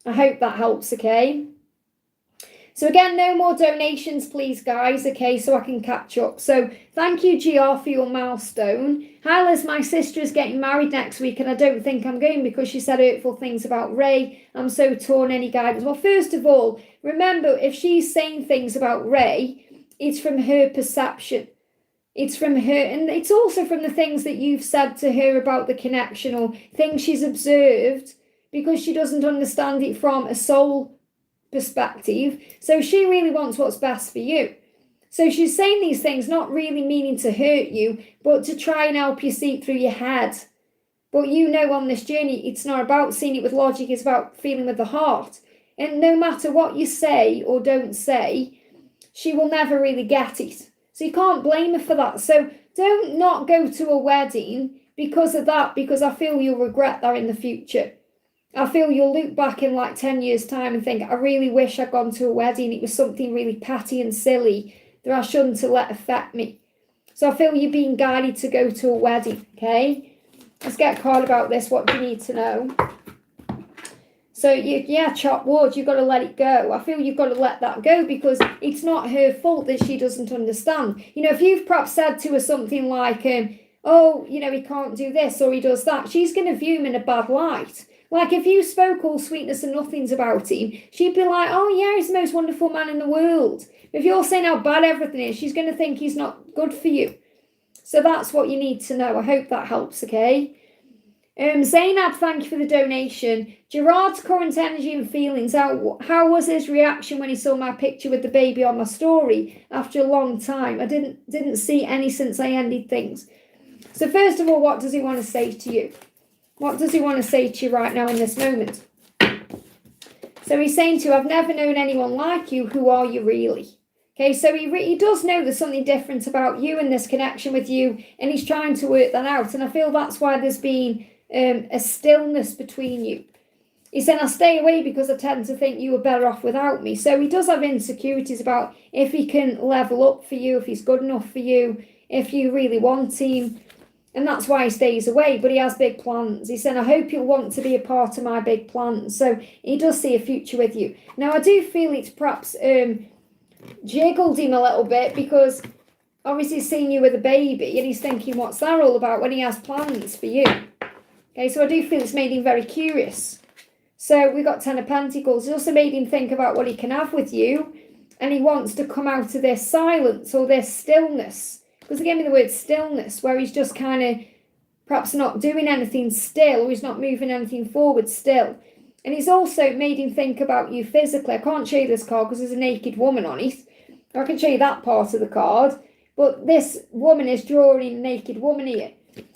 I hope that helps, okay? So again, no more donations, please, guys, okay, so I can catch up. So thank you, GR, for your milestone. Hi, Liz, my sister is getting married next week, and I don't think I'm going because she said hurtful things about Ray. I'm so torn, any guidance? Well, first of all, remember, if she's saying things about Ray, it's from her perception. It's from her, and it's also from the things that you've said to her about the connection or things she's observed, because she doesn't understand it from a soul perspective. So she really wants what's best for you. So she's saying these things not really meaning to hurt you, but to try and help you see it through your head. But you know, on this journey, it's not about seeing it with logic, it's about feeling with the heart. And no matter what you say or don't say, she will never really get it. So you can't blame her for that. So don't not go to a wedding because of that, because I feel you'll regret that in the future. I feel you'll look back in like 10 years' time and think, I really wish I'd gone to a wedding. It was something really petty and silly that I shouldn't have let affect me. So I feel you're being guided to go to a wedding, okay? Let's get a card about this. What do you need to know? So, chop wood, you've got to let it go. I feel you've got to let that go because it's not her fault that she doesn't understand. You know, if you've perhaps said to her something like, oh, you know, he can't do this or he does that, she's going to view him in a bad light. Like if you spoke all sweetness and nothings about him, she'd be like, oh yeah, he's the most wonderful man in the world. If you're saying how bad everything is, she's going to think he's not good for you. So that's what you need to know. I hope that helps, okay? Zainab, thank you for the donation. Gerard's current energy and feelings. How was his reaction when he saw my picture with the baby on my story after a long time? I didn't see any since I ended things. So first of all, what does he want to say to you? What does he want to say to you right now in this moment? So he's saying to you, I've never known anyone like you. Who are you really? Okay, so he does know there's something different about you and this connection with you, and he's trying to work that out. And I feel that's why there's been a stillness between you. He said, I'll stay away because I tend to think you were better off without me. So he does have insecurities about if he can level up for you, if he's good enough for you, if you really want him. And that's why he stays away, but he has big plans. He said, I hope you'll want to be a part of my big plans. So he does see a future with you. Now, I do feel it's perhaps jiggled him a little bit because obviously he's seeing you with a baby and he's thinking, what's that all about when he has plans for you? Okay, so I do feel it's made him very curious. So we've got 10 of Pentacles. It's also made him think about what he can have with you, and he wants to come out of this silence or this stillness. Because he gave me the word stillness, where he's just kind of perhaps not doing anything still, or he's not moving anything forward still. And he's also made him think about you physically. I can't show you this card because there's a naked woman on it. I can show you that part of the card. But this woman is drawing a naked woman here.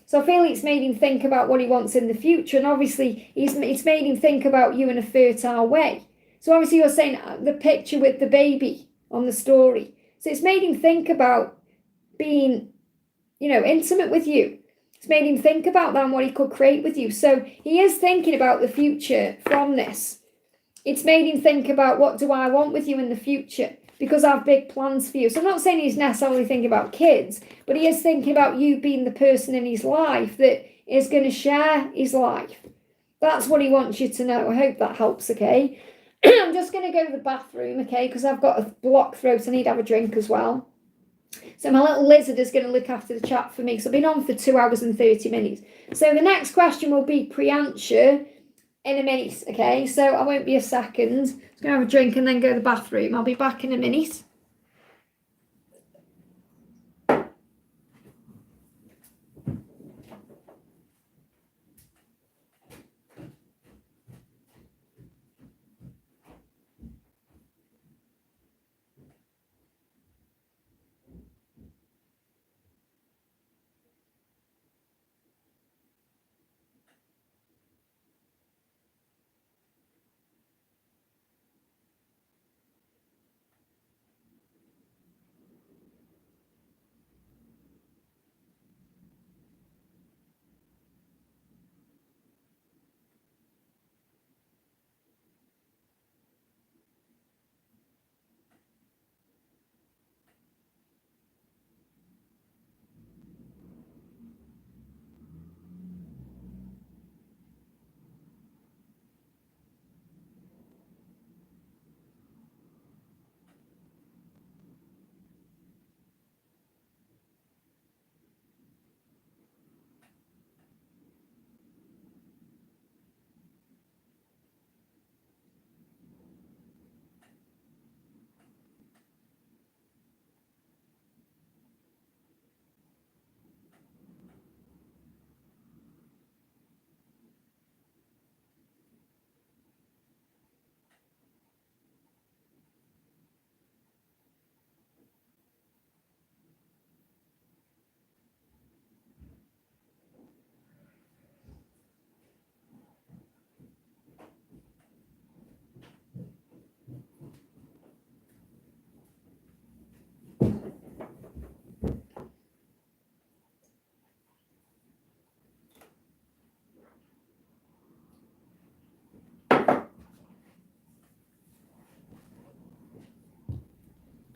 So I feel it's made him think about what he wants in the future. And obviously, it's made him think about you in a fertile way. So obviously, you're saying the picture with the baby on the story. So it's made him think about being, intimate with you. It's made him think about that and what he could create with you. So he is thinking about the future from this. It's made him think about what do I want with you in the future, because I have big plans for you. So I'm not saying he's necessarily thinking about kids, but he is thinking about you being the person in his life that is going to share his life. That's what he wants you to know. I hope that helps, okay? I'm just going to go to the bathroom, okay, because I've got a blocked throat. I need to have a drink as well. So my little lizard is going to look after the chat for me. So I've been on for 2 hours and 30 minutes. So the next question will be Priyanka in a minute, okay? So I won't be a second. I'm just going to have a drink and then go to the bathroom. I'll be back in a minute.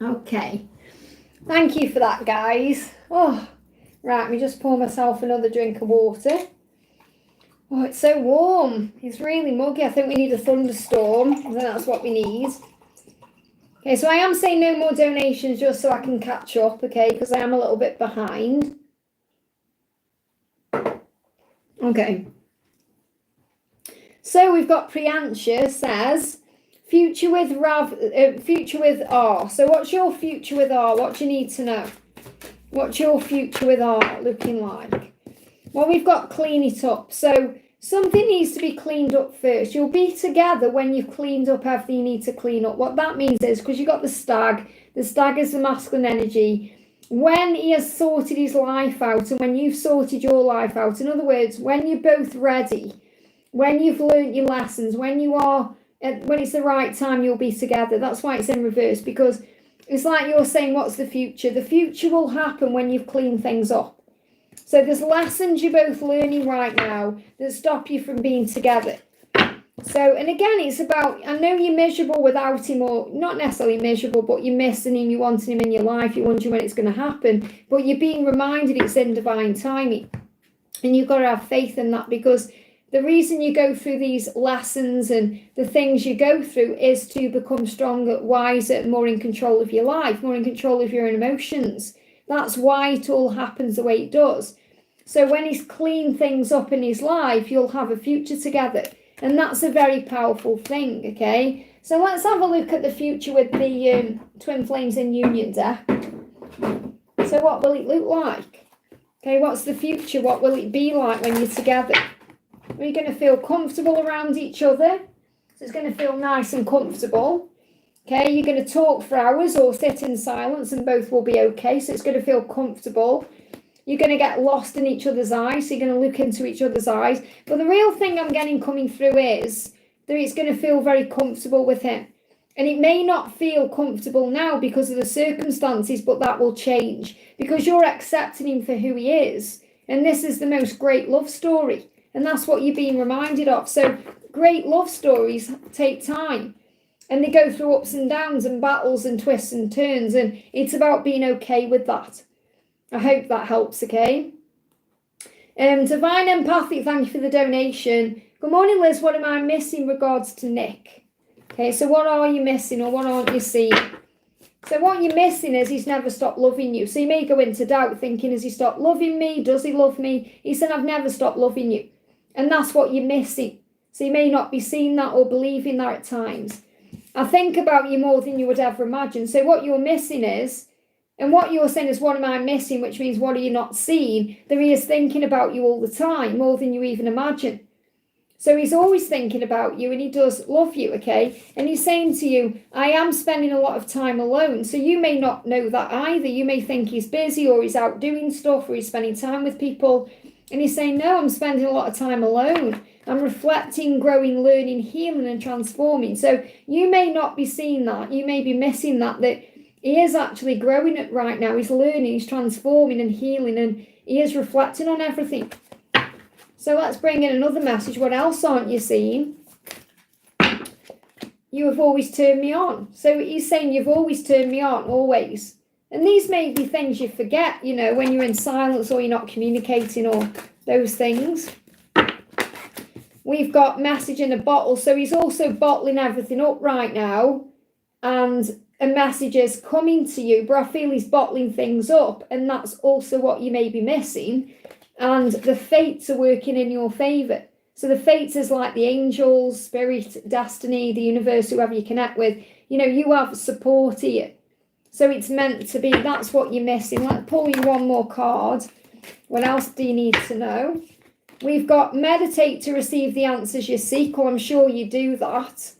Okay. Thank you for that, guys. Oh, right. Let me just pour myself another drink of water. Oh, it's so warm. It's really muggy. I think we need a thunderstorm. I think that's what we need. Okay, so I am saying no more donations just so I can catch up, okay, because I am a little bit behind. Okay. So we've got Priyanka says, Future with future with R. So what's your future with R? What do you need to know? What's your future with R looking like? Well, we've got clean it up. So something needs to be cleaned up first. You'll be together when you've cleaned up everything you need to clean up. What that means is, because you've got the stag is the masculine energy. When he has sorted his life out and when you've sorted your life out, in other words, when you're both ready, when you've learnt your lessons, when it's the right time, you'll be together. That's why it's in reverse, because it's like you're saying, what's the future? The future will happen when you've cleaned things up. So there's lessons you're both learning right now that stop you from being together. So, and again, it's about, I know you're miserable without him, or not necessarily miserable, but you're missing him, you're wanting him in your life, you're wondering when it's going to happen, but you're being reminded it's in divine timing. And you've got to have faith in that, because the reason you go through these lessons and the things you go through is to become stronger, wiser, more in control of your life, more in control of your own emotions. That's why it all happens the way it does. So when he's cleaned things up in his life, you'll have a future together. And that's a very powerful thing, okay? So let's have a look at the future with the Twin Flames in Union deck. So what will it look like? Okay, what's the future? What will it be like when you're together? Are you going to feel comfortable around each other? So it's going to feel nice and comfortable. Okay, you're going to talk for hours or sit in silence and both will be okay. So it's going to feel comfortable. You're going to get lost in each other's eyes. So you're going to look into each other's eyes. But the real thing I'm getting coming through is that it's going to feel very comfortable with him. And it may not feel comfortable now because of the circumstances, but that will change because you're accepting him for who he is. And this is the most great love story. And that's what you're being reminded of. So great love stories take time. And they go through ups and downs and battles and twists and turns. And it's about being okay with that. I hope that helps, okay? Divine Empathic, thank you for the donation. Good morning, Liz. What am I missing in regards to Nick? Okay, so what are you missing or what aren't you seeing? So what you're missing is he's never stopped loving you. So you may go into doubt thinking, has he stopped loving me? Does he love me? He said, I've never stopped loving you. And that's what you're missing. So you may not be seeing that or believing that at times. I think about you more than you would ever imagine. So what you're missing is, and what you're saying is, what am I missing? Which means, what are you not seeing? That he is thinking about you all the time, more than you even imagine. So he's always thinking about you and he does love you, okay? And he's saying to you, I am spending a lot of time alone. So you may not know that either. You may think he's busy or he's out doing stuff or he's spending time with people. And he's saying, no, I'm spending a lot of time alone. I'm reflecting, growing, learning, healing and transforming. So you may not be seeing that. You may be missing that he is actually growing it right now. He's learning, he's transforming and healing and he is reflecting on everything. So let's bring in another message. What else aren't you seeing? You have always turned me on. So he's saying you've always turned me on, always. And these may be things you forget, you know, when you're in silence or you're not communicating or those things. We've got message in a bottle. So he's also bottling everything up right now. And a message is coming to you, but I feel he's bottling things up. And that's also what you may be missing. And the fates are working in your favour. So the fates is like the angels, spirit, destiny, the universe, whoever you connect with. You know, you have support here. So it's meant to be. That's what you're missing. Let's pull you one more card. What else do you need to know? We've got meditate to receive the answers you seek. Well, I'm sure you do that.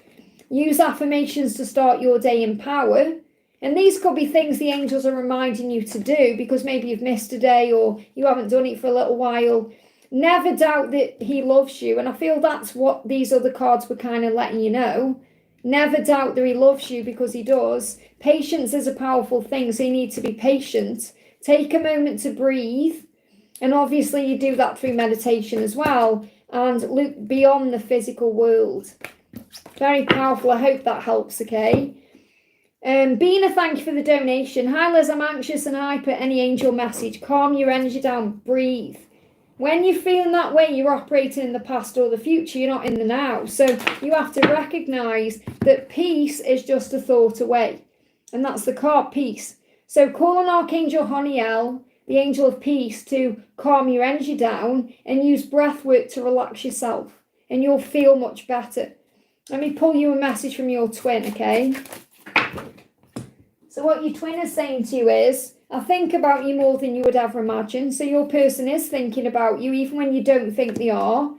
Use affirmations to start your day in power. And these could be things the angels are reminding you to do because maybe you've missed a day or you haven't done it for a little while. Never doubt that he loves you. And I feel that's what these other cards were kind of letting you know. Never doubt that he loves you because he does. Patience is a powerful thing, so you need to be patient. Take a moment to breathe. And obviously you do that through meditation as well. And look beyond the physical world. Very powerful. I hope that helps, okay? Bina, thank you for the donation. Hi Liz, I'm anxious and hyper. Any angel message? Calm your energy down. Breathe. When you're feeling that way, you're operating in the past or the future. You're not in the now. So you have to recognise that peace is just a thought away. And that's the card, peace. So call on Archangel Honiel, the angel of peace, to calm your energy down and use breath work to relax yourself. And you'll feel much better. Let me pull you a message from your twin, okay? So what your twin is saying to you is, I think about you more than you would ever imagine. So your person is thinking about you, even when you don't think they are.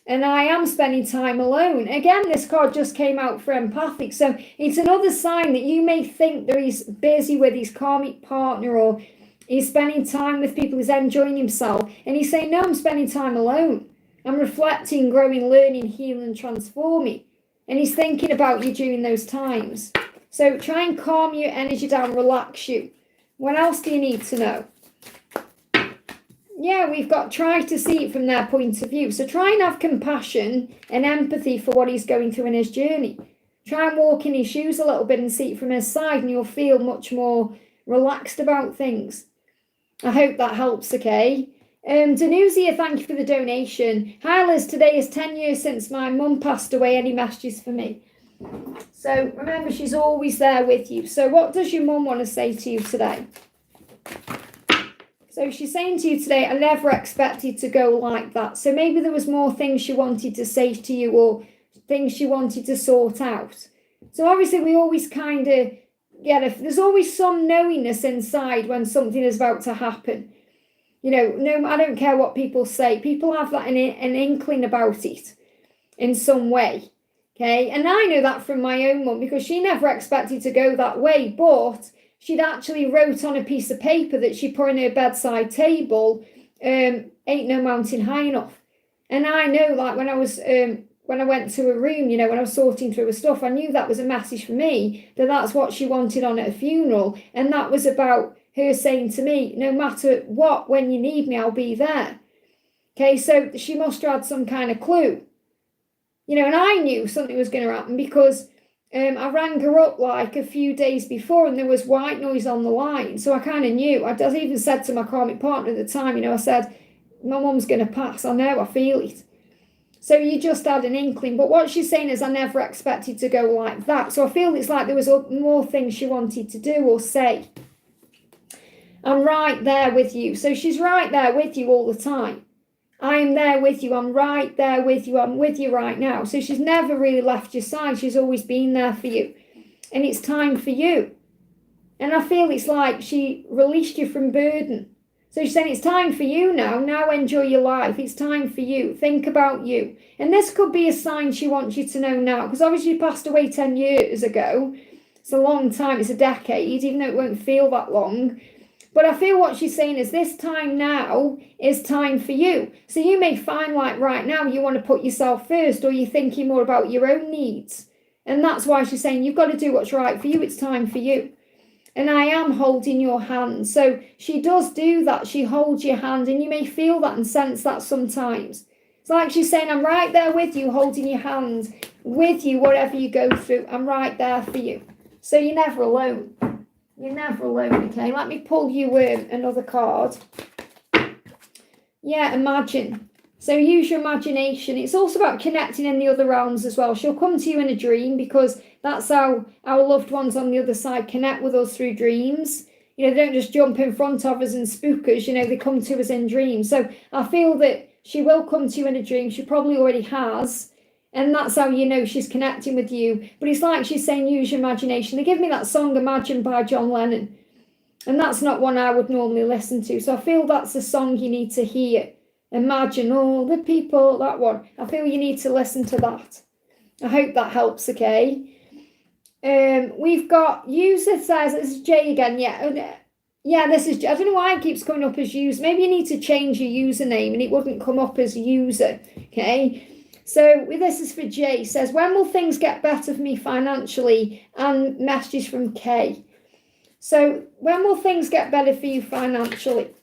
And I am spending time alone. Again, this card just came out for empathic. So it's another sign that you may think that he's busy with his karmic partner, or he's spending time with people, he's enjoying himself. And he's saying, no, I'm spending time alone. I'm reflecting, growing, learning, healing, transforming. And he's thinking about you during those times. So try and calm your energy down, relax you. What else do you need to know? Yeah, we've got try to see it from their point of view. So try and have compassion and empathy for what he's going through in his journey. Try and walk in his shoes a little bit and see it from his side, and you'll feel much more relaxed about things. I hope that helps, okay? Danuzia, thank you for the donation. Hi Liz, today is 10 years since my mum passed away. Any messages for me? So remember, she's always there with you. So what does your mum want to say to you today? So she's saying to you today, I never expected to go like that. So maybe there was more things she wanted to say to you, or things she wanted to sort out. So obviously we always kind of get there's always some knowingness inside when something is about to happen. You know, no, I don't care what people say. People have that an inkling about it in some way. Okay, and I know that from my own mum, because she never expected to go that way, but she'd actually wrote on a piece of paper that she put on her bedside table, ain't no mountain high enough. And I know, like, when I was when I went to a room, you know, when I was sorting through her stuff, I knew that was a message for me, that that's what she wanted on at a funeral. And that was about her saying to me, no matter what, when you need me, I'll be there. Okay, so she must have had some kind of clue. You know, and I knew something was going to happen, because I rang her up like a few days before and there was white noise on the line. So I kind of knew. I even said to my karmic partner at the time, you know, I said, my mum's going to pass. I know, I feel it. So you just had an inkling. But what she's saying is, I never expected to go like that. So I feel it's like there was more things she wanted to do or say. I'm right there with you. So she's right there with you all the time. I am there with you. I'm right there with you. I'm with you right now. So she's never really left your side. She's always been there for you. And it's time for you. And I feel it's like she released you from burden. So she's saying it's time for you now. Now enjoy your life. It's time for you. Think about you. And this could be a sign she wants you to know now. Because obviously she passed away 10 years ago. It's a long time. It's a decade, even though it won't feel that long. But I feel what she's saying is, this time now is time for you. So you may find like right now you want to put yourself first, or you're thinking more about your own needs. And that's why she's saying you've got to do what's right for you. It's time for you. And I am holding your hand. So she does do that. She holds your hand, and you may feel that and sense that sometimes. It's like she's saying, I'm right there with you, holding your hand, with you, whatever you go through. I'm right there for you. So you're never alone. You're never alone, okay? Let me pull you another card. Yeah, imagine. So use your imagination. It's also about connecting in the other realms as well. She'll come to you in a dream, because that's how our loved ones on the other side connect with us, through dreams. You know, they don't just jump in front of us and spook us. You know, they come to us in dreams. So I feel that she will come to you in a dream. She probably already has. And that's how you know she's connecting with you. But it's like she's saying, use your imagination. They give me that song, Imagine, by John Lennon. And that's not one I would normally listen to. So I feel that's a song you need to hear. Imagine all the people, that one. I feel you need to listen to that. I hope that helps, okay? We've got user says, this is Jay again. Yeah, this is, I don't know why it keeps coming up as user. Maybe you need to change your username and it wouldn't come up as user, okay? So this is for Jay. Says, when will things get better for me financially? And messages from Kay. So when will things get better for you financially?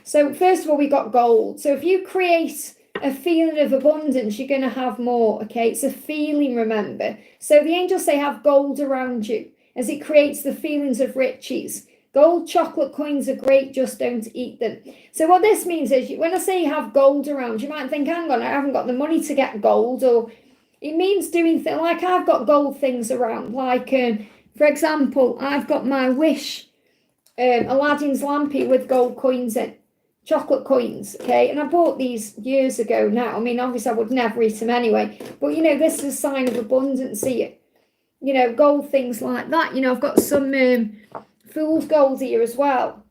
So first of all, we got gold. So if you create a feeling of abundance, you're going to have more, okay? It's a feeling, remember. So the angels say have gold around you, as it creates the feelings of riches. Gold chocolate coins are great, just don't eat them. So what this means is, when I say you have gold around, you might think, hang on, I haven't got the money to get gold. Or it means doing things, like I've got gold things around. Like, for example, I've got my Wish Aladdin's lampy with gold coins in. chocolate coins, okay? And I bought these years ago now. I mean, obviously I would never eat them anyway, but you know, this is a sign of abundance here. You know, gold things like that. You know, I've got some fool's gold here as well.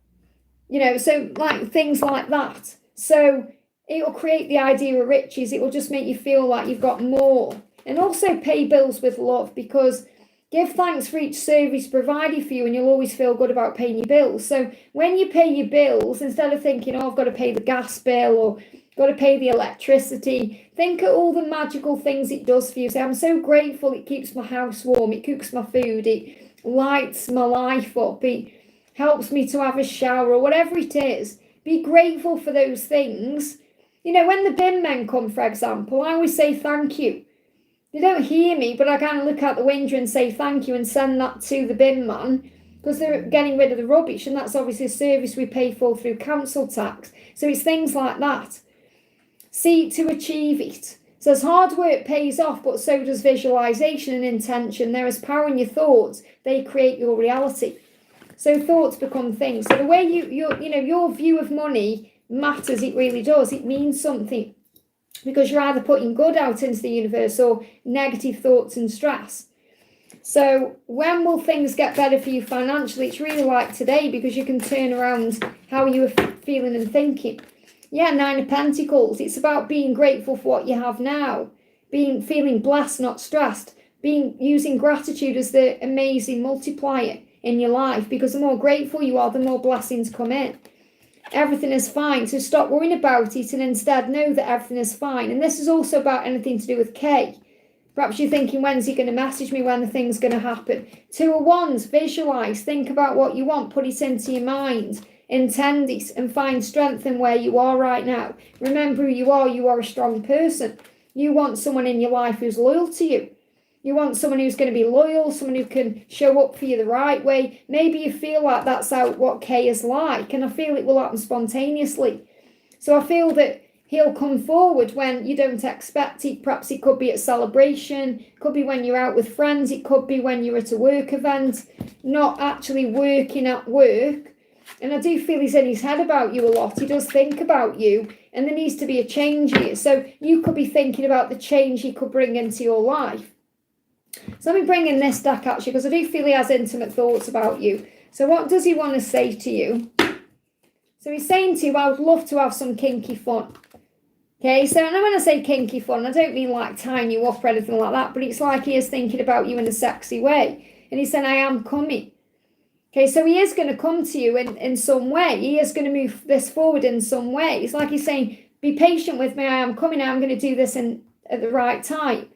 You know, so like things like that. So it will create the idea of riches. It will just make you feel like you've got more. And also pay bills with love, because give thanks for each service provided for you and you'll always feel good about paying your bills. So when you pay your bills, instead of thinking, oh, I've got to pay the gas bill or got to pay the electricity, think of all the magical things it does for you. Say, I'm so grateful it keeps my house warm, it cooks my food, it lights my life up, it helps me to have a shower, or whatever it is. Be grateful for those things. You know, when the bin men come, for example, I always say thank you. They don't hear me, but I kind of look out the window and say thank you and send that to the bin man, because they're getting rid of the rubbish, and that's obviously a service we pay for through council tax. So it's things like that. Seek to achieve it. So as hard work pays off, but so does visualization and intention. There is power in your thoughts. They create your reality. So thoughts become things. So the way your view of money matters. It really does. It means something, because you're either putting good out into the universe or negative thoughts and stress. So when will things get better for you financially? It's really like today, because you can turn around how you were feeling and thinking. Yeah, 9 of Pentacles. It's about being grateful for what you have now, feeling blessed, not stressed, using gratitude as the amazing multiplier in your life, because the more grateful you are, the more blessings come in. Everything is fine, so stop worrying about it and instead know that everything is fine. And this is also about anything to do with Kay. Perhaps you're thinking, when's he going to message me, when the thing's going to happen? 2 of Wands, visualize, think about what you want, put it into your mind, intend it, and find strength in where you are right now. Remember who you are a strong person. You want someone in your life who's loyal to you. You want someone who's going to be loyal, someone who can show up for you the right way. Maybe you feel like that's what Kay is like, and I feel it will happen spontaneously. So I feel that he'll come forward when you don't expect it. Perhaps it could be at a celebration, it could be when you're out with friends, it could be when you're at a work event, not actually working at work. And I do feel he's in his head about you a lot. He does think about you, and there needs to be a change here. So you could be thinking about the change he could bring into your life. So let me bring in this deck, actually, because I do feel he has intimate thoughts about you. So what does he want to say to you? So he's saying to you, I would love to have some kinky fun. Okay, so when I say kinky fun, I don't mean like tying you up or anything like that, but it's like he is thinking about you in a sexy way. And he's saying, I am coming. Okay, so he is going to come to you in some way. He is going to move this forward in some way. It's like he's saying, be patient with me, I am coming, I'm going to do this at the right time.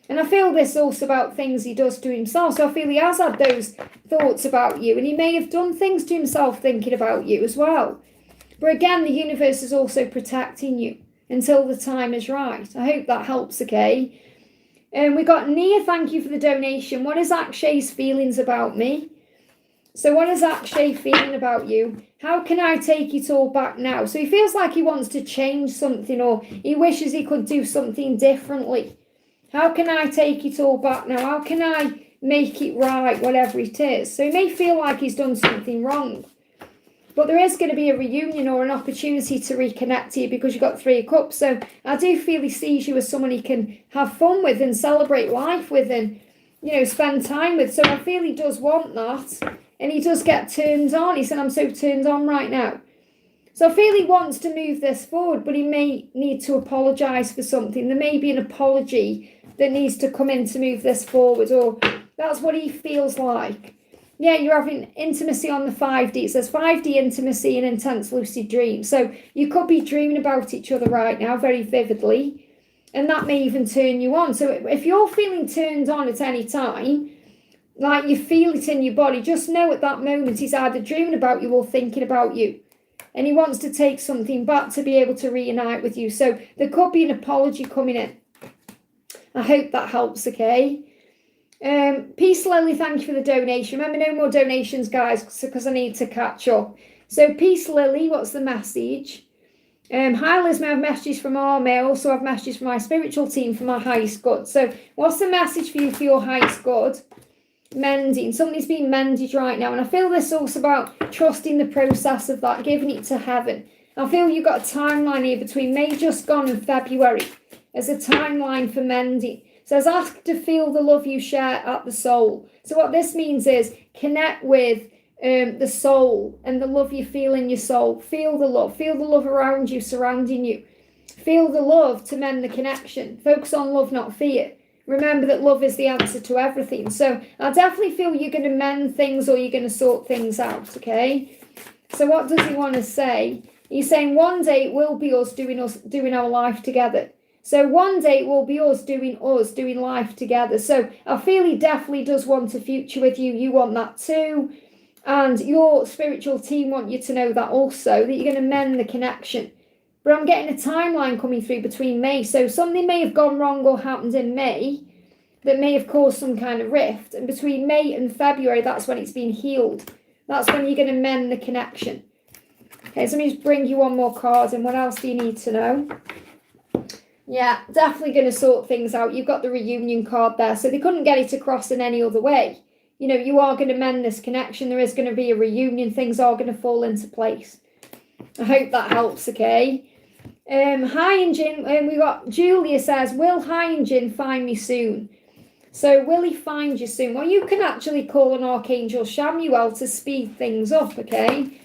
And I feel this also about things he does to himself. So I feel he has had those thoughts about you, and he may have done things to himself thinking about you as well. But again, the universe is also protecting you until the time is right. I hope that helps, okay? And we got Nia, thank you for the donation. What is Akshay's feelings about me? So what is Akshay feeling about you? How can I take it all back now? So he feels like he wants to change something, or he wishes he could do something differently. How can I take it all back now? How can I make it right, whatever it is? So he may feel like he's done something wrong. But there is going to be a reunion or an opportunity to reconnect here, because you've got 3 of Cups. So I do feel he sees you as someone he can have fun with and celebrate life with and, spend time with. So I feel he does want that. And he does get turned on. He said, I'm so turned on right now. So I feel he wants to move this forward, but he may need to apologise for something. There may be an apology that needs to come in to move this forward, or that's what he feels like. Yeah, you're having intimacy on the 5D. It says 5D intimacy and intense lucid dreams. So you could be dreaming about each other right now very vividly, and that may even turn you on. So if you're feeling turned on at any time, like you feel it in your body, just know at that moment he's either dreaming about you or thinking about you. And he wants to take something back to be able to reunite with you. So there could be an apology coming in. I hope that helps, okay? Peace Lily, thank you for the donation. Remember, no more donations, guys, because I need to catch up. So Peace Lily, what's the message? Hi Liz, may I have messages from our may I also have messages from my spiritual team for my highest good. So what's the message for you for your highest good? Mending. Something's being mended right now. And I feel this also about trusting the process of that, giving it to heaven. I feel you've got a timeline here between May just gone and February as a timeline for mending. It says, ask to feel the love you share at the soul. So what this means is connect with the soul and the love you feel in your soul. Feel the love around you, surrounding you. Feel the love to mend the connection. Focus on love, not fear. Remember that love is the answer to everything. So I definitely feel you're going to mend things or you're going to sort things out, okay? So what does he want to say? He's saying one day it will be us doing our life together. So one day it will be us doing life together. So I feel he definitely does want a future with you. You want that too. And your spiritual team want you to know that also, that you're going to mend the connection. But I'm getting a timeline coming through between May. So something may have gone wrong or happened in May that may have caused some kind of rift. And between May and February, that's when it's been healed. That's when you're going to mend the connection. Okay, so let me just bring you one more card. And what else do you need to know? Yeah, definitely going to sort things out. You've got the reunion card there. So they couldn't get it across in any other way. You know, you are going to mend this connection. There is going to be a reunion. Things are going to fall into place. I hope that helps, okay? Hi and Jin, we got Julia says, will Hi and Jin find me soon? So will he find you soon? Well, you can actually call on Archangel Shamuel to speed things up, okay?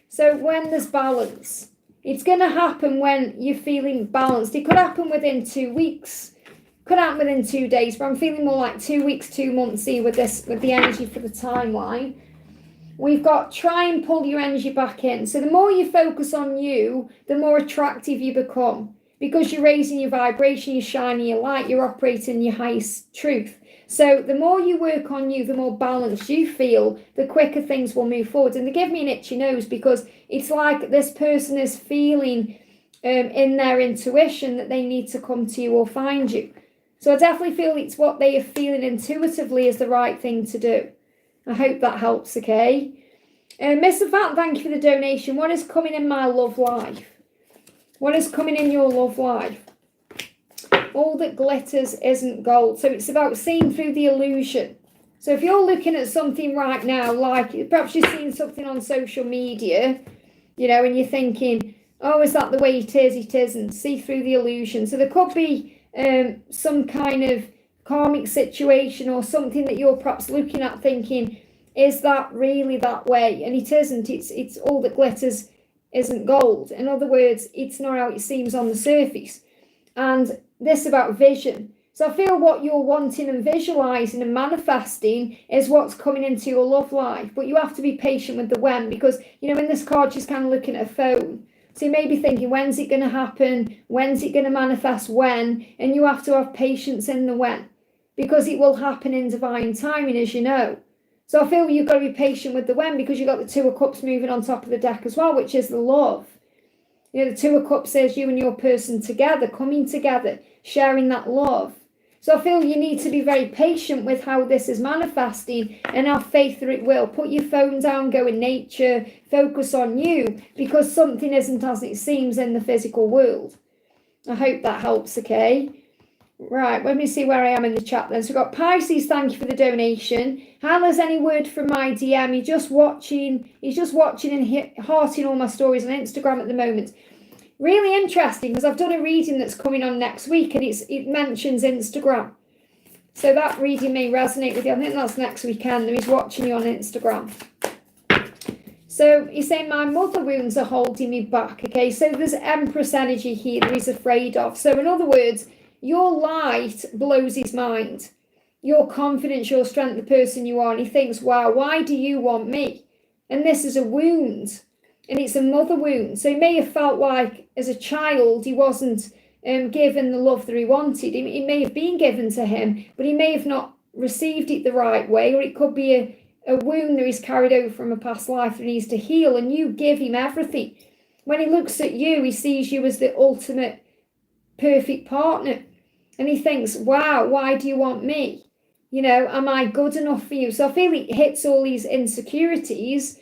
So when there's balance, it's going to happen when you're feeling balanced. It could happen within 2 weeks, could happen within 2 days, but I'm feeling more like 2 weeks, 2 months here with the energy for the timeline. We've got try and pull your energy back in. So the more you focus on you, the more attractive you become. Because you're raising your vibration, you're shining your light, you're operating your highest truth. So the more you work on you, the more balanced you feel, the quicker things will move forward. And they give me an itchy nose because it's like this person is feeling in their intuition that they need to come to you or find you. So I definitely feel it's what they are feeling intuitively is the right thing to do. I hope that helps, okay? Mr. Fat, thank you for the donation. What is coming in my love life? What is coming in your love life? All that glitters isn't gold. So it's about seeing through the illusion. So if you're looking at something right now, like perhaps you're seeing something on social media, you know, and you're thinking, oh, is that the way it is? It isn't. See through the illusion. So there could be some kind of karmic situation or something that you're perhaps looking at thinking, is that really that way? And it isn't. It's all that glitters isn't gold. In other words, it's not how it seems on the surface. And this about vision. So I feel what you're wanting and visualizing and manifesting is what's coming into your love life. But you have to be patient with the when, because, you know, in this card, she's kind of looking at a phone. So you may be thinking, when's it going to happen? When's it going to manifest? When? And you have to have patience in the when, because it will happen in divine timing, as you know. So I feel you've got to be patient with the when, because you've got the Two of Cups moving on top of the deck as well, which is the love. You know, the Two of Cups says you and your person together, coming together, sharing that love. So I feel you need to be very patient with how this is manifesting and have faith that it will. Put your phone down, go in nature, focus on you, because something isn't as it seems in the physical world. I hope that helps, okay? Right, let me see where I am in the chat then. So we've got Pisces, thank you for the donation. Hannah's any word from my DM? He's just watching and hearting all my stories on Instagram at the moment. Really interesting, because I've done a reading that's coming on next week and it mentions Instagram. So that reading may resonate with you. I think that's next weekend. He's watching you on Instagram. So he's saying my mother wounds are holding me back. Okay, so there's Empress energy here that he's afraid of. So in other words, your light blows his mind. Your confidence, your strength, the person you are. And he thinks, wow, why do you want me? And this is a wound. And it's a mother wound. So he may have felt like as a child he wasn't given the love that he wanted. It may have been given to him, but he may have not received it the right way. Or it could be a wound that he's carried over from a past life that he needs to heal. And you give him everything. When he looks at you, he sees you as the ultimate perfect partner. And he thinks, wow, why do you want me? You know, am I good enough for you? So I feel it hits all these insecurities,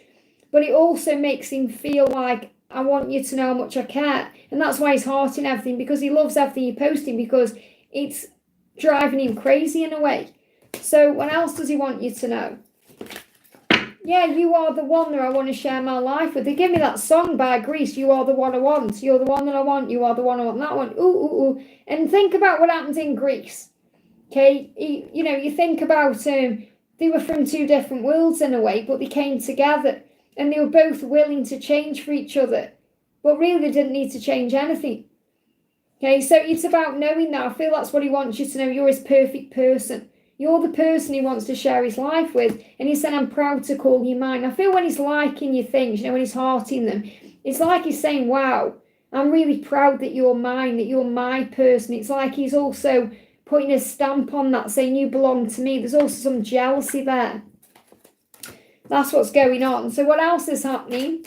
but it also makes him feel like, I want you to know how much I care. And that's why he's hearting everything, because he loves everything you're posting, because it's driving him crazy in a way. So what else does he want you to know? Yeah, you are the one that I want to share my life with. They give me that song by Greece, You Are the One I Want. You're the one that I want. You are the one I want. That one. Ooh, ooh, ooh. And think about what happened in Greece. Okay, you know, you think about they were from two different worlds in a way, but they came together and they were both willing to change for each other. But really, they didn't need to change anything. Okay, so it's about knowing that. I feel that's what he wants you to know. You're his perfect person. You're the person he wants to share his life with. And he said, I'm proud to call you mine. I feel when he's liking your things, you know, when he's hearting them, it's like he's saying, wow, I'm really proud that you're mine, that you're my person. It's like he's also putting a stamp on that, saying you belong to me. There's also some jealousy there. That's what's going on. So what else is happening?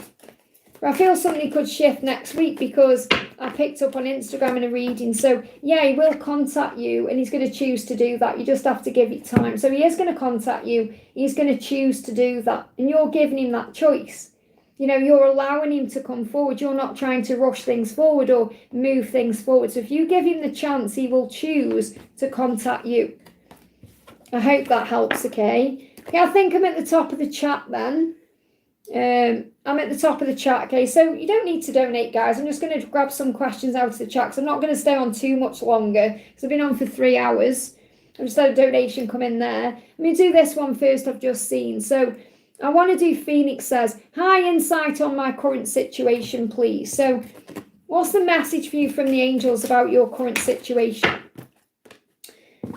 I feel something could shift next week because I picked up on Instagram in a reading. So, yeah, he will contact you and he's going to choose to do that. You just have to give it time. So he is going to contact you. He's going to choose to do that. And you're giving him that choice. You know, you're allowing him to come forward. You're not trying to rush things forward or move things forward. So if you give him the chance, he will choose to contact you. I hope that helps, okay? Yeah, I think I'm at the top of the chat then. I'm at the top of the chat, okay? So you don't need to donate, guys. I'm just going to grab some questions out of the chat because I'm not going to stay on too much longer because I've been on for 3 hours. I've just had a donation come in there. Let me do this one first I've just seen. So I want to do Phoenix says, hi, insight on my current situation, please. So what's the message for you from the angels about your current situation?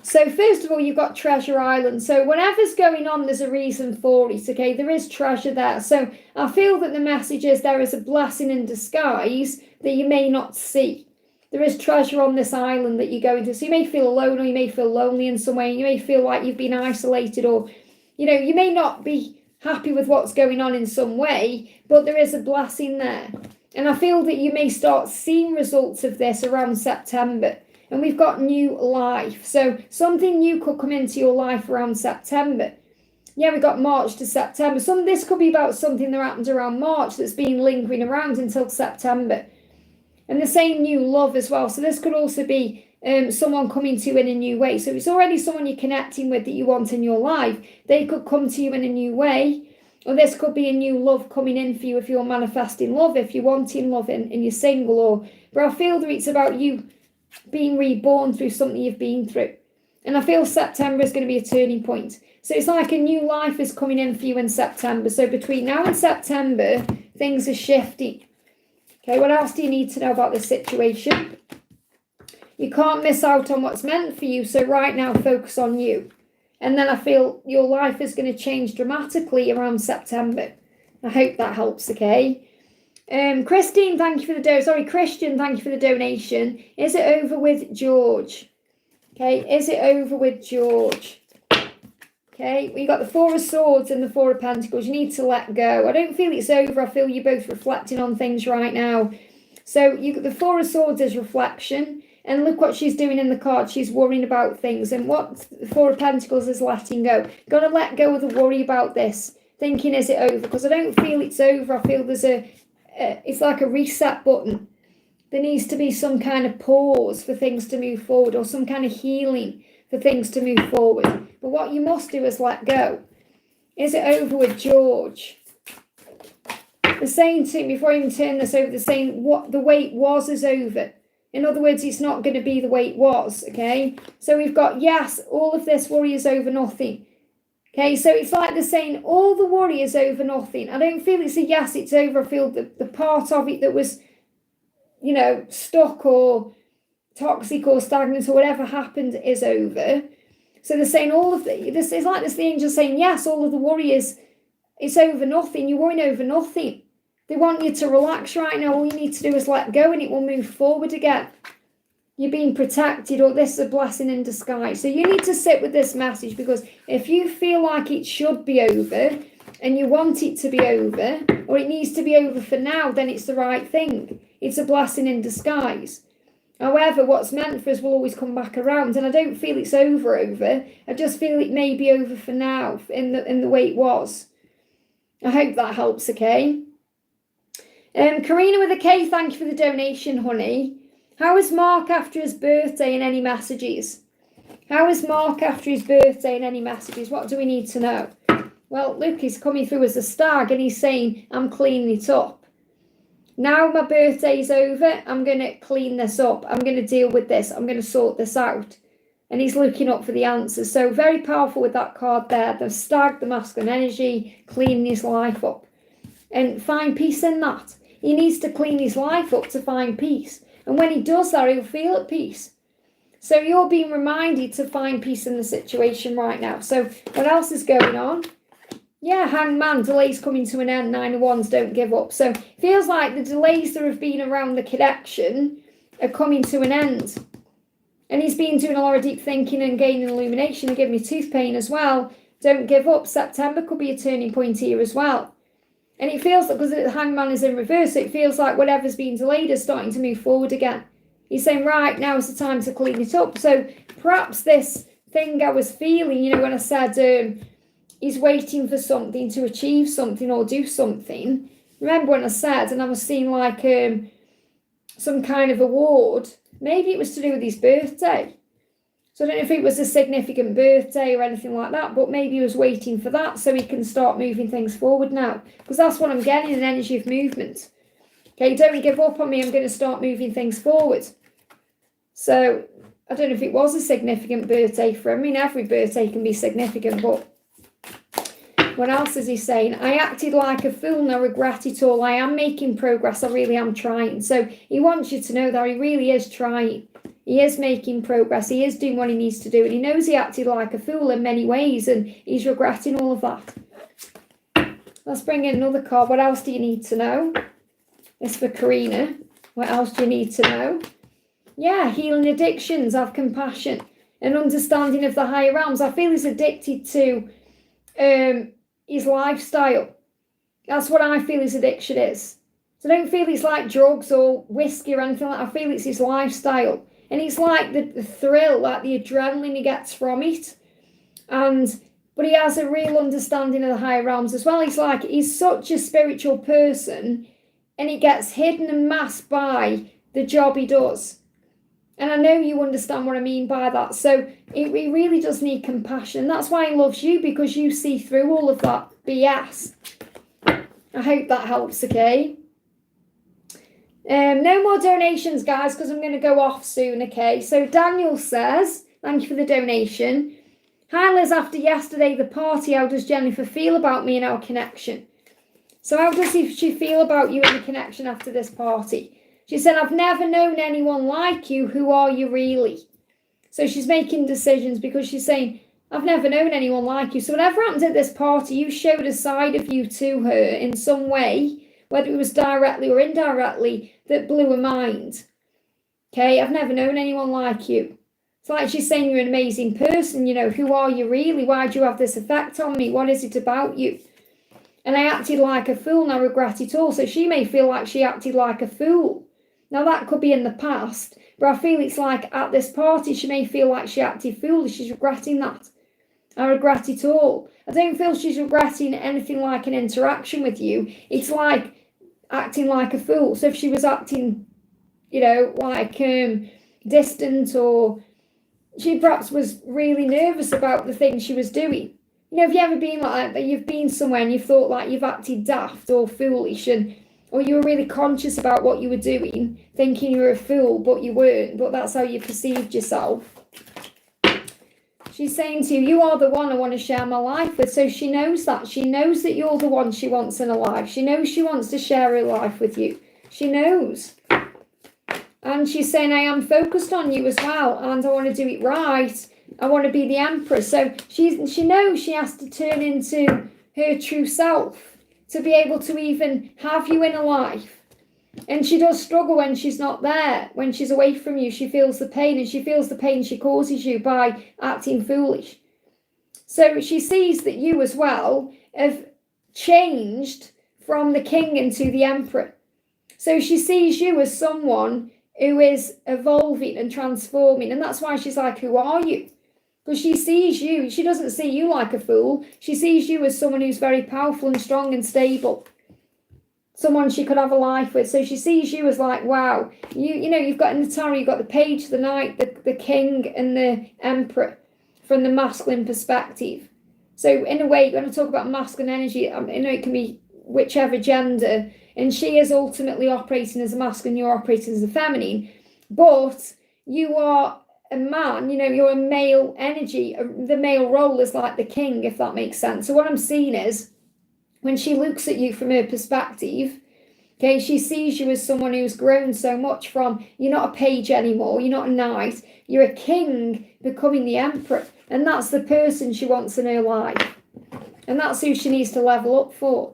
So first of all, you've got Treasure Island. So whatever's going on, there's a reason for it, okay? There is treasure there. So I feel that the message is there is a blessing in disguise that you may not see. There is treasure on this island that you're going to. So you may feel alone or you may feel lonely in some way. You may feel like you've been isolated or, you know, you may not be happy with what's going on in some way, but there is a blessing there. And I feel that you may start seeing results of this around September. And we've got new life. So something new could come into your life around September. Yeah, we've got March to September. This could be about something that happened around March that's been lingering around until September. And the same new love as well. So this could also be someone coming to you in a new way. So if it's already someone you're connecting with that you want in your life, they could come to you in a new way. Or this could be a new love coming in for you if you're manifesting love, if you're wanting love and you're single. But I feel that it's about you being reborn through something you've been through. And I feel September is going to be a turning point. So it's like a new life is coming in for you in September. So between now and September, things are shifting. Okay, what else do you need to know about this situation? You can't miss out on what's meant for you. So right now, focus on you. And then I feel your life is going to change dramatically around September. I hope that helps, okay? Christine, thank you for the Christian, thank you for the donation. Is it over with George? Okay, is it over with George? Okay, we got the Four of Swords and the Four of Pentacles. You need to let go. I don't feel it's over. I feel you're both reflecting on things right now. So the Four of Swords is reflection. And look what she's doing in the card. She's worrying about things. And what the Four of Pentacles is letting go. Got to let go of the worry about this. Thinking, is it over? Because I don't feel it's over. I feel there's it's like a reset button. There needs to be some kind of pause for things to move forward or some kind of healing for things to move forward. But what you must do is let go. Is it over with George? The saying to me, before I even turn this over, the saying, what the way it was is over. In other words, it's not going to be the way it was, okay? So we've got, yes, all of this worry is over nothing. Okay, so it's like they're saying all the worry is over nothing. I don't feel it's a yes, it's over. I feel the part of it that was, you know, stuck or toxic or stagnant or whatever happened is over. So they're saying all of this is like this, the angel saying, yes, all of the worry is, it's over nothing. You're worrying over nothing. They want you to relax right now. All you need to do is let go and it will move forward again. You're being protected, or this is a blessing in disguise. So you need to sit with this message, because if you feel like it should be over and you want it to be over, or it needs to be over for now, then it's the right thing. It's a blessing in disguise. However, what's meant for us will always come back around, and I don't feel it's over. I just feel it may be over for now in the way it was. I hope that helps, okay? Karina with a K, thank you for the donation, honey. How is Mark after his birthday, and any messages? How is Mark after his birthday, and any messages? What do we need to know? Well, look, he's coming through as a stag and he's saying, I'm cleaning it up. Now my birthday's over, I'm going to clean this up. I'm going to deal with this. I'm going to sort this out. And he's looking up for the answers. So very powerful with that card there. The stag, the masculine energy, cleaning his life up. And find peace in that. He needs to clean his life up to find peace. And when he does that, he'll feel at peace. So you're being reminded to find peace in the situation right now. So what else is going on? Yeah, hangman, delays coming to an end, 9 of Wands, don't give up. So it feels like the delays that have been around the connection are coming to an end. And he's been doing a lot of deep thinking and gaining illumination and giving me tooth pain as well. Don't give up. September could be a turning point here as well. And it feels like, because the hangman is in reverse, it feels like whatever's been delayed is starting to move forward again. He's saying, right, now is the time to clean it up. So perhaps this thing I was feeling, you know, when I said he's waiting for something to achieve something or do something. Remember when I said, and I was seeing like some kind of award, maybe it was to do with his birthday. So I don't know if it was a significant birthday or anything like that, but maybe he was waiting for that so he can start moving things forward now. Because that's what I'm getting, an energy of movement. Okay, don't give up on me, I'm going to start moving things forward. So I don't know if it was a significant birthday for him. I mean, every birthday can be significant, but what else is he saying? I acted like a fool and I regret it all. I am making progress. I really am trying. So he wants you to know that he really is trying. He is making progress. He is doing what he needs to do. And he knows he acted like a fool in many ways. And he's regretting all of that. Let's bring in another card. What else do you need to know? It's for Karina. What else do you need to know? Yeah, healing addictions. Have compassion. And understanding of the higher realms. I feel he's addicted to his lifestyle. That's what I feel his addiction is. So I don't feel it's like drugs or whiskey or anything like that. I feel it's his lifestyle. And it's like the thrill, like the adrenaline he gets from it. But he has a real understanding of the higher realms as well. He's such a spiritual person and he gets hidden and masked by the job he does. And I know you understand what I mean by that. So he really does need compassion. And that's why he loves you, because you see through all of that BS. I hope that helps, okay? No more donations, guys, because I'm going to go off soon, okay? So Daniel says, thank you for the donation. Hi, Liz, after yesterday, the party, how does Jennifer feel about me and our connection? So how does she feel about you and the connection after this party? She said, I've never known anyone like you. Who are you really? So she's making decisions because she's saying, I've never known anyone like you. So whatever happened at this party, you showed a side of you to her in some way, whether it was directly or indirectly, that blew her mind. Okay, I've never known anyone like you. It's like she's saying you're an amazing person, you know, who are you really? Why do you have this effect on me? What is it about you? And I acted like a fool and I regret it all. So she may feel like she acted like a fool. Now that could be in the past, but I feel it's like at this party, she may feel like she acted foolish. She's regretting that. I regret it all. I don't feel she's regretting anything like an interaction with you. It's like acting like a fool. So if she was acting, you know, like distant, or she perhaps was really nervous about the things she was doing. You know, have you ever been like that? You've been somewhere and you've thought like you've acted daft or foolish, or you were really conscious about what you were doing, thinking you were a fool, but you weren't, but that's how you perceived yourself. She's saying to you, you are the one I want to share my life with. So she knows that. She knows that you're the one she wants in her life. She knows she wants to share her life with you. She knows. And she's saying, I am focused on you as well, and I want to do it right. I want to be the empress. So she knows she has to turn into her true self to be able to even have you in her life. And she does struggle when she's not there. When she's away from you, she feels the pain, and she feels the pain she causes you by acting foolish. So she sees that you as well have changed from the king into the emperor. So she sees you as someone who is evolving and transforming. And that's why she's like, who are you? Because she sees you. She doesn't see you like a fool. She sees you as someone who's very powerful and strong and stable. Someone she could have a life with. So she sees you as like, wow. You know, you've got in the tarot, you've got the page, the knight, the king and the emperor from the masculine perspective. So in a way, when I talk about masculine energy, it can be whichever gender, and she is ultimately operating as a masculine, you're operating as a feminine, but you are a man, you're a male energy. The male role is like the king, if that makes sense. So what I'm seeing is, when she looks at you from her perspective, okay, she sees you as someone who's grown so much from, you're not a page anymore, you're not a knight, you're a king becoming the emperor. And that's the person she wants in her life. And that's who she needs to level up for.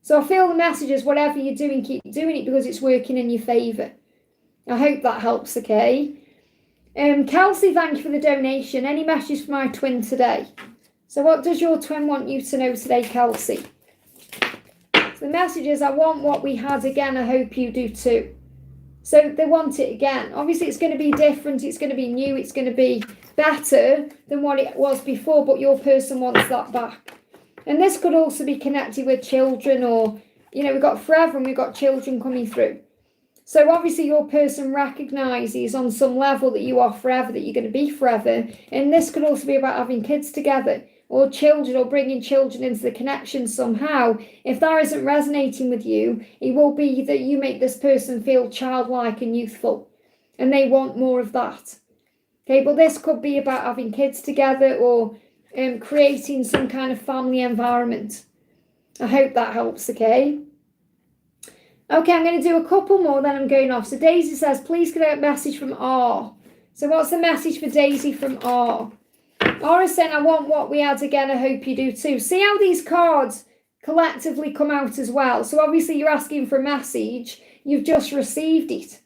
So I feel the message is, whatever you're doing, keep doing it, because it's working in your favour. I hope that helps, okay? Kelsey, thank you for the donation. Any message for my twin today? So what does your twin want you to know today, Kelsey? So the message is, I want what we had again. I hope you do too. So they want it again. Obviously, it's going to be different. It's going to be new. It's going to be better than what it was before, but your person wants that back. And this could also be connected with children, or, we've got forever and we've got children coming through. So obviously your person recognises on some level that you are forever, that you're going to be forever. And this could also be about having kids together, or children, or bringing children into the connection somehow. If that isn't resonating with you, it will be that you make this person feel childlike and youthful, and they want more of that. Okay, but this could be about having kids together, or creating some kind of family environment. I hope that helps, okay? Okay, I'm going to do a couple more, then I'm going off. So Daisy says, please get a message from R. So what's the message for Daisy from R? R is saying, I want what we had again. I hope you do too. See how these cards collectively come out as well. So obviously you're asking for a message. You've just received it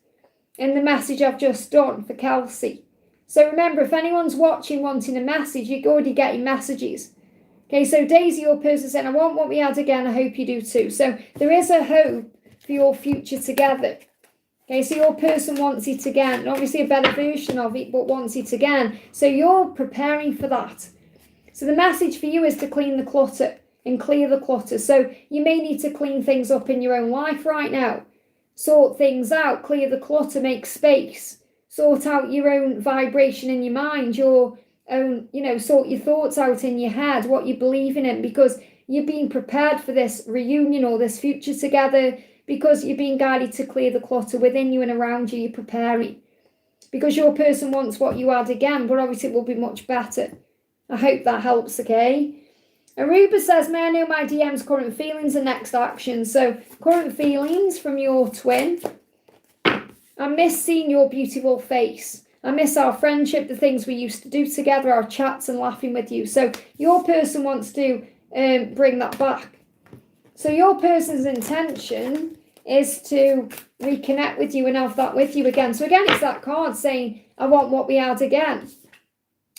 in the message I've just done for Kelsey. So remember, if anyone's watching wanting a message, you're already getting messages. Okay, so Daisy, your person, saying, I want what we had again. I hope you do too. So there is a hope for your future together. Okay, so your person wants it again. Obviously a better version of it, but wants it again. So you're preparing for that. So the message for you is to clean the clutter and clear the clutter. So you may need to clean things up in your own life right now. Sort things out, clear the clutter, make space. Sort out your own vibration in your mind, your own, sort your thoughts out in your head, what you're believing in, because you're being prepared for this reunion or this future together, because you're being guided to clear the clutter within you and around you. You're preparing because your person wants what you had again, but obviously it will be much better. I hope that helps, okay? Aruba says, may I know my DM's current feelings and next action? So current feelings from your twin. I miss seeing your beautiful face. I miss our friendship, the things we used to do together, our chats and laughing with you. So your person wants to bring that back. So your person's intention is to reconnect with you and have that with you again. So again, it's that card saying, I want what we had again.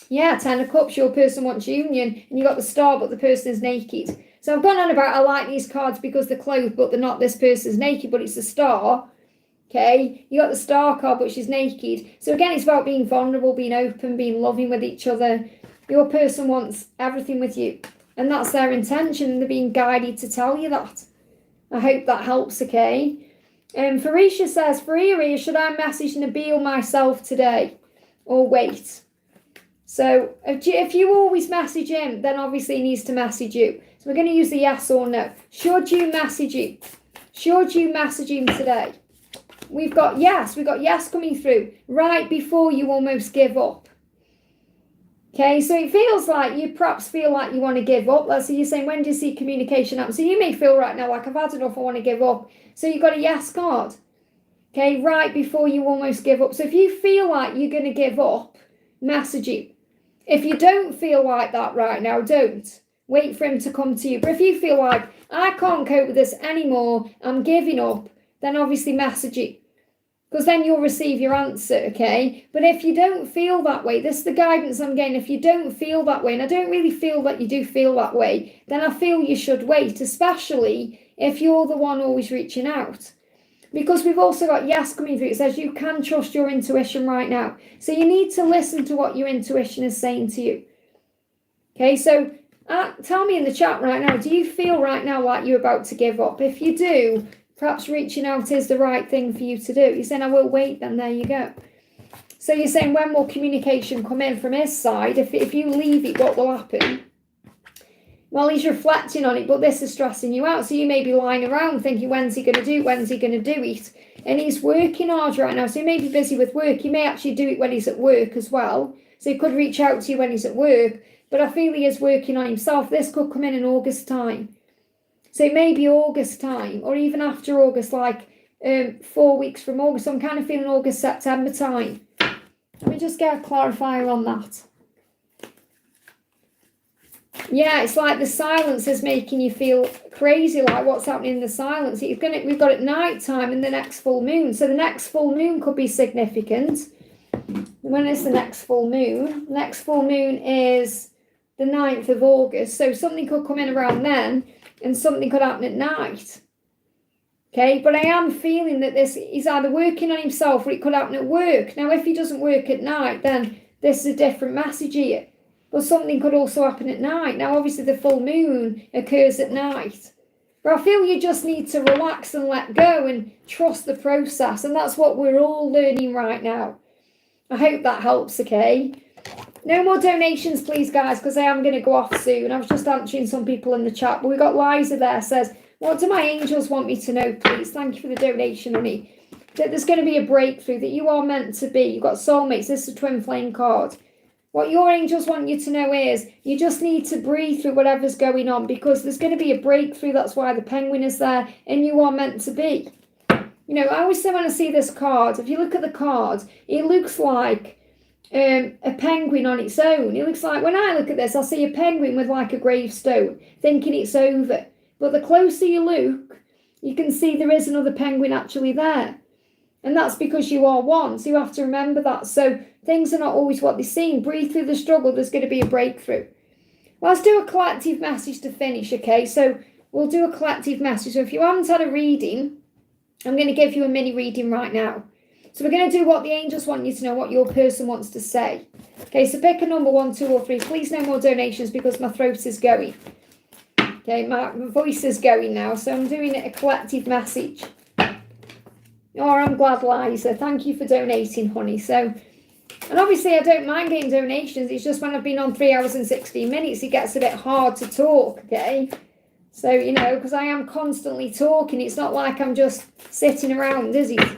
Yeah, 10 of Cups, your person wants union, and you got the star, but the person is naked. So I've gone on about, I like these cards because they're clothed, but they're not, this person's naked, but it's the star. Okay, you got the star card, but she's naked. So again, it's about being vulnerable, being open, being loving with each other. Your person wants everything with you, and that's their intention, and they're being guided to tell you that. I hope that helps, okay? Farisha says, for Erie, should I message Nabil myself today or wait? So if you always message him, then obviously he needs to message you. So we're going to use the yes or no. Should you message him? Should you message him today? We've got yes coming through right before you almost give up. Okay, so it feels like you perhaps feel like you want to give up. Let's say you're saying, when do you see communication happen? So you may feel right now like, I've had enough, I want to give up. So you've got a yes card. Okay, right before you almost give up. So if you feel like you're going to give up, message him. If you don't feel like that right now, don't. Wait for him to come to you. But if you feel like, I can't cope with this anymore, I'm giving up, then obviously message it. Because then you'll receive your answer, okay? But if you don't feel that way, this is the guidance I'm getting. If you don't feel that way, and I don't really feel that you do feel that way, then I feel you should wait, especially if you're the one always reaching out. Because we've also got yes coming through. It says you can trust your intuition right now. So you need to listen to what your intuition is saying to you. Okay, so tell me in the chat right now, do you feel right now like you're about to give up? If you do, perhaps reaching out is the right thing for you to do. You're saying, I will wait, then there you go. So you're saying, when will communication come in from his side? If you leave it, what will happen? Well, he's reflecting on it, but this is stressing you out. So you may be lying around thinking, when's he going to do it? When's he going to do it? And he's working hard right now. So he may be busy with work. He may actually do it when he's at work as well. So he could reach out to you when he's at work. But I feel he is working on himself. This could come in August time. So it may be August time, or even after August, like 4 weeks from August. So I'm kind of feeling August, September time. Let me just get a clarifier on that. Yeah, it's like the silence is making you feel crazy, like what's happening in the silence. We've got it night time and the next full moon. So the next full moon could be significant. When is the next full moon? Next full moon is the 9th of August. So something could come in around then and something could happen at night. Okay, but I am feeling that this is either working on himself or it could happen at work. Now, if he doesn't work at night, then this is a different message here. But something could also happen at night. Now, obviously, the full moon occurs at night. But I feel you just need to relax and let go and trust the process. And that's what we're all learning right now. I hope that helps, okay? No more donations, please, guys, because I am going to go off soon. I was just answering some people in the chat. But we got Liza there, says, what do my angels want me to know, please? Thank you for the donation, honey. That there's going to be a breakthrough, that you are meant to be. You've got soulmates. This is a twin flame card. What your angels want you to know is you just need to breathe through whatever's going on, because there's going to be a breakthrough. That's why the penguin is there, and you are meant to be. You know, I always say when I see this card, if you look at the card, it looks like a penguin on its own. It looks like, when I look at this, I see a penguin with like a gravestone, thinking it's over. But the closer you look, you can see there is another penguin actually there. And that's because you are one. So you have to remember that. So things are not always what they seem. Breathe through the struggle. There's going to be a breakthrough. Well, let's do a collective message to finish, okay? So we'll do a collective message. So if you haven't had a reading, I'm going to give you a mini reading right now. So we're going to do what the angels want you to know, what your person wants to say. Okay, so pick a number 1, 2, or 3. Please no more donations because my throat is going. Okay, my voice is going now. So I'm doing a collective message. Oh, I'm glad, Liza. Thank you for donating, honey. So, and obviously I don't mind getting donations. It's just when I've been on 3 hours and 16 minutes, it gets a bit hard to talk, okay? So, you know, because I am constantly talking. It's not like I'm just sitting around, is it?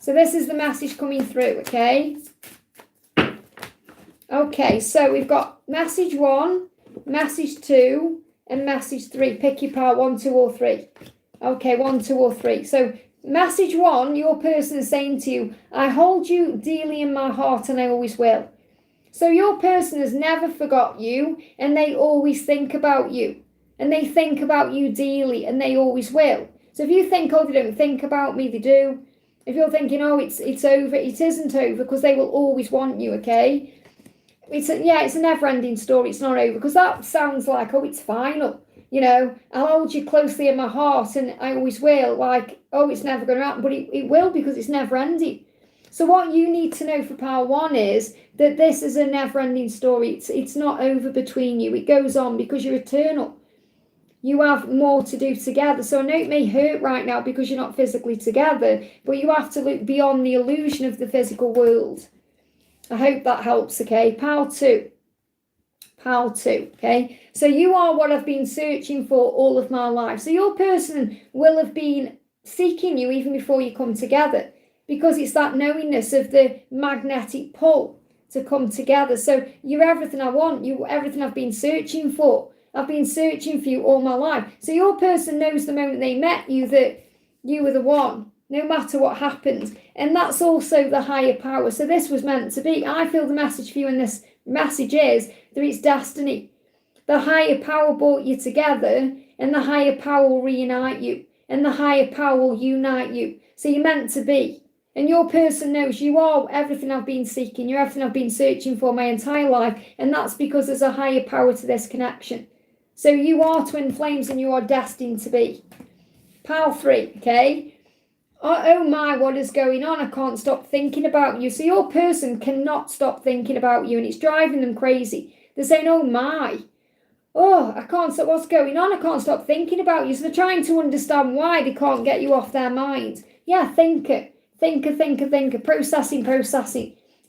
So this is the message coming through, okay? Okay, so we've got message 1, message 2, and message 3. Pick your part 1, 2, or 3. Okay, 1, 2, or 3. So message 1, your person is saying to you, I hold you dearly in my heart and I always will. So your person has never forgot you and they always think about you. And they think about you dearly and they always will. So if you think, oh, they don't think about me, they do. If you're thinking, oh, it's over, it isn't over, because they will always want you, okay? It's a never-ending story. It's not over, because that sounds like, oh, it's final. You know, I'll hold you closely in my heart and I always will. Like, oh, it's never going to happen. But it will, because it's never ending. So what you need to know for power 1 is that this is a never ending story. It's not over between you. It goes on because you're eternal. You have more to do together. So I know it may hurt right now because you're not physically together, but you have to look beyond the illusion of the physical world. I hope that helps, okay? Power 2. Power 2, okay? So you are what I've been searching for all of my life. So your person will have been seeking you even before you come together, because it's that knowingness of the magnetic pull to come together. So you're everything I want. You're everything I've been searching for. I've been searching for you all my life. So your person knows the moment they met you that you were the one, no matter what happens. And that's also the higher power. So this was meant to be. I feel the message for you in this message is that it's destiny. The higher power brought you together, and the higher power will reunite you, and the higher power will unite you. So you're meant to be. And your person knows you are everything I've been seeking. You're everything I've been searching for my entire life. And that's because there's a higher power to this connection. So you are twin flames and you are destined to be. Power 3, okay? Oh my, what is going on? I can't stop thinking about you. So your person cannot stop thinking about you, and it's driving them crazy. They're saying, oh my, oh, I can't stop, what's going on? I can't stop thinking about you. So they're trying to understand why they can't get you off their mind. Yeah, thinker, processing.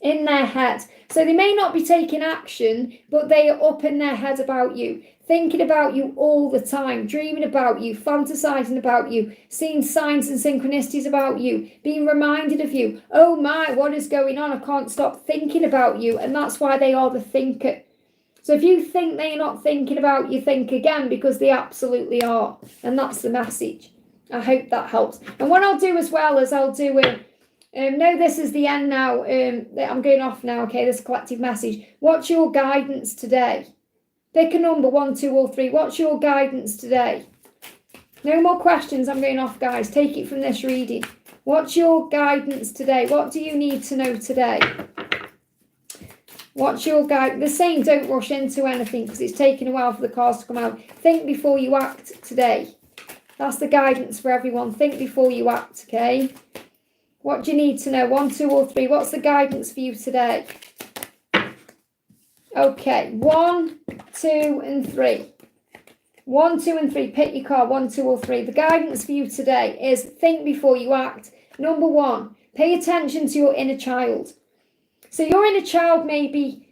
in their head. So they may not be taking action, but they are up in their head about you, thinking about you all the time, dreaming about you, fantasizing about you, seeing signs and synchronicities about you, being reminded of you. Oh my, what is going on? I can't stop thinking about you. And that's why they are the thinker. So if you think they're not thinking about you, think again, because they absolutely are. And that's the message. I hope that helps. And what I'll do as well is I'll do no, this is the end now. I'm going off now. Okay, this collective message. What's your guidance today? Pick a number, 1, 2, or 3. What's your guidance today? No more questions. I'm going off, guys. Take it from this reading. What's your guidance today? What do you need to know today? What's your guide? They're saying don't rush into anything because it's taking a while for the cards to come out. Think before you act today. That's the guidance for everyone. Think before you act, okay? What do you need to know? 1, 2, or 3. What's the guidance for you today? Okay, 1, 2, and 3. 1, 2, and 3. Pick your card. 1, 2, or 3. The guidance for you today is think before you act. Number 1, pay attention to your inner child. So your inner child may be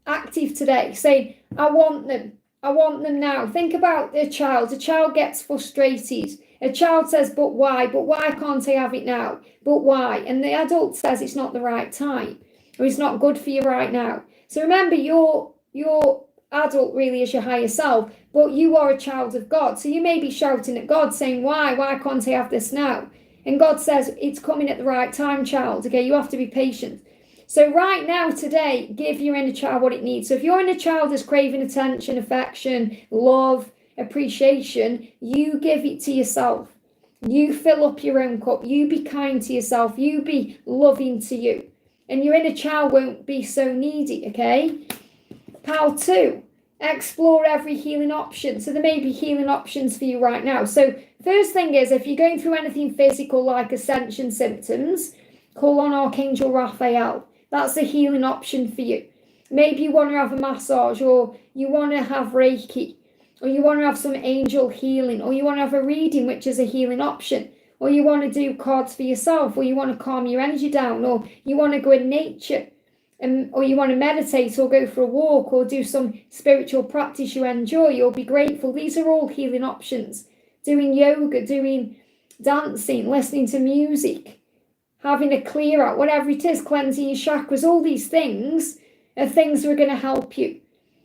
active today, saying, I want them. I want them now. Think about the child. A child gets frustrated. A child says, but why? But why can't I have it now? But why? And the adult says it's not the right time, or it's not good for you right now. So remember, your adult really is your higher self, but you are a child of God. So you may be shouting at God saying, why? Why can't I have this now? And God says, it's coming at the right time, child. Okay, you have to be patient. So right now, today, give your inner child what it needs. So if your inner child is craving attention, affection, love, appreciation, you give it to yourself. You fill up your own cup. You be kind to yourself. You be loving to you. And your inner child won't be so needy, okay? Pile 2, explore every healing option. So there may be healing options for you right now. So first thing is, if you're going through anything physical like ascension symptoms, call on Archangel Raphael. That's a healing option for you. Maybe you want to have a massage, or you want to have Reiki, or you want to have some angel healing, or you want to have a reading, which is a healing option, or you want to do cards for yourself, or you want to calm your energy down, or you want to go in nature, or you want to meditate, or go for a walk, or do some spiritual practice you enjoy, or be grateful. These are all healing options. Doing yoga, doing dancing, listening to music, having a clear out, whatever it is, cleansing your chakras, all these things are things that are going to help you.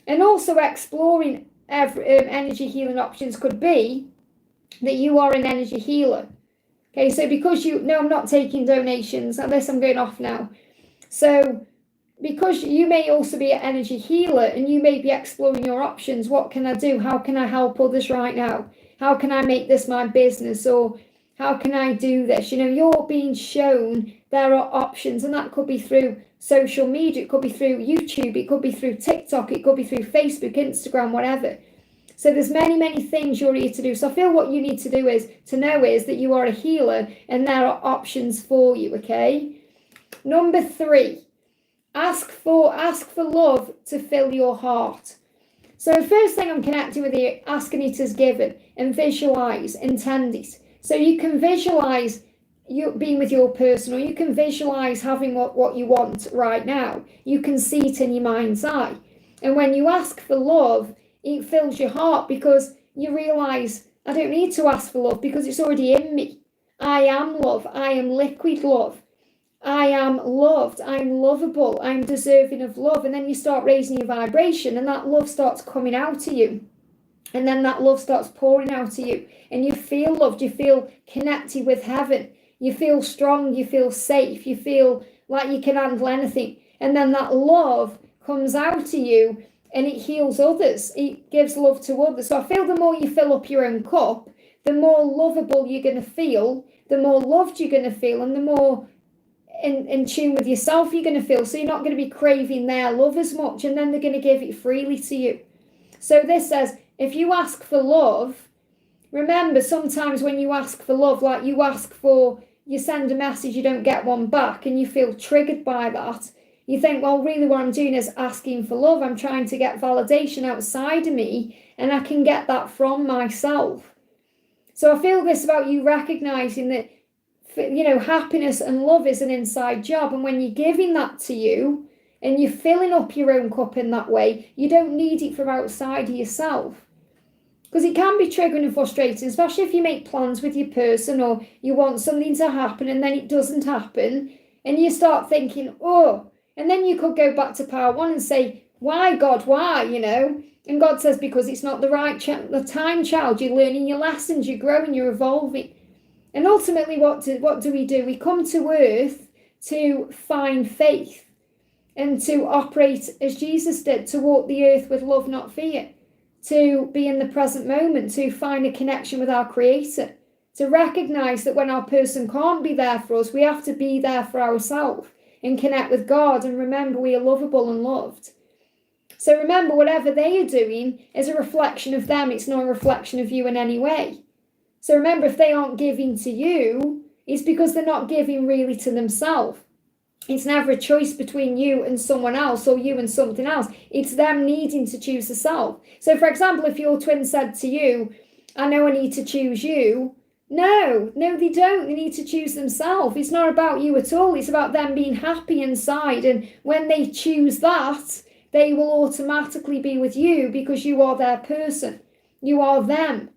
And also exploring energy healing options could be that you are an energy healer. Okay, so because I'm not taking donations, unless I'm going off now. So because you may also be an energy healer and you may be exploring your options, what can I do? How can I help others right now? How can I make this my business? Or how can I do this? You're being shown there are options, and that could be through social media. It could be through YouTube. It could be through TikTok. It could be through Facebook, Instagram, whatever. So there's many, many things you're here to do. So I feel what you need to do is to know is that you are a healer and there are options for you, okay? Number 3, ask for love to fill your heart. So first thing I'm connecting with you, asking it as given, and visualize, intend it. So you can visualize you being with your person, or you can visualize having what you want right now. You can see it in your mind's eye. And when you ask for love, it fills your heart because you realize, I don't need to ask for love because it's already in me. I am love. I am liquid love. I am loved. I'm lovable. I'm deserving of love. And then you start raising your vibration, and that love starts coming out to you. And then that love starts pouring out to you, and you feel loved. You feel connected with heaven. You feel strong. You feel safe. You feel like you can handle anything. And then that love comes out to you, and it heals others. It gives love to others. So I feel the more you fill up your own cup, the more lovable you're going to feel, the more loved you're going to feel, and the more in tune with yourself you're going to feel. So you're not going to be craving their love as much, and then they're going to give it freely to you. So this says, if you ask for love, remember sometimes when you ask for love, like you send a message, you don't get one back, and you feel triggered by that. You think, well, really what I'm doing is asking for love. I'm trying to get validation outside of me, and I can get that from myself. So I feel this about you recognizing that happiness and love is an inside job. And when you're giving that to you and you're filling up your own cup in that way, you don't need it from outside of yourself. Because it can be triggering and frustrating, especially if you make plans with your person or you want something to happen and then it doesn't happen. And you start thinking, oh, and then you could go back to part one and say, why, God, why, And God says, because it's not the right time, child. You're learning your lessons, you're growing, you're evolving. And ultimately, what do we do? We come to earth to find faith and to operate as Jesus did, to walk the earth with love, not fear, to be in the present moment, to find a connection with our Creator, to recognize that when our person can't be there for us, we have to be there for ourselves and connect with God and remember we are lovable and loved. So remember, whatever they are doing is a reflection of them. It's not a reflection of you in any way. So remember, if they aren't giving to you, it's because they're not giving really to themselves. It's never a choice between you and someone else or you and something else. It's them needing to choose the self. So for example, if your twin said to you, I know I need to choose you. No, they don't. They need to choose themselves. It's not about you at all. It's about them being happy inside. And when they choose that, they will automatically be with you because you are their person. You are them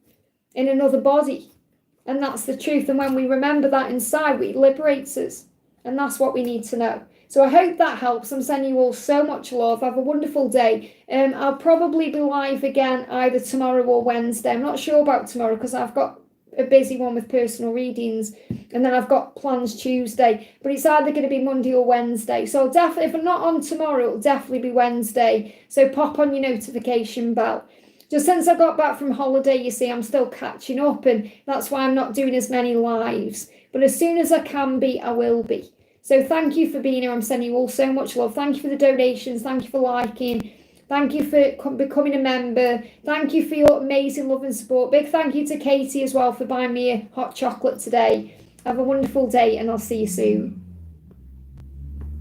in another body. And that's the truth. And when we remember that inside, it liberates us. And that's what we need to know. So I hope that helps. I'm sending you all so much love. Have a wonderful day. I'll probably be live again either tomorrow or Wednesday. I'm not sure about tomorrow because I've got a busy one with personal readings. And then I've got plans Tuesday. But it's either going to be Monday or Wednesday. So I'll definitely, if I'm not on tomorrow, it'll definitely be Wednesday. So pop on your notification bell. Just since I got back from holiday, you see, I'm still catching up. And that's why I'm not doing as many lives. But as soon as I can be, I will be. So thank you for being here. I'm sending you all so much love. Thank you for the donations. Thank you for liking. Thank you for becoming a member. Thank you for your amazing love and support. Big thank you to Katie as well for buying me a hot chocolate today. Have a wonderful day and I'll see you soon.